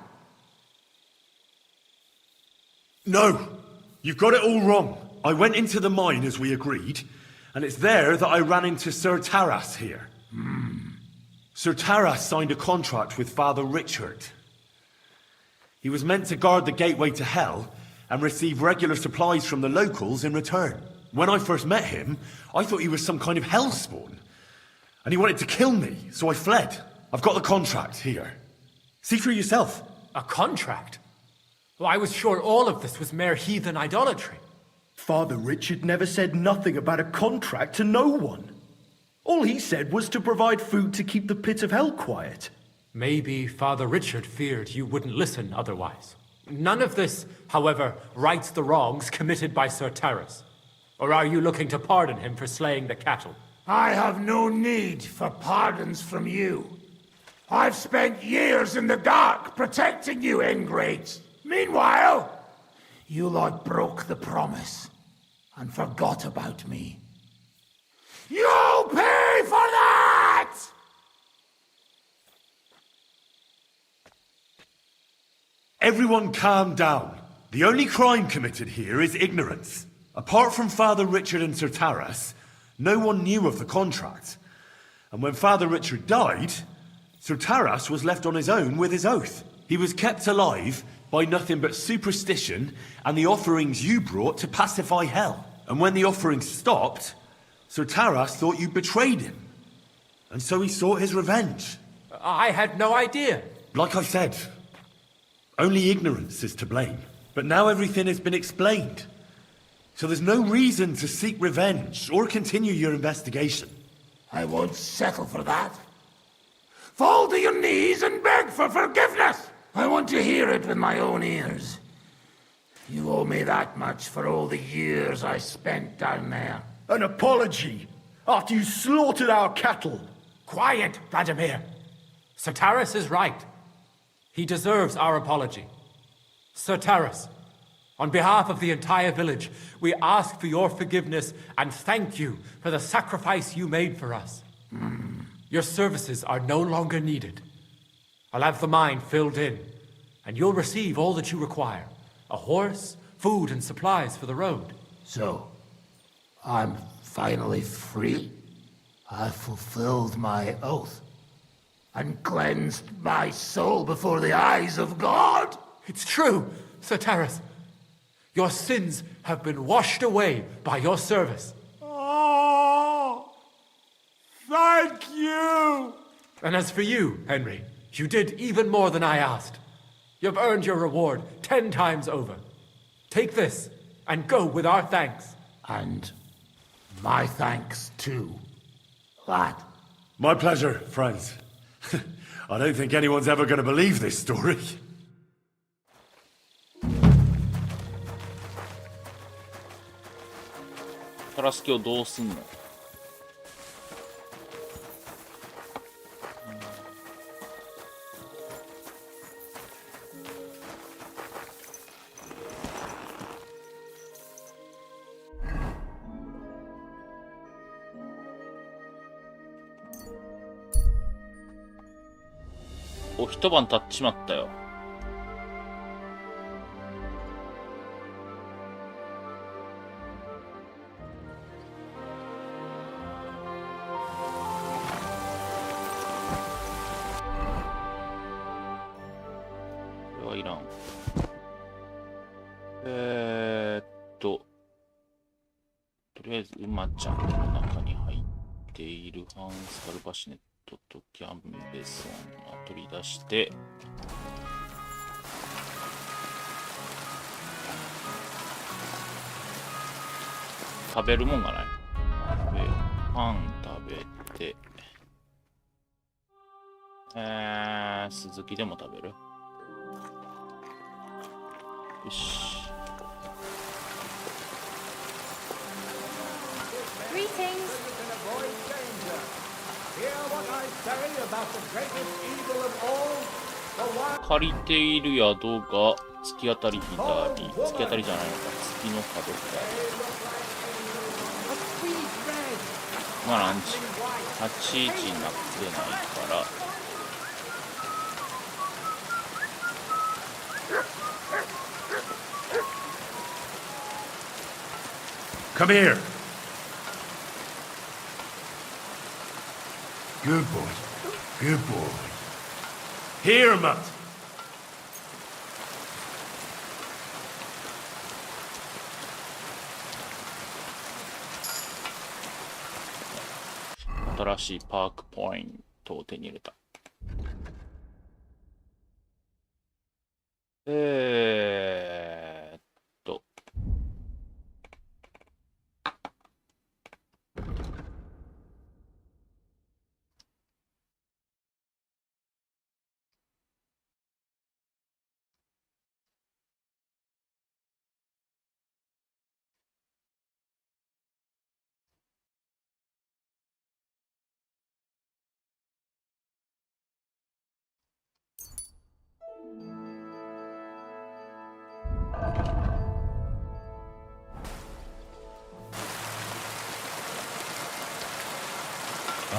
No! You've got it all wrong. I went into the mine as we agreed, and it's there that I ran into Sir Taras here. Sir Taras signed a contract with Father Richard. He was meant to guard the gateway to hell and receive regular supplies from the locals in return. When I first met him, I thought he was some kind of hellspawn. And he wanted to kill me, so I fled. I've got the contract here. See for yourself. A contract? Well, I was sure all of this was mere heathen idolatry. Father Richard never said nothing about a contract to no one. All he said was to provide food to keep the pit of hell quiet. Maybe Father Richard feared you wouldn't listen otherwise. None of this, however, rights the wrongs committed by Sir Taras. Or are you looking to pardon him for slaying the cattle? I have no need for pardons from you. I've spent years in the dark protecting you, ingrates. Meanwhile, you lot broke the promise and forgot about me. You'll pay for that! Everyone calm down. The only crime committed here is ignorance. Apart from Father Richard and Sir Taras, no one knew of the contract. And when Father Richard died, Sir Taras was left on his own with his oath. He was kept alive by nothing but superstition and the offerings you brought to pacify hell. And when the offerings stopped, Sir Taras thought you betrayed him. And so he sought his revenge. I had no idea. Like I said, only ignorance is to blame. But now everything has been explained. So there's no reason to seek revenge or continue your investigation. I won't settle for that. Fall to your knees and beg for forgiveness! I want to hear it with my own ears. You owe me that much for all the years I spent down there. An apology? After you slaughtered our cattle? Quiet, Vladimir. Sir Taras is right. He deserves our apology. Sir Taras, on behalf of the entire village, we ask for your forgiveness and thank you for the sacrifice you made for us. Your services are no longer needed. I'll have the mine filled in, and you'll receive all that you require. A horse, food, and supplies for the road. So, I'm finally free. I've fulfilled my oath and cleansed my soul before the eyes of God. It's true, Sir Taras. Your sins have been washed away by your service. Oh, thank you. And as for you, Henry, you did even more than I asked. You've earned your reward 10 times over. Take this and go with our thanks. And my thanks too, lad. My pleasure, friends. I don't think anyone's ever going to believe this story. タラスケをどうすんの？お、一晩経っちまったよ。これはいらん。とりあえず馬ちゃんの中に入っているハンスカルバシネットとキャンベソンを取り出して、食べるもんがない。パン食べて、鈴木でも食べる？よし。借りている宿が突き当たり左、突き当たりじゃないのか、月の角左。まあ何時 ?8 時になってないから。Come here. Good boy. Good boy. Here, Matt. 新しいパークポイントを手に入れた。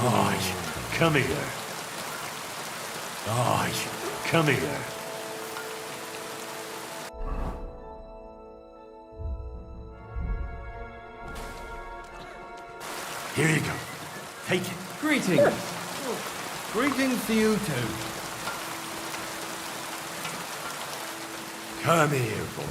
Aye, come here. Aye, come here. Here you go. Take it. Greetings. Greetings to you too. Come here, boy.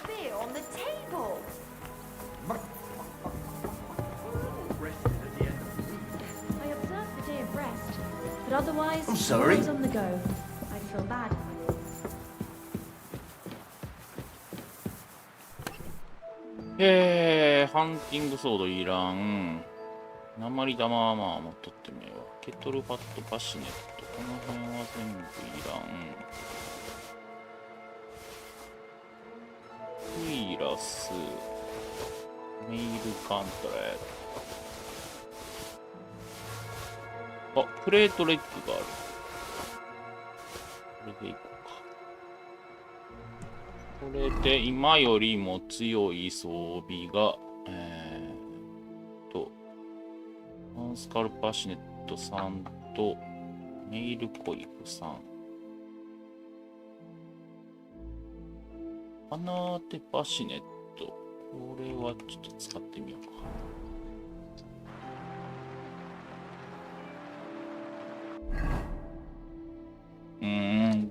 Beer on the table. I observed the day of rest, but otherwise, I'm sorry. always on the go. I feel bad. ハンティングソードいらん。鉛玉はまあ持っとってみようわ。ケトルファットパシネット。この辺は全部いらん。クイラス。メイルカントレート。あ、プレートレッグがある。これでいこうか。これで今よりも強い装備が、ハンスカルパシネット3とメイルコイフ3。アナーテパシネット。これはちょっと使ってみようか。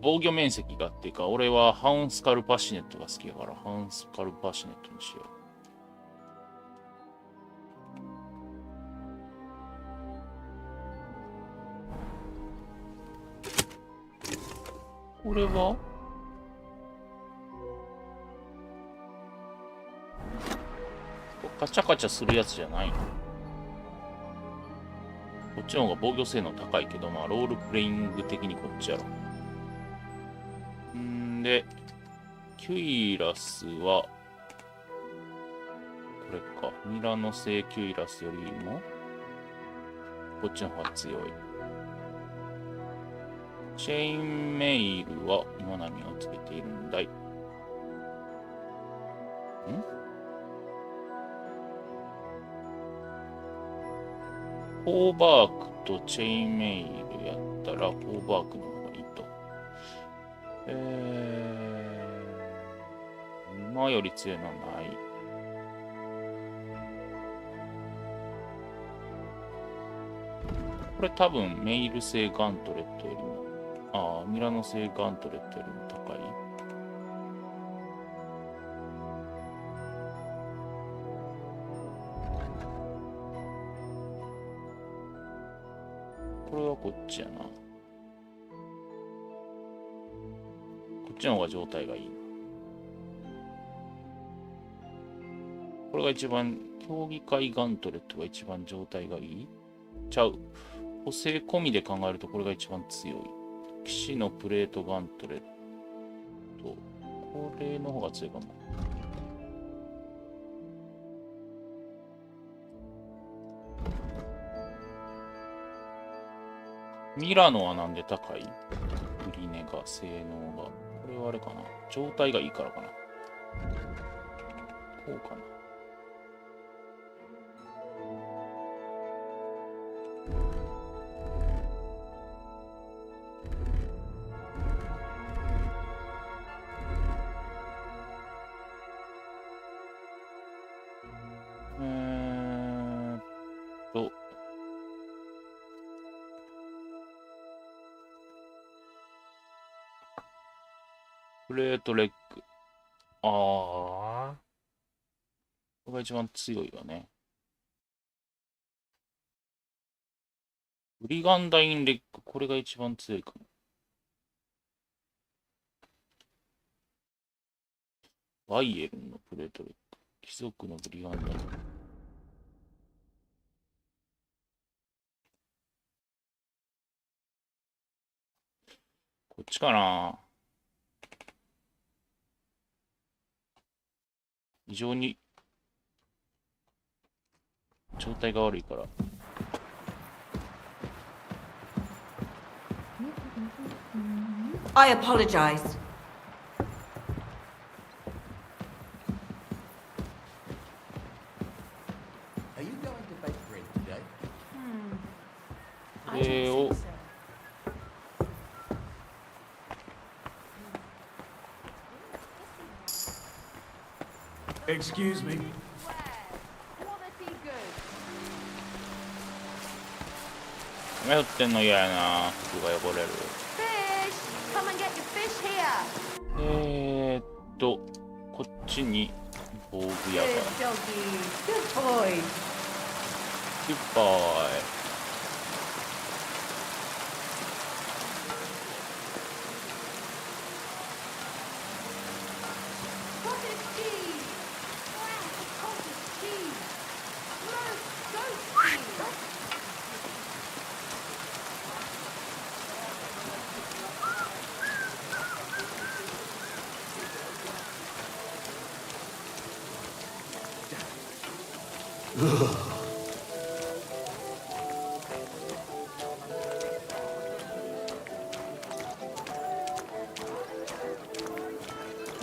防御面積がっていうか、俺はハウンスカルパシネットが好きだから、ハウンスカルパシネットにしよう。これはカチャカチャするやつじゃないの？こっちの方が防御性能高いけど、まあロールプレイング的にこっちやろ。で、キュイラスは、これか。ミラノ製キュイラスよりも、こっちの方が強い。チェインメイルは今何をつけているんだい？コーバークとチェインメイルやったら、コーバークの方がいいと。今より強いのはない。これ多分メイル製ガントレットよりも、ミラノ製ガントレットよりも高い。これはこっちやな。こっちの方が状態がいい。これが一番、競技会ガントレットが一番状態がいい？ちゃう。補正込みで考えるとこれが一番強い。騎士のプレートガントレット。これの方が強いかも。ミラノはなんで高い？グリネが、性能が。これはあれかな。状態がいいからかな。こうかな。プレートレッグ。これが一番強いよね。ブリガンダインレッグ、これが一番強いかも。バイエルンのプレートレッグ、貴族のブリガンダイン。こっちかな。非常に状態が悪いから。I apologize. Are you going to bake bread today? これを Excuse me. 雨降ってんの嫌やな。服が汚れる。Come and get your fish here. こっちに防具屋が。 Good doggy. Good boy. グッバイ。Cottage cheese. Cottage cheese. Goat cheese. Ugh.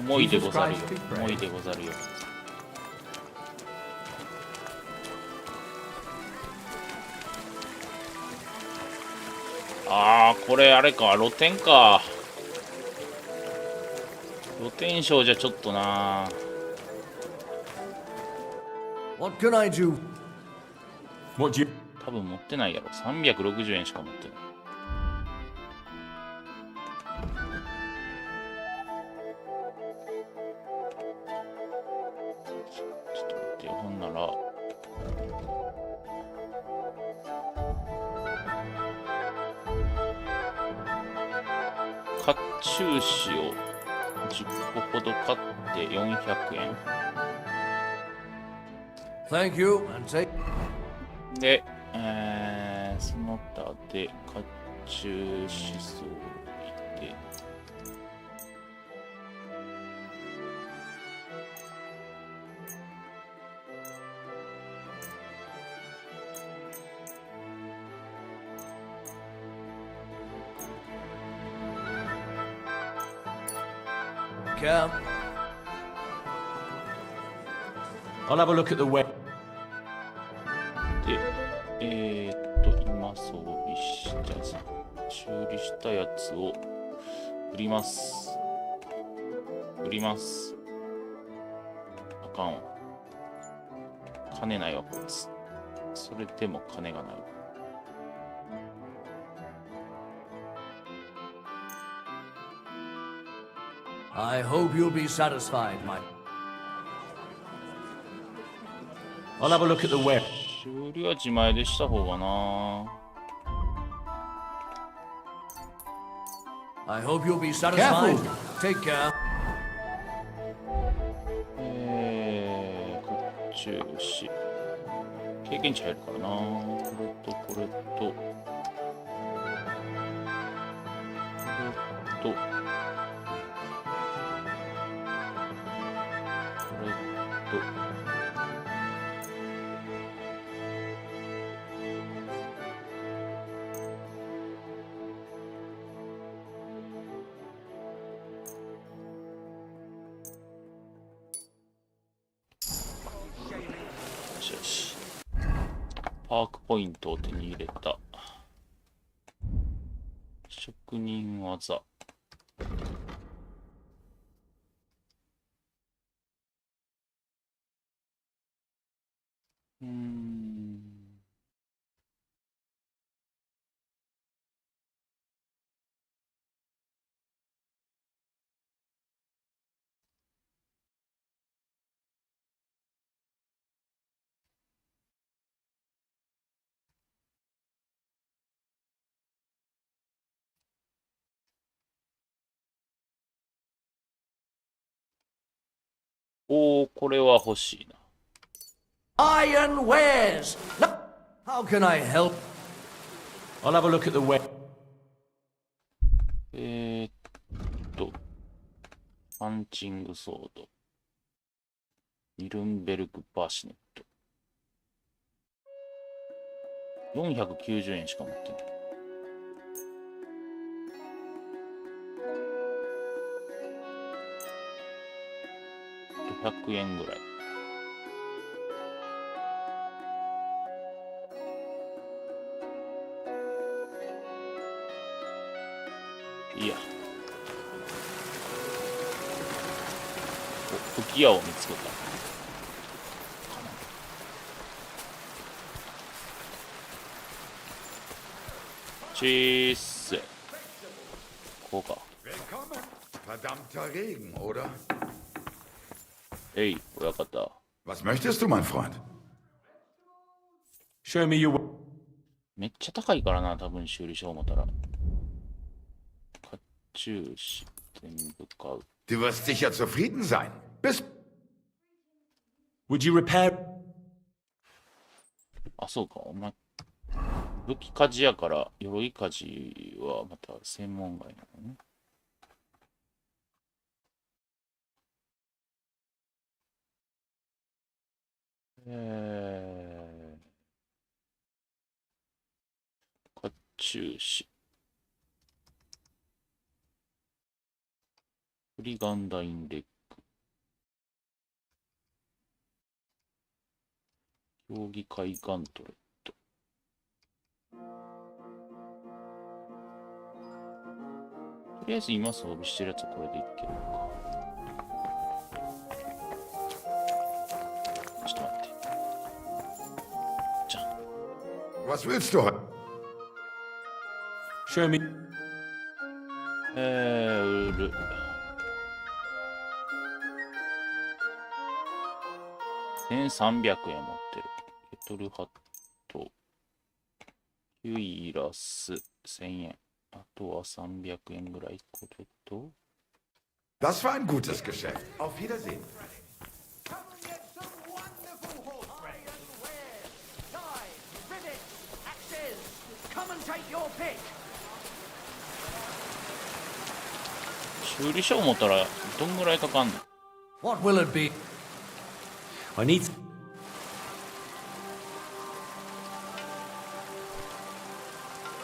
重いでござるよ。重いでござるよ。あー、これあれか、露天か。露天商じゃちょっとな。What can I do? What do you... 多分持ってないやろ。360円しか持ってない。ちょっと待ってよ。ほんなら。甲冑紙を10個ほど買って400円。Thank you, and take. で、その他で甲冑思想を置いて、Care. I'll have a look at the web. で、今装備したやつ、修理したやつを売ります。売ります。あかんわ。金ないわ、こいつ。それでも金がない。I hope you'll be satisfied, my. I'll have a look at the web. 修理は自前でした方がな。I hope you'll be satisfied. Take care. こっちよし。経験値入るからな。これとこれと。これと。これと。よし。パークポイントを手に入れた。職人技。おお、これは欲しいな。Iron wares. How can I help? I'll have a look at the web. パンチングソード。ニルンベルグバーシネット。490円しか持ってない。100円ぐらい。いや。お、吹き矢を見つけた。チース。こうか。Verdammter Regen, oder? えい、親方。Was möchtest du, mein Freund? Show me your. めっちゃ高いからな、多分修理しよう思ったら。カチューシ、全部買う。Du wirst sicher zufrieden sein. Bis. Would you repair? あ、そうか、お前。武器鍛冶やから、鎧鍛冶はまた専門外なのね。甲冑士。ブリガンダインレッグ。競技会ガントレット。とりあえず今装備してるやつはこれでいけるのか。ちょっと待って。じゃん。Was willst du? Show me. 売る。1300円持ってる。ケトルハット。キュイラス1000円。あとは300円ぐらい。これと。Das war ein gutes Geschäft. Auf Wiedersehen. Come and take your pick. 修理しよう思ったらどんぐらいかかんの？ What will it be? I need.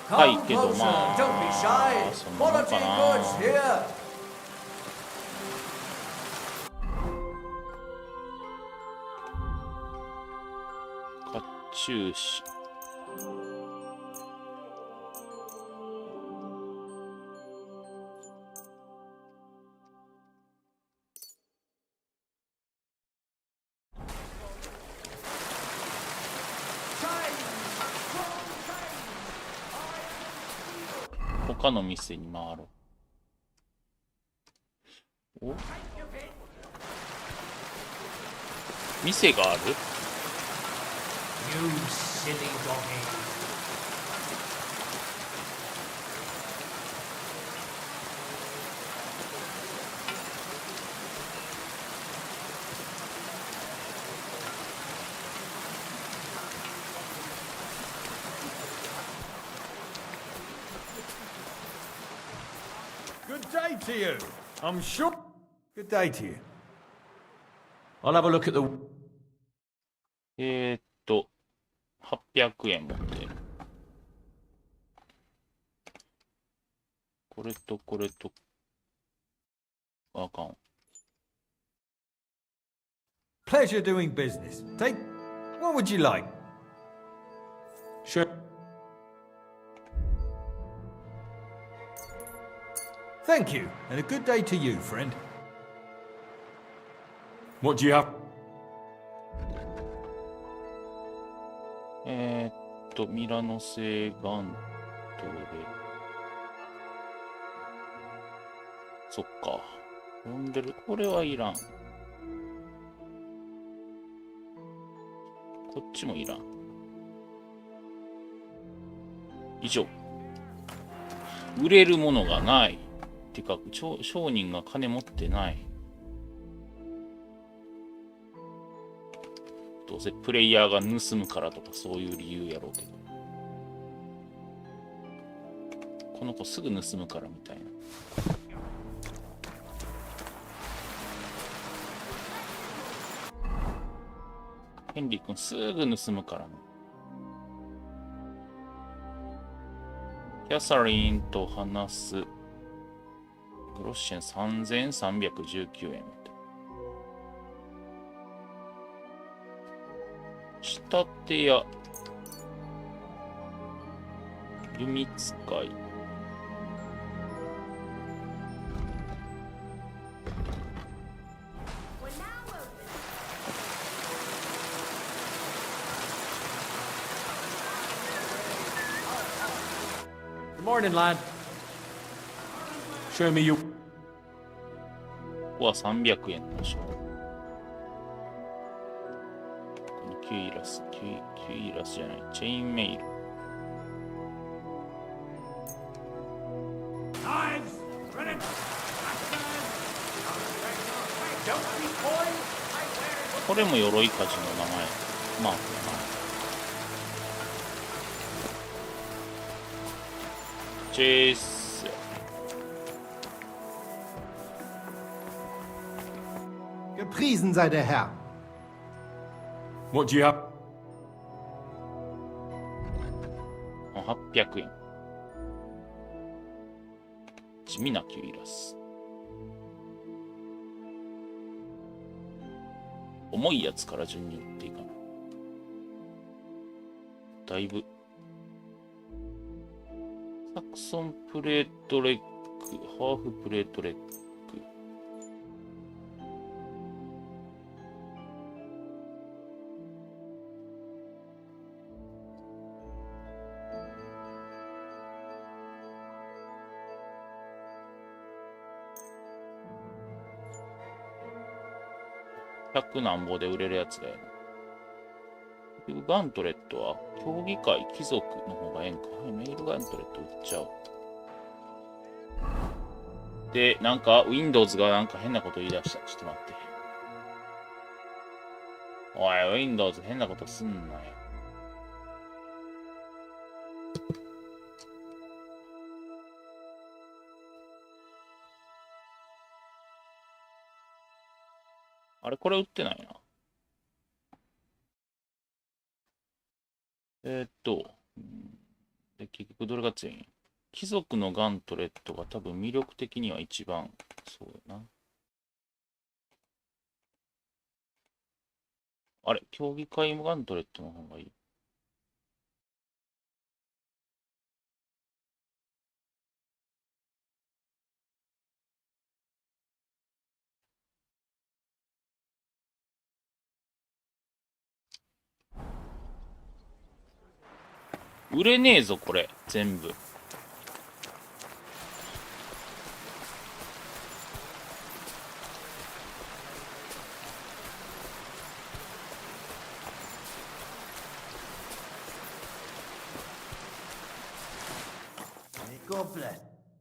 はいけど Come ま closer, don't be あ shy. そんなもん Quality か goods な。 here. 甲冑士。他の店に回ろう。お？店がある？ You silly doggy. Good day to you. I'm sure. Good day to you. I'll have a look at the. 800円持ってる。これとこれと。あかん。Pleasure doing business. Take. What would you like? Sure. Thank you, and a good day to you, friend. What do you have? ミラノ製ガントレ。そっか。呼んでる。これはいらん。こっちもいらん。以上。売れるものがない。てか、商人が金持ってない。うせプレイヤーが盗むからとかそういう理由やろうけど、この子すぐ盗むからみたいな。ヘンリー君すぐ盗むからね。キャサリンと話す。グロッシェン3319円。仕立て屋。弓使い。Good morning, lad. Show me you. ここは300円のショー。このキュイラスじゃない、チェインメイル。これも鎧鍛冶の名前。まあ、チェイス。Gepriesen sei der Herr. What do you have? 800円。地味なキュイラス。重いやつから順に打っていかない。だいぶ。サクソンプレートレッグ、ハーフプレートレッグ。100何ぼで売れるやつだよね。ガントレットは競技会貴族の方がええんか。はい、メールガントレット売っちゃおう。で、なんか Windows がなんか変なこと言い出した。ちょっと待って。おい、Windows 変なことすんなよ。あれ、これ売ってないな。で、結局どれが強いん？貴族のガントレットが多分魅力的には一番、そうだな。あれ、競技会ガントレットの方がいい。売れねえぞ、これ。全部。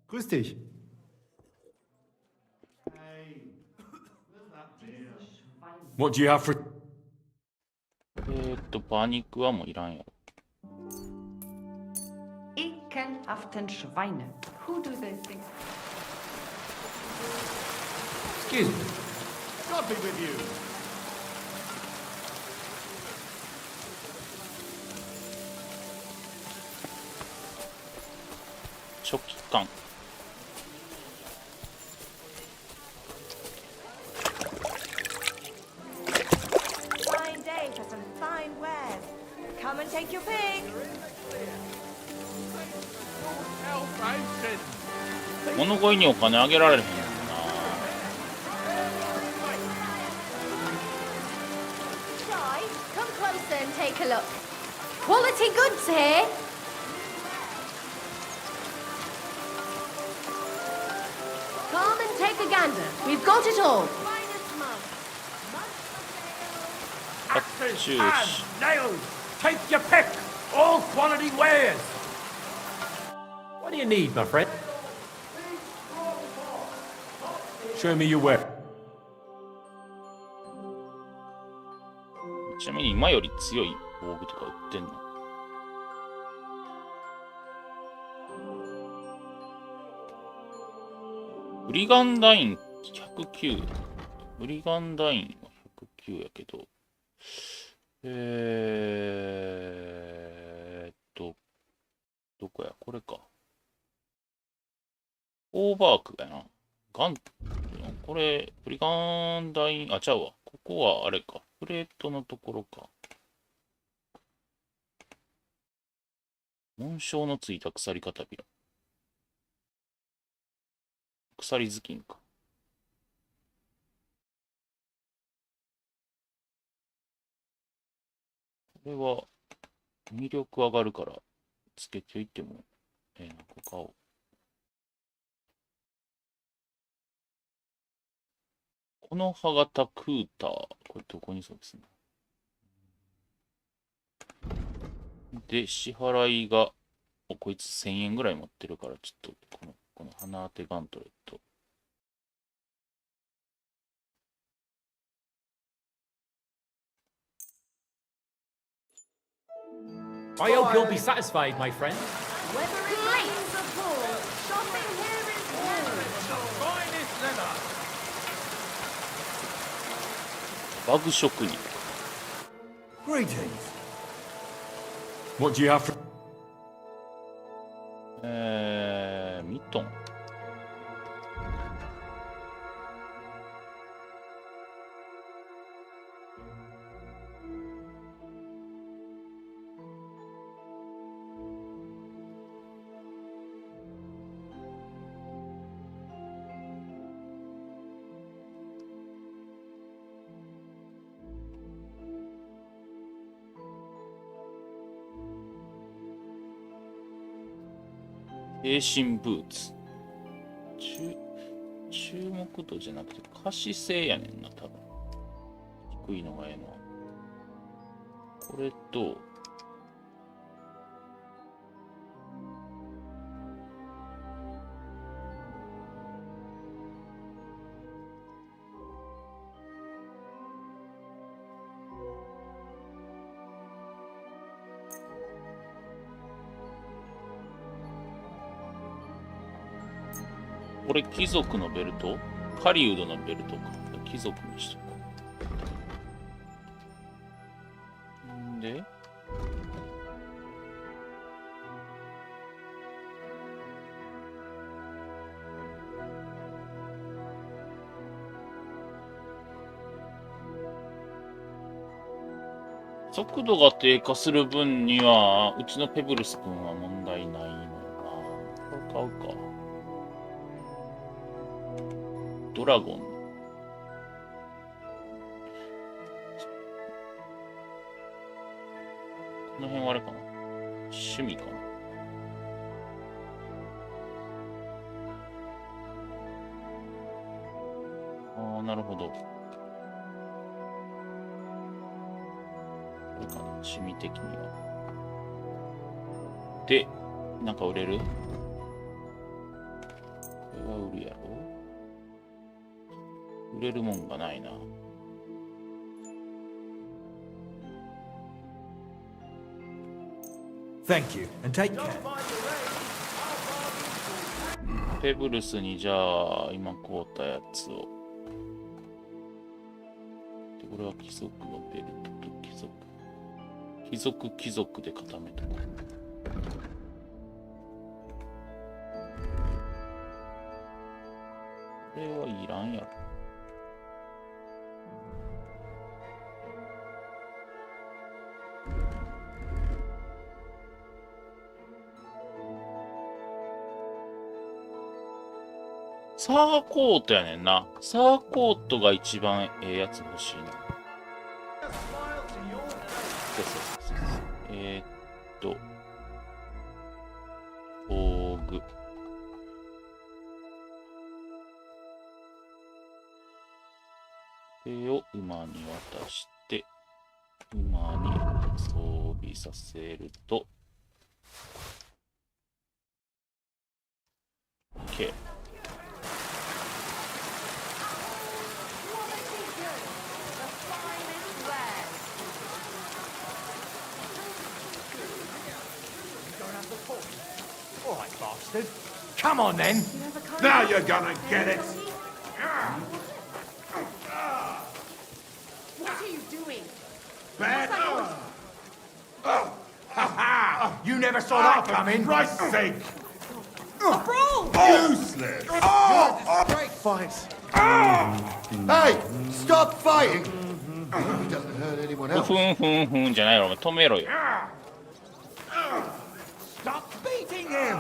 Grüß dich. 馬肉はもういらんやろ。Ekelhaften Schweine. Who do they think? Excuse me. God be with you. 初期感。Fine day for some fine wares. Come and take your pick. 物乞いにお金あげられへんやんな。Try, come closer and take a look. Quality goods here. Come and take a gander. We've got it all. Axes and nails. Take your pick. All quality wares. What do you need, my friend? Show me your way. ちなみに今より強い防具とか売ってんの？ブリガンダイン109。ブリガンダインは109やけど。どこや？これか。オーバークやな。これ、ブリガンダイン、あ、ちゃうわ。ここはあれか。プレートのところか。紋章のついた鎖片びら。鎖頭巾か。これは、魅力上がるから、つけていっても、なんか買おう。この歯型クーター。これどこにそうですね。で、支払いが、こいつ1000円ぐらい持ってるから、ちょっと、この鼻当てガントレット。I hope you'll be satisfied, my friend. Weather is rains are full. Shopping here is Finest leather. バグ職人。Greetings. What do you have for... ミトン。精神ブーツ。注目度じゃなくて可視性やねんな、多分。低いのがええのは。これと、これ貴族のベルト？狩人のベルトか。貴族にしとこう。んで、速度が低下する分には、うちのペブルス君は問題ないのよな。これ買うか。ドラゴン。この辺はあれかな。趣味かな。ああ、なるほど。これかな。趣味的には。で、なんか売れる？これは売るやろ？売れるもんがないな。Thank you, and take care. ペブルスにじゃあ今買うたやつを。で、これは貴族のベルトと貴族で固めとこう。これはいらんやろ。サーコートやねんな。サーコートが一番ええやつ欲しいな。そう。防具。これを馬に渡して、馬に装備させると、OK。All right, bastard. Come on, then. Now you're gonna get it. What are you doing? Bad. You never saw that coming. For Christ's sake. Brawl! Useless. Fight. Hey, stop fighting. He doesn't hurt anyone ふ else. んふんふんじゃないよ、お前止めろよ。 Stop beating him.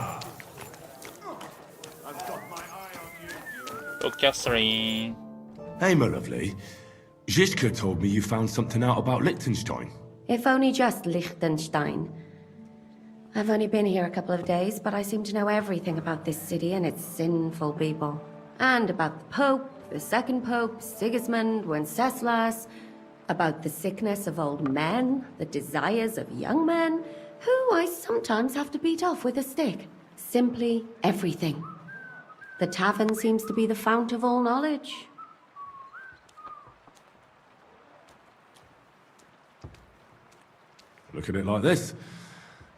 Look, Catherine. Hey, my lovely. Zizka told me you found something out about Liechtenstein. If only just Liechtenstein. I've only been here a couple of days, but I seem to know everything about this city and its sinful people. And about the Pope, the second Pope, Sigismund, Wenceslas, about the sickness of old men, the desires of young men, who I sometimes have to beat off with a stick. Simply everything. The tavern seems to be the fount of all knowledge. Look at it like this.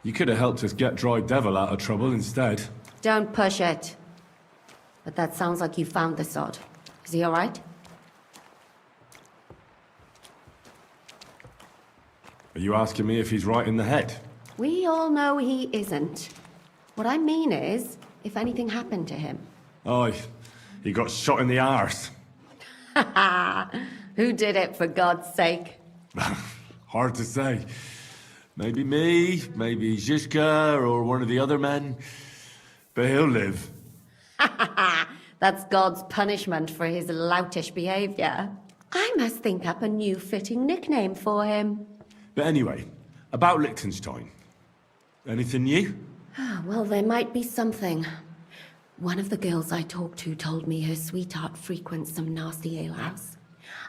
You could have helped us get Dry Devil out of trouble instead. Don't push it. But that sounds like you found the sod. Is he all right? Are you asking me if he's right in the head? We all know he isn't. What I mean is, if anything happened to him. Aye, he got shot in the arse. Who did it, for God's sake? Hard to say. Maybe me, maybe Zizka, or one of the other men. But he'll live. That's God's punishment for his loutish behavior. I must think up a new fitting nickname for him. But anyway, about Liechtenstein. Anything new? Well, there might be something. One of the girls I talked to told me her sweetheart frequents some nasty alehouse.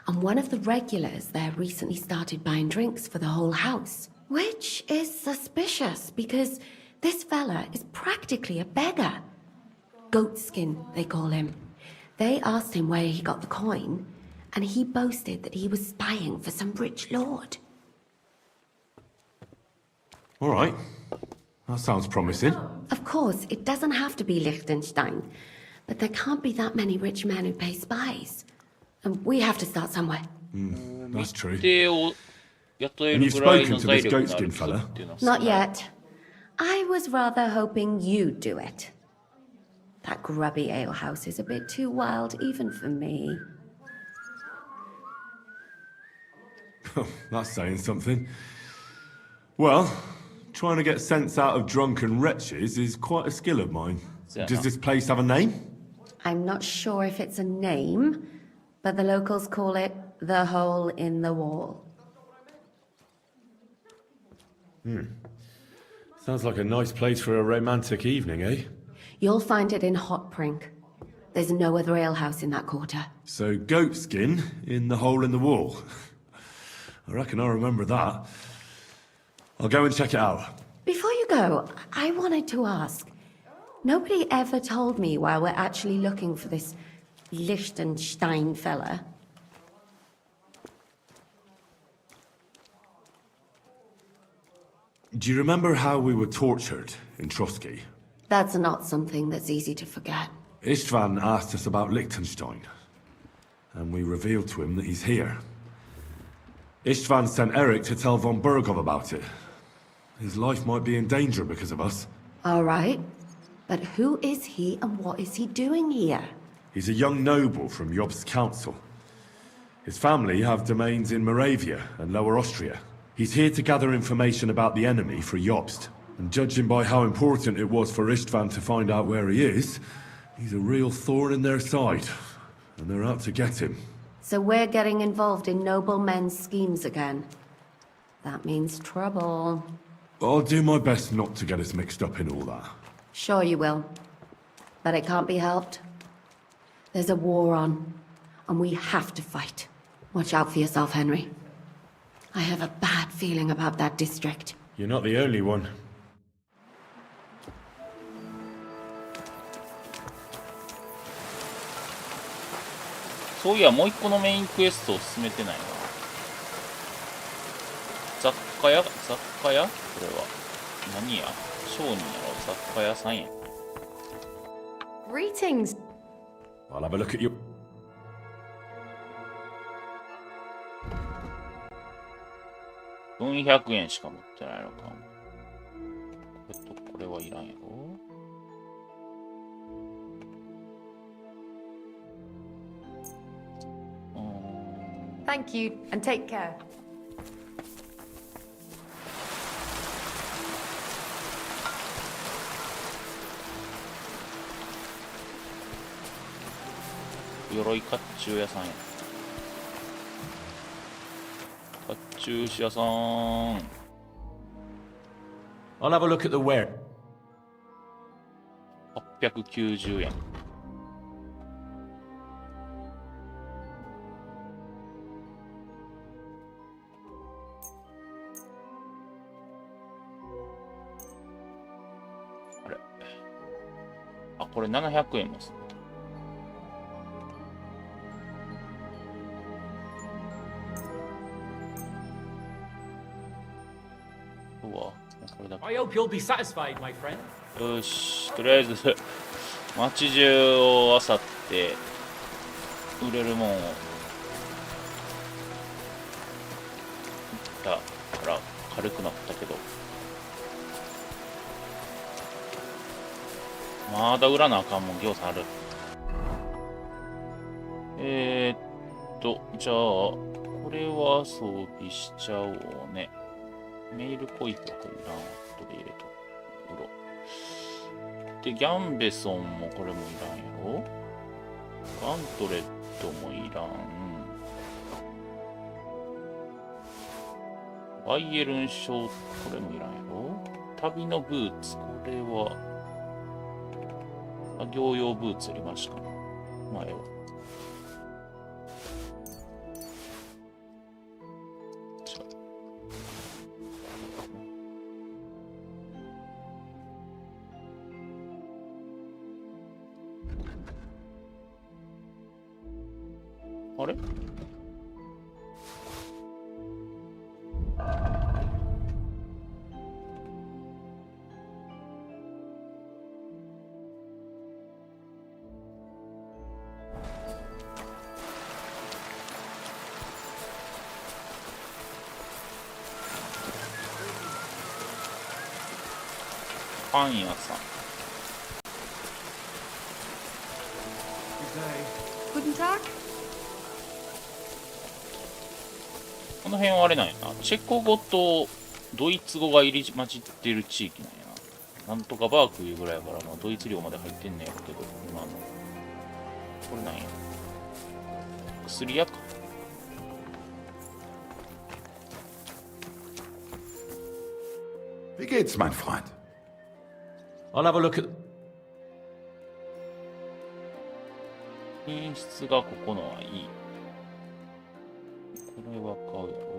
And one of the regulars there recently started buying drinks for the whole house. Which is suspicious, because this fella is practically a beggar. Goatskin, they call him. They asked him where he got the coin, and he boasted that he was spying for some rich lord. All right. That sounds promising. Of course, it doesn't have to be Liechtenstein, but there can't be that many rich men who pay spies. And we have to start somewhere. That's true. 手を雇え And る you've ぐらい spoken の to 財 this 力のある goatskin 人 fella? っていうのは Not yet. I was rather hoping you'd do it. That grubby alehouse is a bit too wild even for me. That's saying something. Well, trying to get sense out of drunken wretches is quite a skill of mine. Does this place have a name? I'm not sure if it's a name, but the locals call it the Hole in the Wall. Sounds like a nice place for a romantic evening, eh? You'll find it in Hotprink. There's no other alehouse in that quarter. So, goatskin in the hole in the wall. I reckon I remember that. I'll go and check it out. Before you go, I wanted to ask. Nobody ever told me why we're actually looking for this Liechtenstein fella. Do you remember how we were tortured in Trotsky? That's not something that's easy to forget. Istvan asked us about Liechtenstein, and we revealed to him that he's here. Istvan sent Eric to tell von Bergov about it. His life might be in danger because of us. All right. But who is he and what is he doing here? He's a young noble from Jobst's council. His family have domains in Moravia and Lower Austria. He's here to gather information about the enemy for Jobst. And judging by how important it was for Istvan to find out where he is, he's a real thorn in their side. And they're out to get him. So we're getting involved in noble men's schemes again. That means trouble. I'll do my best not to get us mixed up in all that. Sure you will. But it can't be helped. There's a war on, and we have to fight. Watch out for yourself, Henry. I have a bad feeling about that district. You're not the only one. そういや、もう一個のメインクエストを進めてないな。雑貨屋これは。何や商人やろ雑貨屋さんや。 Greetings. I'll have a look at you. 400円しか持ってないのか。これはいらんやろ。Thank you, and take care. 鎧甲冑屋さんや。甲冑師屋さん。I'll have a look at the ware. 890円。あれ。あ、これ700円もする。I hope you'll be satisfied, my friend. よし、とりあえず街中を漁って売れるもんをだから軽くなったけど、まだ売らなあかんもんぎょうさんある。じゃあこれは装備しちゃおうね。メールコイプはこれいらん。後で入れと売ろう。で、ギャンベソンもこれもいらんやろ。ガントレットもいらん。バイエルンショート、これもいらんやろ。旅のブーツ、これは、作業用ブーツよりマシかな。まあ、ええわ。あれパン屋さん。Guten Tag. この辺はあれなんやな。チェコ語とドイツ語が入り混じってる地域なんやな。なんとかバークいうぐらいやから、まあ、ドイツ領まで入ってんねやろけど、今の。これなんや。薬屋か。Wie geht's, mein Freund? I'll have a look at. 品質がここのはいい。これは買うやろ。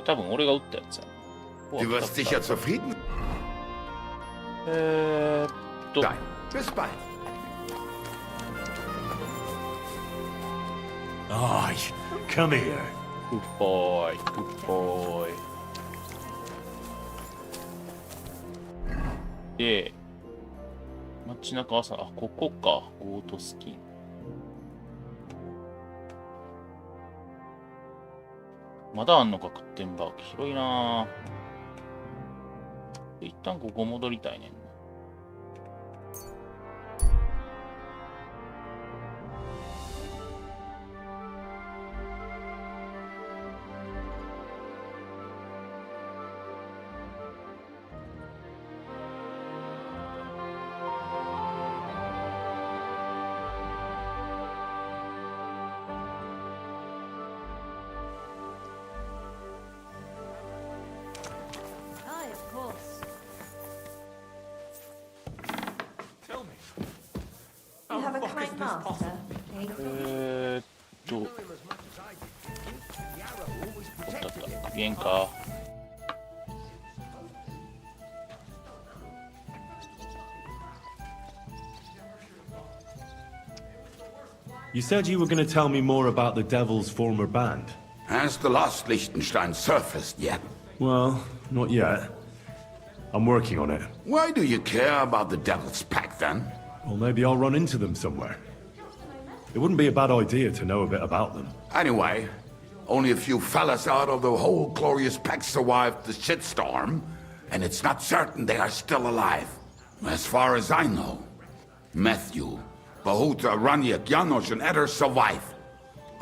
多分俺が打ったやつやな。Du wirst sicher zufrieden. Nein, bis bald. Aye, come here. Good boy, good boy. で、街中朝、あ、ここか。オートスキン。まだあんのか、クッテンバーグ。広いなぁ。一旦ここ戻りたいねんな。master. Take おったあった。見えんか。You said you were going to tell me more about the Devil's former band. Has the Lost Liechtenstein surfaced yet? Well, not yet. I'm working on it. Why do you care about the Devil's Pack then? Well, maybe I'll run into them somewhere. It wouldn't be a bad idea to know a bit about them. Anyway, only a few fellas out of the whole glorious pack survived the shitstorm, and it's not certain they are still alive. As far as I know, Matthew, Bahuta, Raniak, Janos, and Eder survive.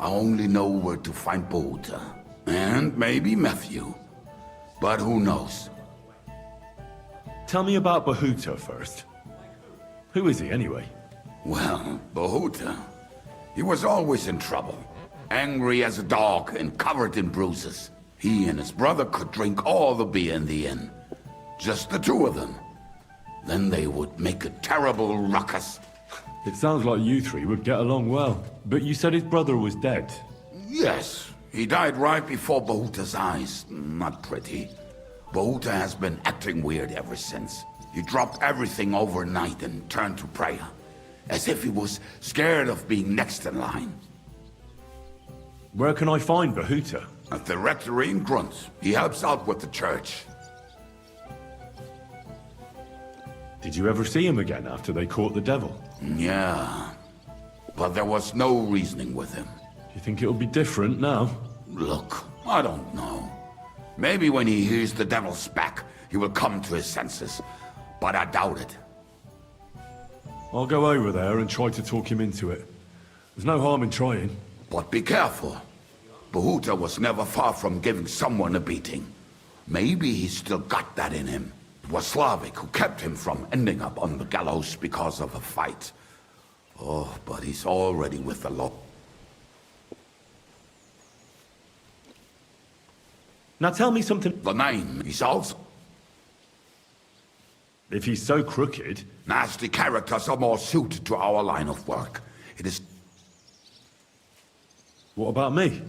I only know where to find Bahuta. And maybe Matthew. But who knows? Tell me about Bahuta first. Who is he, anyway? Well, Bahuta, he was always in trouble. Angry as a dog and covered in bruises. He and his brother could drink all the beer in the inn. Just the two of them. Then they would make a terrible ruckus. It sounds like you three would get along well. But you said his brother was dead. Yes, he died right before Bahuta's eyes. Not pretty. Bahuta has been acting weird ever since. He dropped everything overnight and turned to prayer. As if he was scared of being next in line. Where can I find Bahuta? At the rectory in Grunt. He helps out with the church. Did you ever see him again after they caught the devil? Yeah. But there was no reasoning with him. Do you think it'll be different now? Look, I don't know. Maybe when he hears the devil's back, he will come to his senses. But I doubt it. I'll go over there and try to talk him into it. There's no harm in trying. But be careful. Bahuta was never far from giving someone a beating. Maybe he's still got that in him. It was Slavik who kept him from ending up on the gallows because of a fight. Oh, but he's already with the law. Now tell me something. The name, he's also... If he's so crooked... Nasty characters are more suited to our line of work. It is... What about me?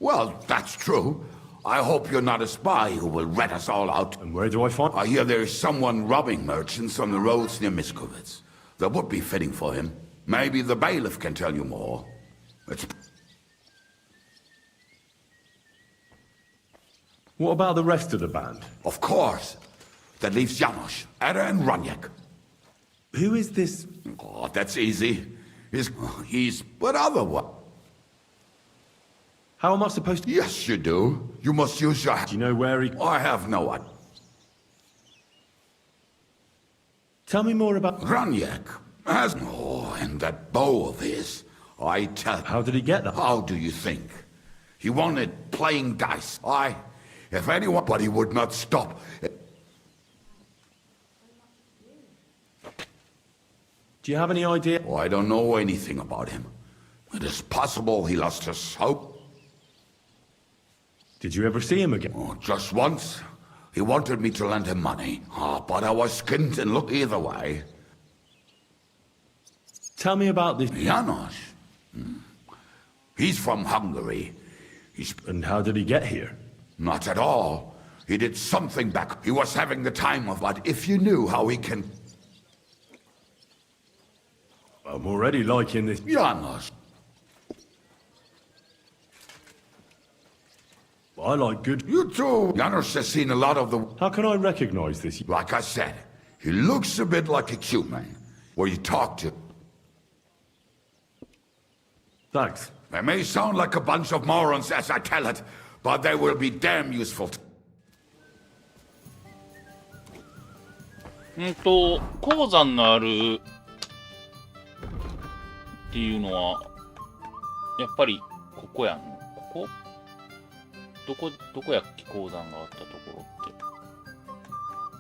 Well, that's true. I hope you're not a spy who will rat us all out. And where do I find... I hear there is someone robbing merchants on the roads near Miskovitz. That would be fitting for him. Maybe the bailiff can tell you more. It's... What about the rest of the band? Of course. That leaves Janos, Ada and Raniak. Who is this? Oh, that's easy. He's... But other one. How am I supposed to... Yes, you do. You must use your... Do you know where he... I have no idea. Tell me more about... Raniak has... Oh, and that bow of his. I tell... How did he get that? How do you think? He wanted playing dice. If anyone... But he would not stop. Do you have any idea? Oh, I don't know anything about him. It is possible he lost his hope. Did you ever see him again? Oh, just once. He wanted me to lend him money. But I was skinned and look either way. Tell me about this... Janos. He's from Hungary. And how did he get here? Not at all. He did something back. He was having the time of... But if you knew how he can... I'm already liking this... Janos. I like good... You too. Janos has seen a lot of the... How can I recognize this? Like I said, he looks a bit like a human. Where you talk to... Thanks. They may sound like a bunch of morons as I tell it, but they will be damn useful. 鉱山のあるっていうのはやっぱりここやん。ここどこやっけ、鉱山があったところって。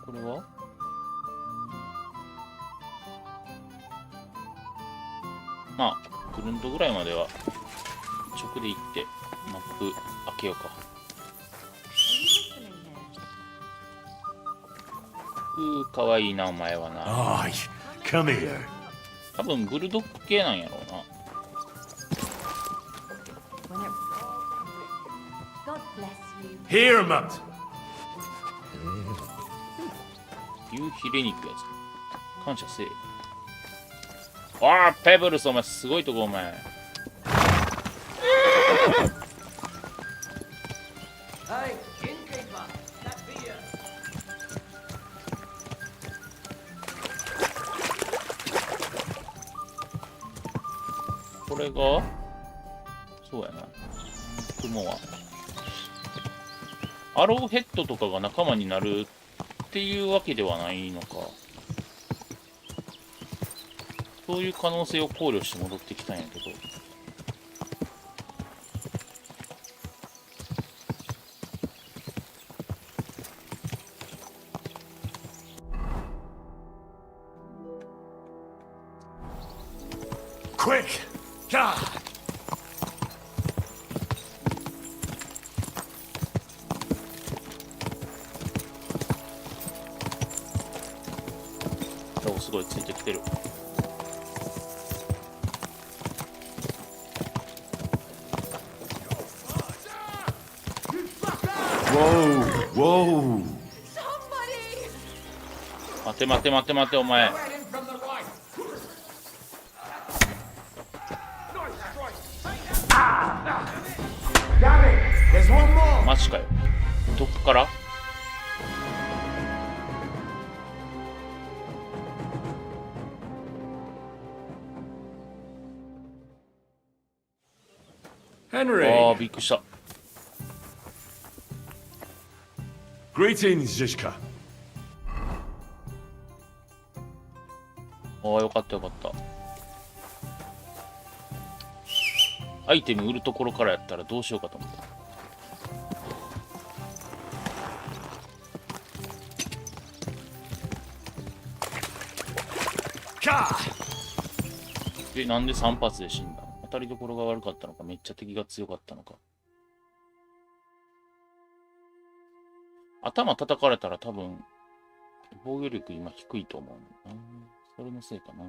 これはまあグルンドぐらいまでは直で行ってマップ開けようか。かわいいなお前はな。Come here. 多分ブルドッグ系なんやろうな。Here, Mutt. 牛ヒレ肉やつ。感謝せえ。ああ、ペブルス、お前すごいとこ、お前。Hey, innkeeper, that beer. これがそうやな。雲は。アローヘッドとかが仲間になるっていうわけではないのか。そういう可能性を考慮して戻ってきたんやけど。Quick! God! お、すごいついてきてる。Whoa! Whoa! 待て待て待て待て、お前。マジかよ。どっから？ああ、びっくりした。Greetings, Zizka. ああ、よかったよかった。アイテム売るところからやったらどうしようかと思った。なんで3発で死んだの？当たりどころが悪かったのか、めっちゃ敵が強かったのか。頭叩かれたら多分、防御力今低いと思うな。それのせいかな。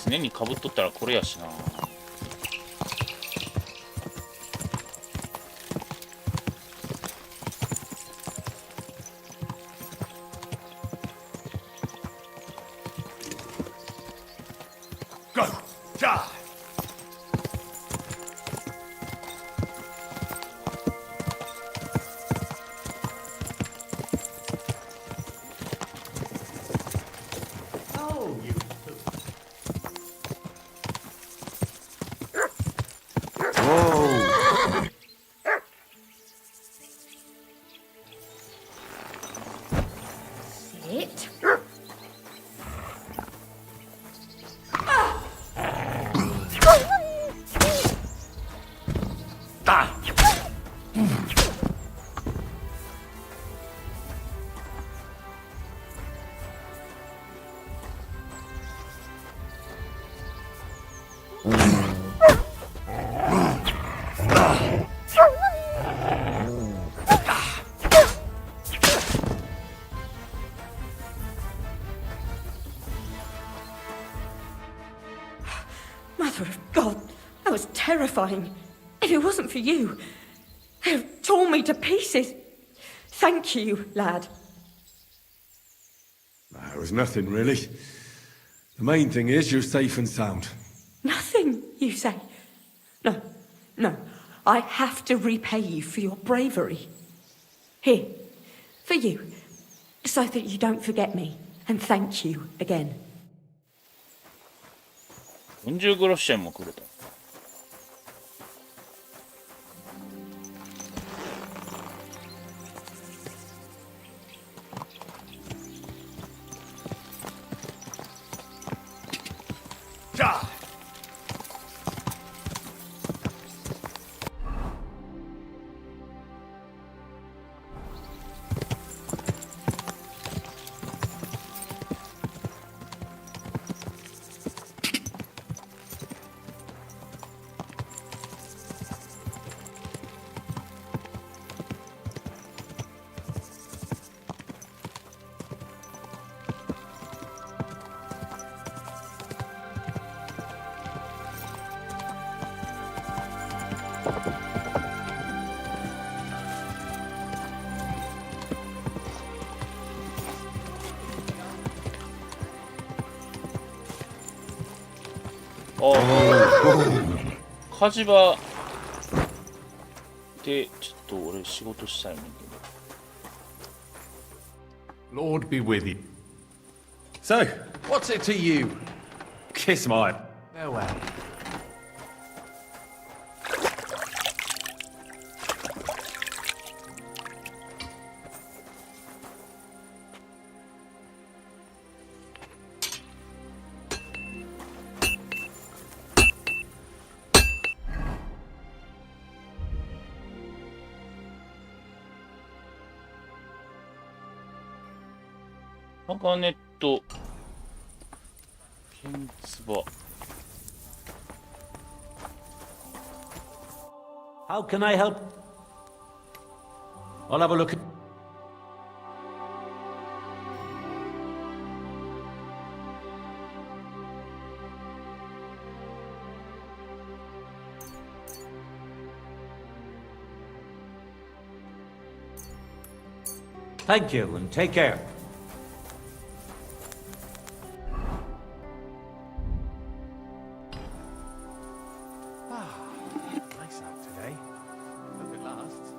常に被っとったらこれやしな。Mother of God, that was terrifying. If it wasn't for you, they'd have torn me to pieces. Thank you, lad. It was nothing, really. The main thing is you're safe and sound. Nothing, you say? No, no. I have to repay you for your bravery. Here, for you, so that you don't forget me, and thank you again. 40グロッシェンも来ると。火事場でちょっと俺仕事したいねんけど。 Lord be with you. So, What's it to you? kiss my... Farewell.鋼ネット、剣唾。 How can I help? I'll have a look. Thank you, and take care. Nice out today. Hope it lasts.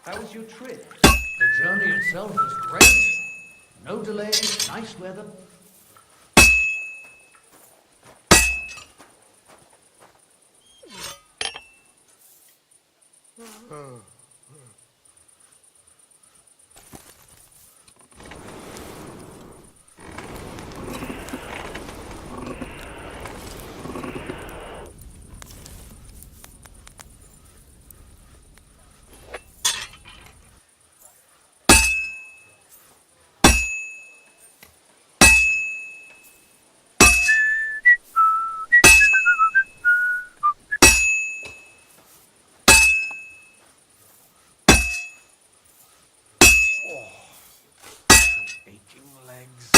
How was your trip? The journey itself was great. No delays, nice weather. Aching legs.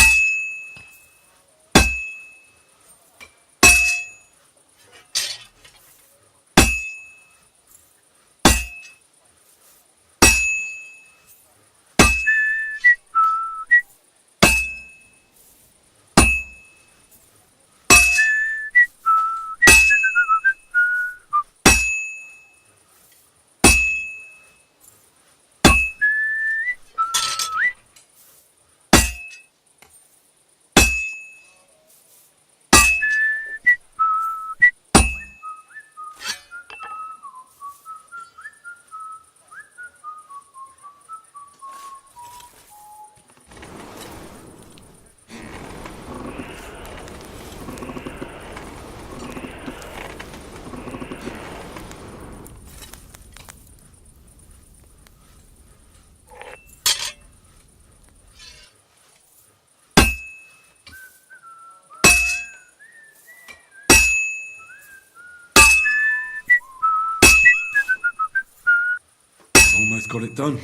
Almost got it done.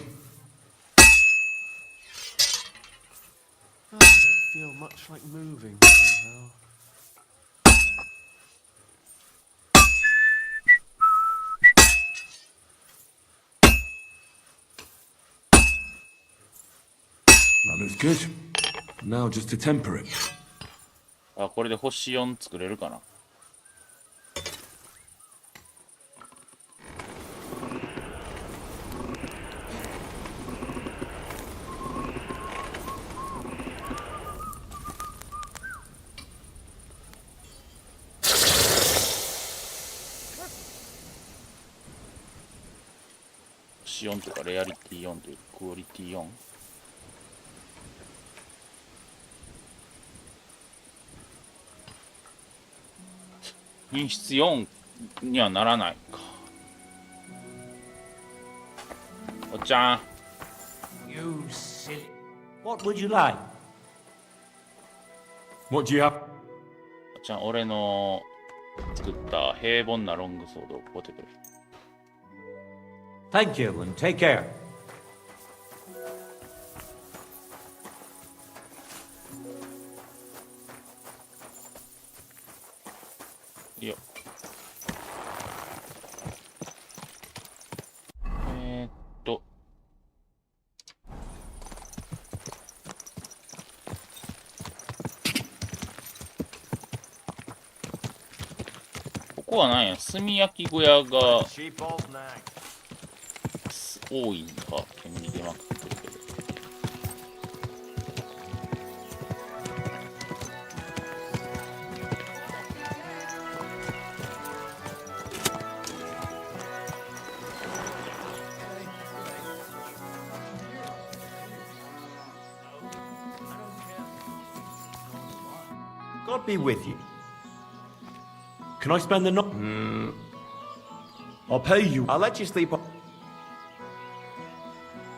I don't feel much like moving somehow. That looks good. Now just to temper it. あ、これで星4作れるかな。星4とかレアリティ4というクオリティ4。品質4にはならないか。おっちゃん。You silly. What would you like? What do you have? おっちゃん、俺の作った平凡なロングソードを持ってくれ。Thank you and take care. いいよ。ここは何や、炭焼き小屋が多いんか、煙出まくってるけど。God be with you. Can I spend the night? I'll pay you. I'll let you sleep on...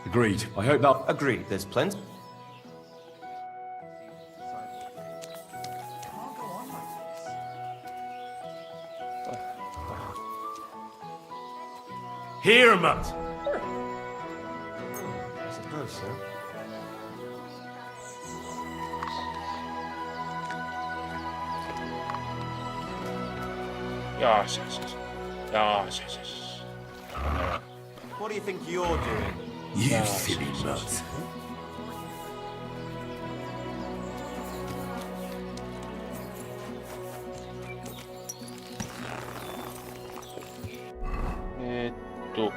Agreed. I hope that... Agreed. There's plenty... Here, Matt. I suppose so. What do you think you're doing? You silly mutt. To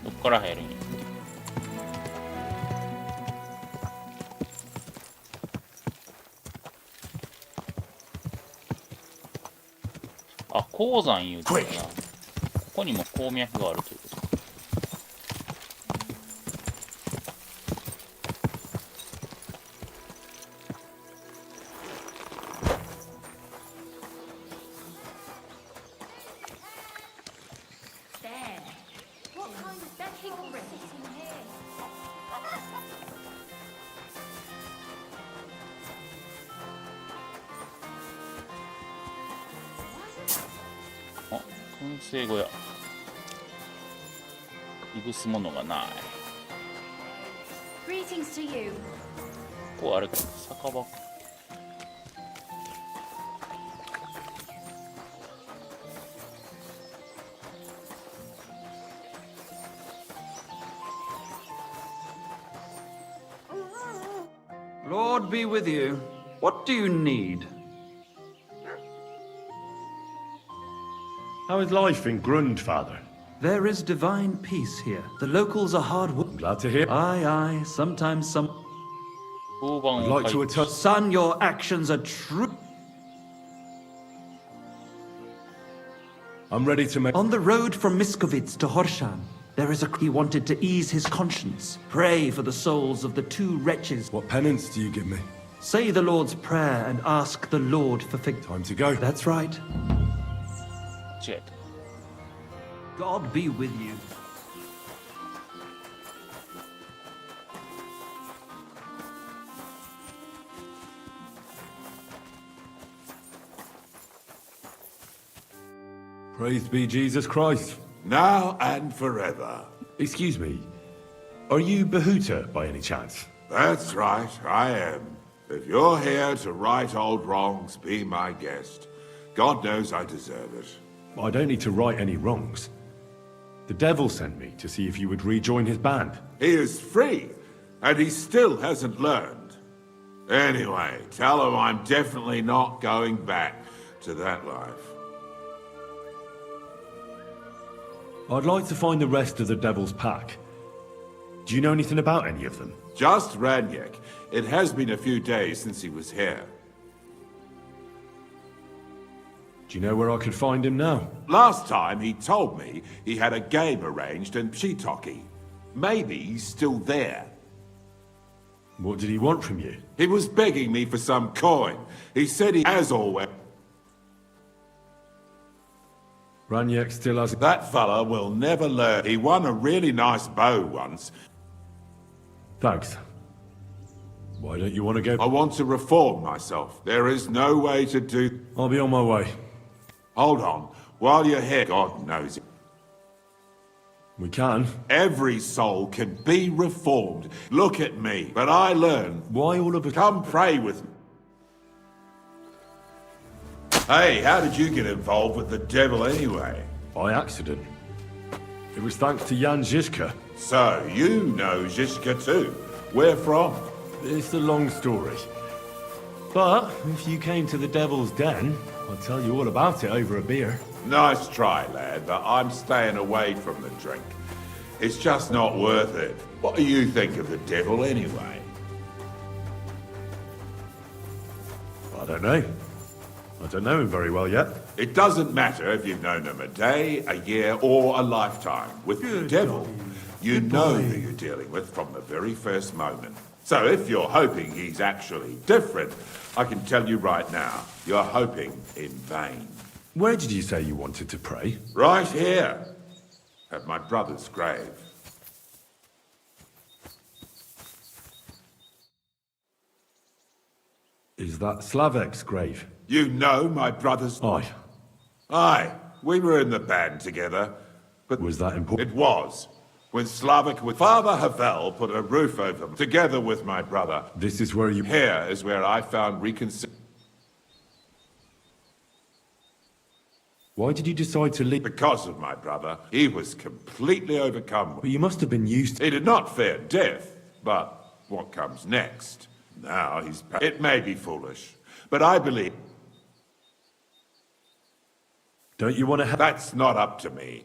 どっから入るんや。あ、鉱山言うてるな。ここにも鉱脈があるということか。あ、燻製小屋。いぶすものがない。Greetings to you. ここあれか、酒場。Lord be with you. What do you need? How is life in Grund, Father? There is divine peace here. The locals are hard work. Glad to hear. Aye, aye. Sometimes some... I'd like to attest... Son, your actions are true. I'm ready to make... On the road from Miskovitz to Horshan, there is a... He wanted to ease his conscience. Pray for the souls of the two wretches. What penance do you give me? Say the Lord's Prayer and ask the Lord for... Time to go. That's right. Shit. God be with you. Praise be Jesus Christ. now and forever. Excuse me, are you Bahuta by any chance? That's right, I am. If you're here to right old wrongs, be my guest. God knows I deserve it. I don't need to right any wrongs. The devil sent me to see if you would rejoin his band. He is free, and he still hasn't learned. Anyway, tell him I'm definitely not going back to that life. I'd like to find the rest of the devil's pack. Do you know anything about any of them? Just Ranyek. It has been a few days since he was here. Do you know where I could find him now? Last time he told me he had a game arranged in Pshitoki. Maybe he's still there. What did he want from you? He was begging me for some coin. He said he has always... Ranyek still has... That fella will never learn. He won a really nice bow once. Thanks. Why don't you want to go? I want to reform myself. There is no way to do... I'll be on my way. Hold on. While you're here, God knows it. We can. Every soul can be reformed. Look at me. But I learned. Why all of us... Come pray with me. Hey, how did you get involved with the devil anyway? By accident. It was thanks to Jan Žižka. So, you know Žižka too. Where from? It's a long story. But if you came to the Devil's Den, I'll tell you all about it over a beer. Nice try, lad, but I'm staying away from the drink. It's just not worth it. What do you think of the devil anyway? I don't know. I don't know him very well yet. It doesn't matter if you've known him a day, a year, or a lifetime. With the devil, you know who you're dealing with from the very first moment. So if you're hoping he's actually different, I can tell you right now, you're hoping in vain. Where did you say you wanted to pray? Right here, at my brother's grave. Is that Slavek's grave? You know my brother's... Aye. Aye, we were in the band together. But was that important? It was. When Slavik with Father Havel put a roof over them, together with my brother. This is where you... Here is where I found reconciliation. Why did you decide to leave? Because of my brother. He was completely overcome. But you must have been used to... He did not fear death, but what comes next? Now he's... It may be foolish, but I believe... Don't you want to have... That's not up to me.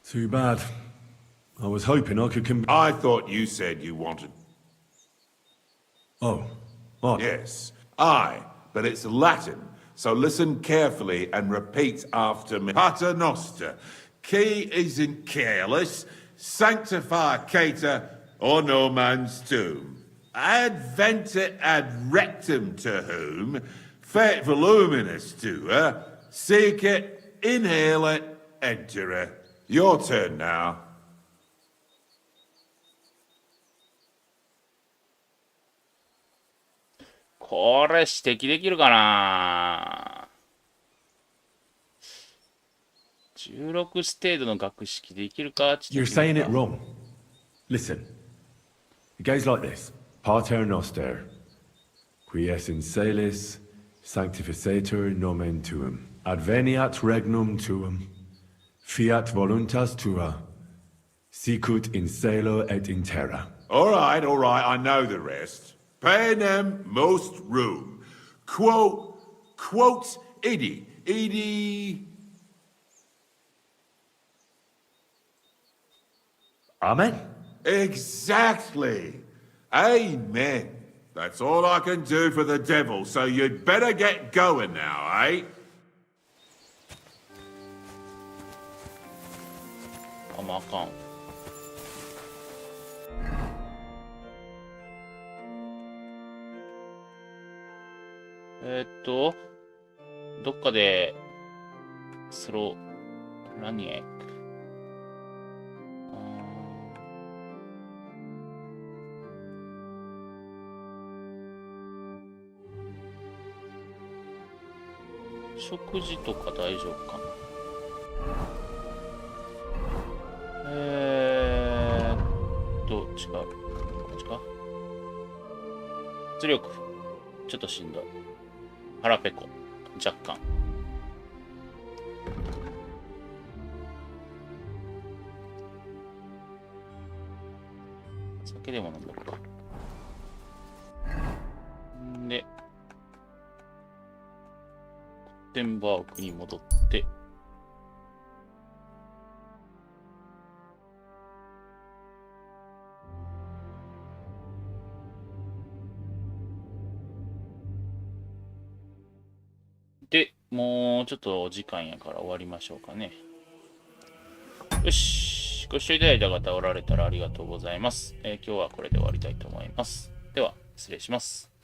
Too bad. I was hoping I could come... I thought you said you wanted... Oh. Oh. Yes. Aye, but it's Latin, so listen carefully and repeat after me. Pater noster, qui is in careless, sanctificata or no man's tomb. Adventet ad rectum to whom, fet voluminous to her, seek it, inhale it, enter it. Your turn now.これ指摘できるかな。16ステードの学識できるか。 You're saying it wrong. Listen. It goes like this. Pater noster, qui es in celis, sanctificetur nomen tuum. Adveniat regnum tuum. Fiat voluntas tua. Sicut in celo et in terra. All right, I know the rest. Panem most room. Quote, idi. Amen? Exactly. Amen. That's all I can do for the devil, so you'd better get going now, eh? I'm not gone.どっかでラニエック。食事とか大丈夫かな。違う。こっちか。出力。ちょっとしんどい。腹ペコ。若干。酒でも飲んどくか。んで、コッテンバーグに戻って、で、もうちょっとお時間やから終わりましょうかね。よし。ご視聴いただいた方おられたらありがとうございます。今日はこれで終わりたいと思います。では、失礼します。